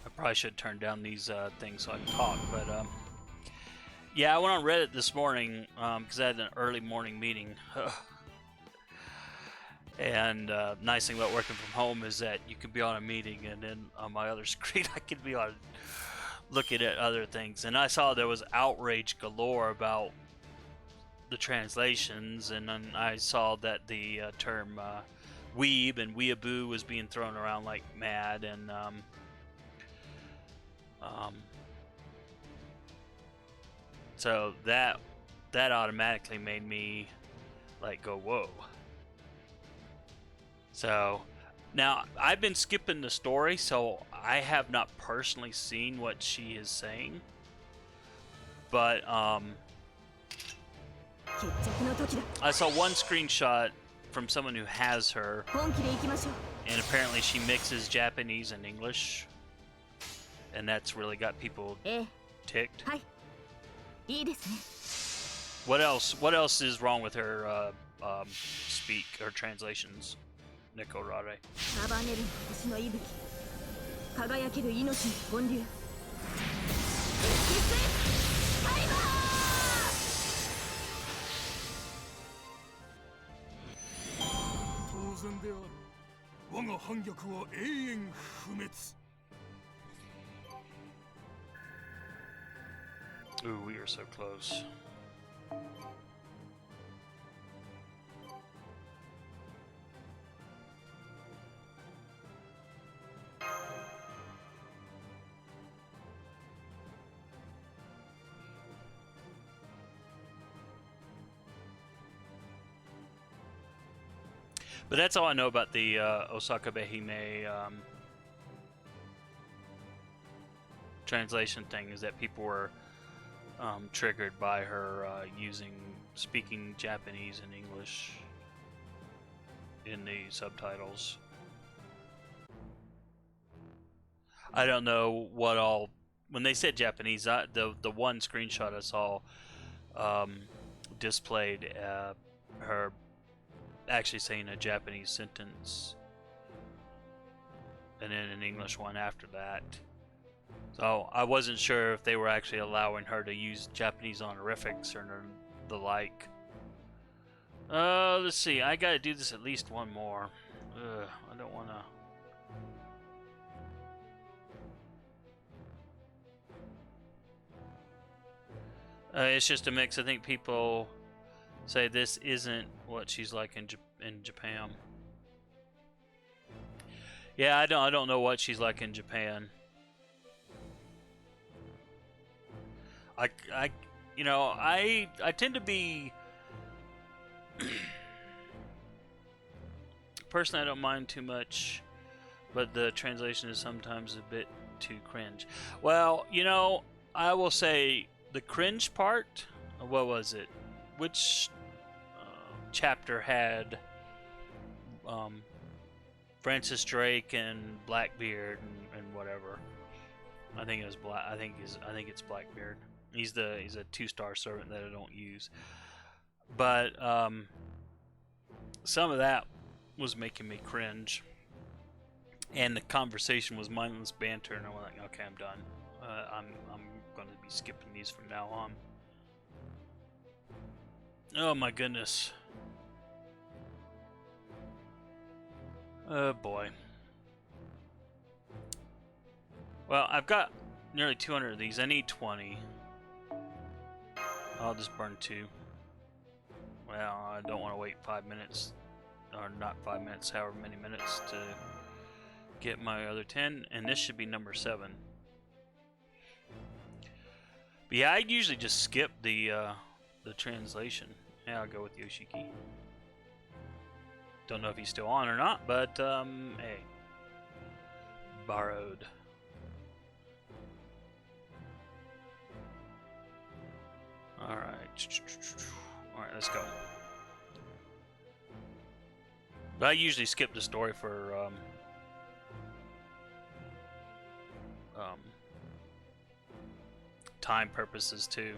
I probably should turn down these things so I can talk, but yeah, I went on Reddit this morning because I had an early morning meeting. And nice thing about working from home is that you can be on a meeting, and then on my other screen I can be on looking at other things. And I saw there was outrage galore about the translations, and then I saw that the term weeb and weeaboo was being thrown around like mad, and so that automatically made me like go whoa. So now I've been skipping the story, so I have not personally seen what she is saying, but I saw one screenshot from someone who has her, and apparently she mixes Japanese and English, and that's really got people ticked. What else is wrong with her speak or translations? Nico Rare. Ooh, we are so close. But that's all I know about the Osaka Behime translation thing, is that people were triggered by her speaking Japanese and English in the subtitles. I don't know what all. When they said Japanese, the one screenshot I saw displayed her actually saying a Japanese sentence and then an English one after that. So I wasn't sure if they were actually allowing her to use Japanese honorifics or the like. Let's see. I gotta do this at least one more. I don't wanna. It's just a mix. I think people say this isn't what she's like in Japan. Yeah, I don't know what she's like in Japan. I tend to be personally, I don't mind too much, but the translation is sometimes a bit too cringe. Well, I will say the cringe part. What was it? Which chapter had Francis Drake and Blackbeard and whatever? I think it was Black. I think it's Blackbeard. He's a 2-star servant that I don't use. But some of that was making me cringe, and the conversation was mindless banter, and I was like, okay, I'm done. I'm going to be skipping these from now on. Oh my goodness. Oh boy. Well, I've got nearly 200 of these. I need 20. I'll just burn 2. Well, I don't want to wait 5 minutes, or not 5 minutes, however many minutes to get my other 10, and this should be number 7. But yeah, I usually just skip the translation. Yeah, I'll go with Yoshiki. Don't know if he's still on or not, but hey, borrowed. All right, let's go. But I usually skip the story for time purposes too.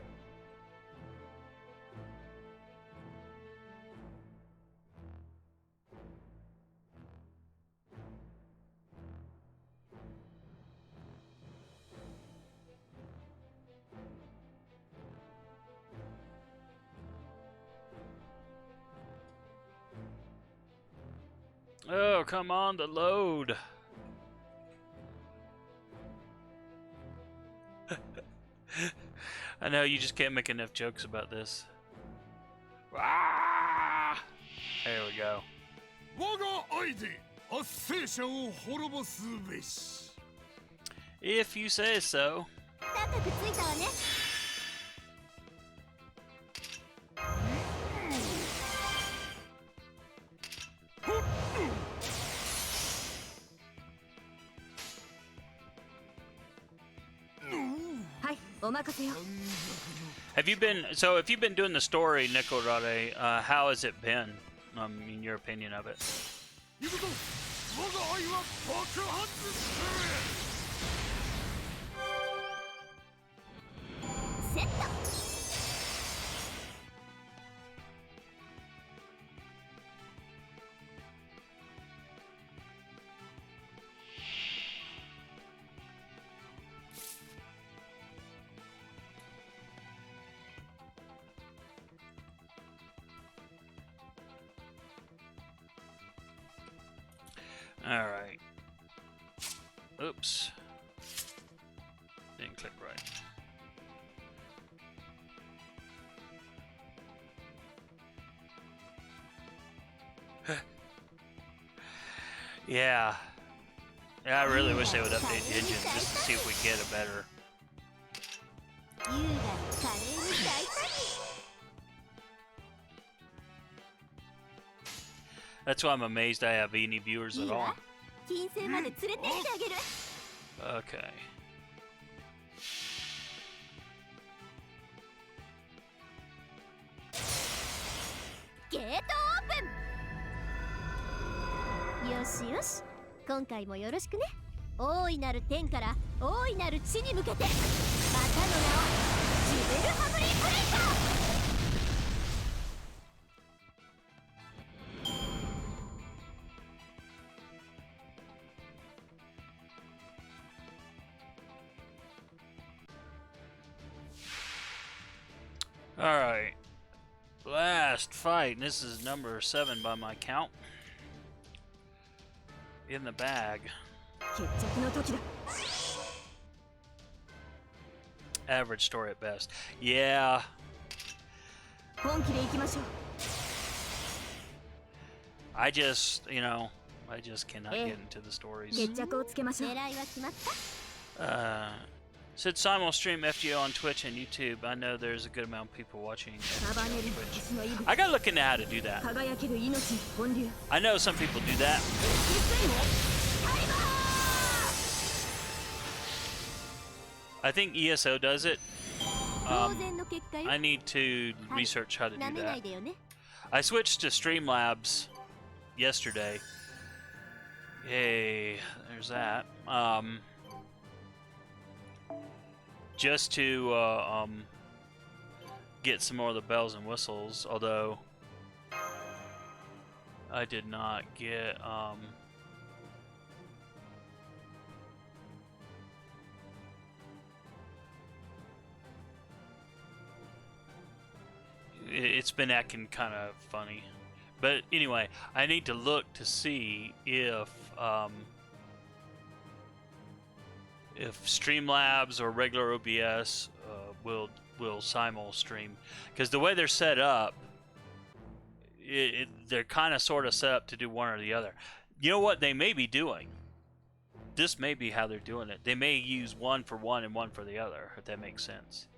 Oh, come on, the load. I know you just can't make enough jokes about this. Ah! There we go. If you say so. Have you been, so if you've been doing the story, Nikorare, how has it been, in your opinion of it? Alright. Oops. Didn't click right. Yeah. Yeah, I really wish they would update the engine just to see if we get a better. That's why I'm amazed I have any viewers い at い all. わ金星まで連れてってあげる Okay. ゲートオープンよしよし今回もよろしくね大いなる天から大いなる地に向けてまたの名をジベルハムリープレイカー Alright. Last fight. This is number 7 by my count. In the bag. 決着の時だ Average story at best. Yeah. 本気で行きましょう I just cannot get into the stories. 決着をつけましょう狙いは決まった Said simul stream FGO on Twitch and YouTube. I know there's a good amount of people watching FGO on Twitch. I gotta look into how to do that. 輝ける命の本流 I know some people do that. I think ESO does it. 当然の結果よ I need to research how to な do めない that. でよね I switched to Streamlabs yesterday. Yay, there's that. Just to get some more of the bells and whistles, although I did not get it's been acting kind of funny. But anyway, I need to look to see if Streamlabs or regular OBS will simul stream, because the way they're set up, they're kind of sort of set up to do one or the other. You know what they may be doing? This may be how they're doing it. They may use one for one and one for the other, if that makes sense.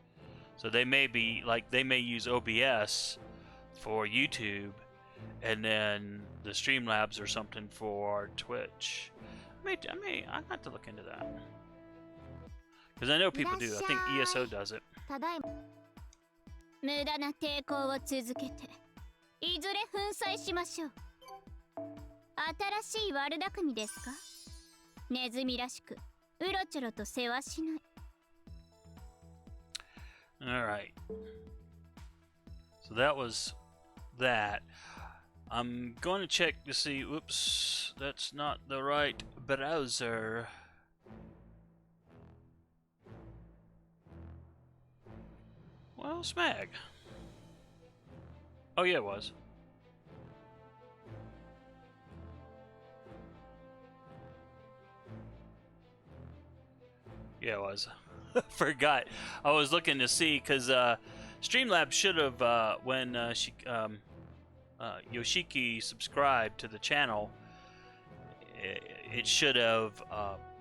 So they may be like they may use OBS for YouTube, and then the Streamlabs or something for Twitch. I have to look into that. Because I know people do. I think ESO does it. ただいま無駄な抵抗を続けていずれ粉砕しましょう新しい悪巧みですかネズミらしくうろちょろと世話しない Alright. So that was that. I'm going to check to see. Whoops. That's not the right browser. Well, Smag. Oh, yeah, it was. Yeah, it was. Forgot. I was looking to see because Streamlabs should have when Yoshiki subscribed to the channel, it should have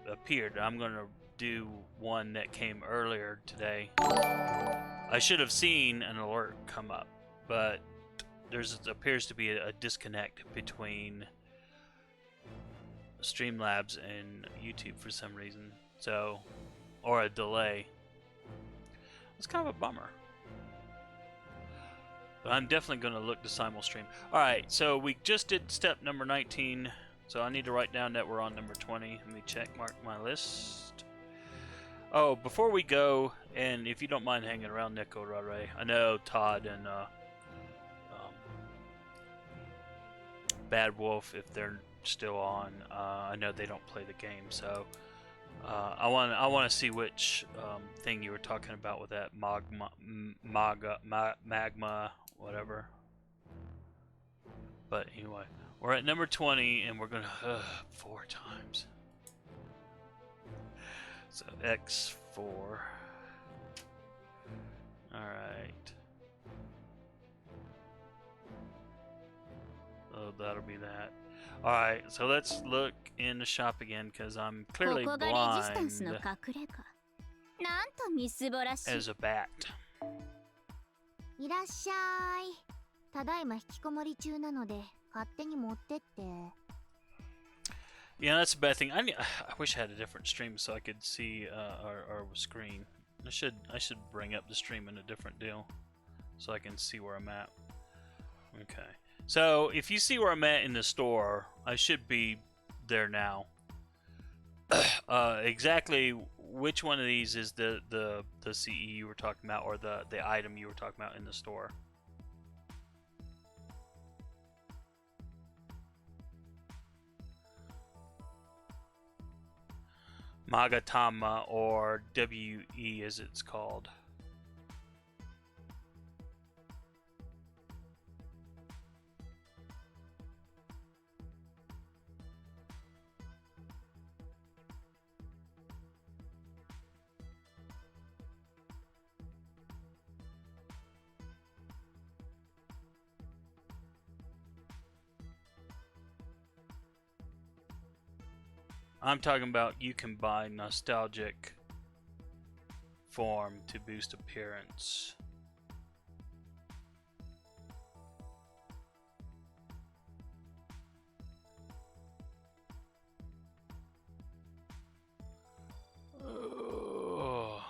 appeared. I'm gonna do one that came earlier today. I should have seen an alert come up, but there's appears to be a disconnect between Streamlabs and YouTube for some reason. So. Or a delay. It's kind of a bummer. But I'm definitely going to look to simul stream. Alright, so we just did step number 19. So I need to write down that we're on number 20. Let me check mark my list. Oh, before we go, and if you don't mind hanging around, Nico Rare, I know Todd and Bad Wolf, if they're still on, I know they don't play the game, so I want to see which thing you were talking about with that magma, whatever. But anyway, we're at number 20, and we're gonna 4 times. So X4. All right. Oh, that'll be that. Alright, so let's look in the shop again because I'm clearly blind as a bat. いらっしゃいただいま引きこもり中なので勝手に持ってって。 Yeah, that's a bad thing. I wish I had a different stream so I could see our screen. I should bring up the stream in a different deal so I can see where I'm at. Okay. So if you see where I'm at in the store, I should be there now. Exactly which one of these is the CE you were talking about, or the item you were talking about in the store? Magatama, or WE as it's called. I'm talking about you can buy nostalgic form to boost appearance. Oh.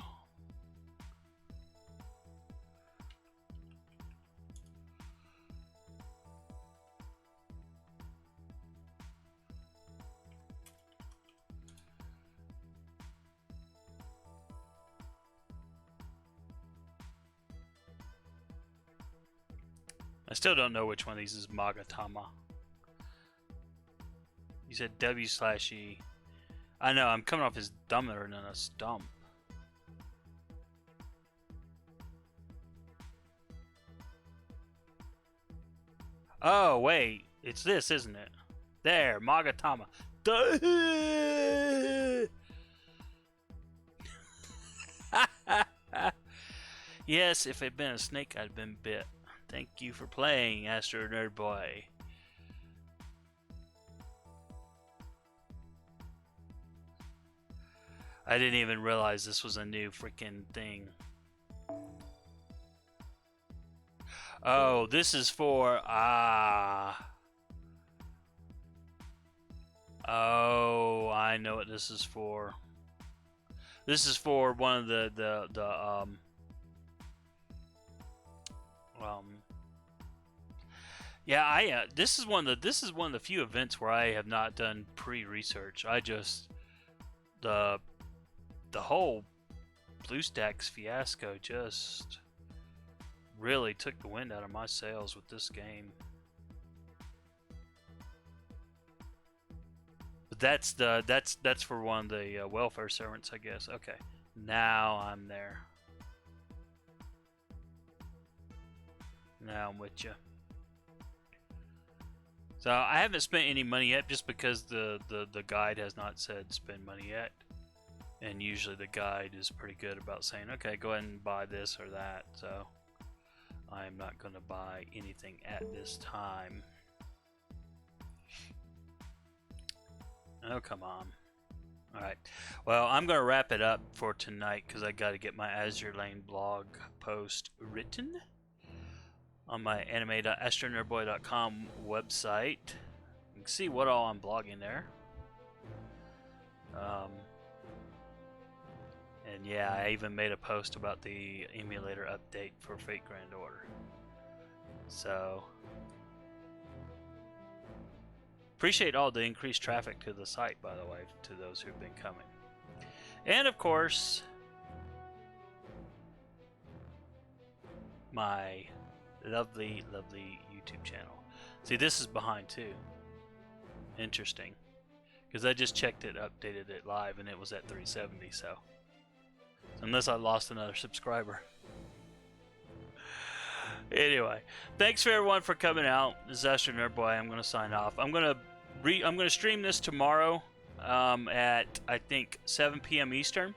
I still don't know which one of these is Magatama. You said W/E. I know, I'm coming off as dumber than a stump. Oh, wait. It's this, isn't it? There, Magatama. Duh! Yes, if it'd been a snake, I'd been bit. Thank you for playing, AstroNerdBoy. I didn't even realize this was a new freaking thing. Oh, this is for oh, I know what this is for. This is for one of the yeah, this is one of the few events where I have not done pre-research. I just the whole BlueStacks fiasco just really took the wind out of my sails with this game. But that's for one of the welfare servants, I guess. Okay, now I'm there. Now I'm with you. So I haven't spent any money yet, just because the guide has not said spend money yet. And usually the guide is pretty good about saying, okay, go ahead and buy this or that. So I'm not going to buy anything at this time. Oh, come on. Alright. Well, I'm going to wrap it up for tonight because I got to get my Azure Lane blog post written on my anime.astronerdboy.com website. You can see what all I'm blogging there. And yeah, I even made a post about the emulator update for Fate Grand Order. So, appreciate all the increased traffic to the site, by the way, to those who've been coming. And of course, my lovely, lovely YouTube channel. See, this is behind too. Interesting. Because I just checked it, updated it live, and it was at 370, so unless I lost another subscriber. Anyway, thanks for everyone for coming out. This is AstroNerdBoy. I'm going to sign off. I'm going to stream this tomorrow at, I think, 7 p.m. Eastern.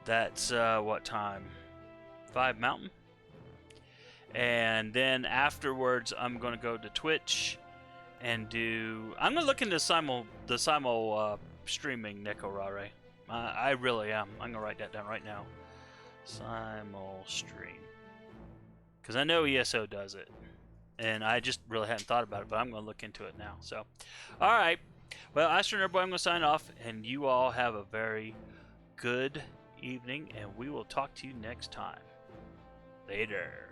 That's what time? 5 Mountain. And then afterwards, I'm going to go to Twitch and do. I'm going to look into the simul streaming Nekorare. I really am. I'm going to write that down right now. Simul stream. Because I know ESO does it. And I just really hadn't thought about it, but I'm going to look into it now. So, all right. Well, AstroNerdBoy, I'm going to sign off, and you all have a very good evening, and we will talk to you next time. Later.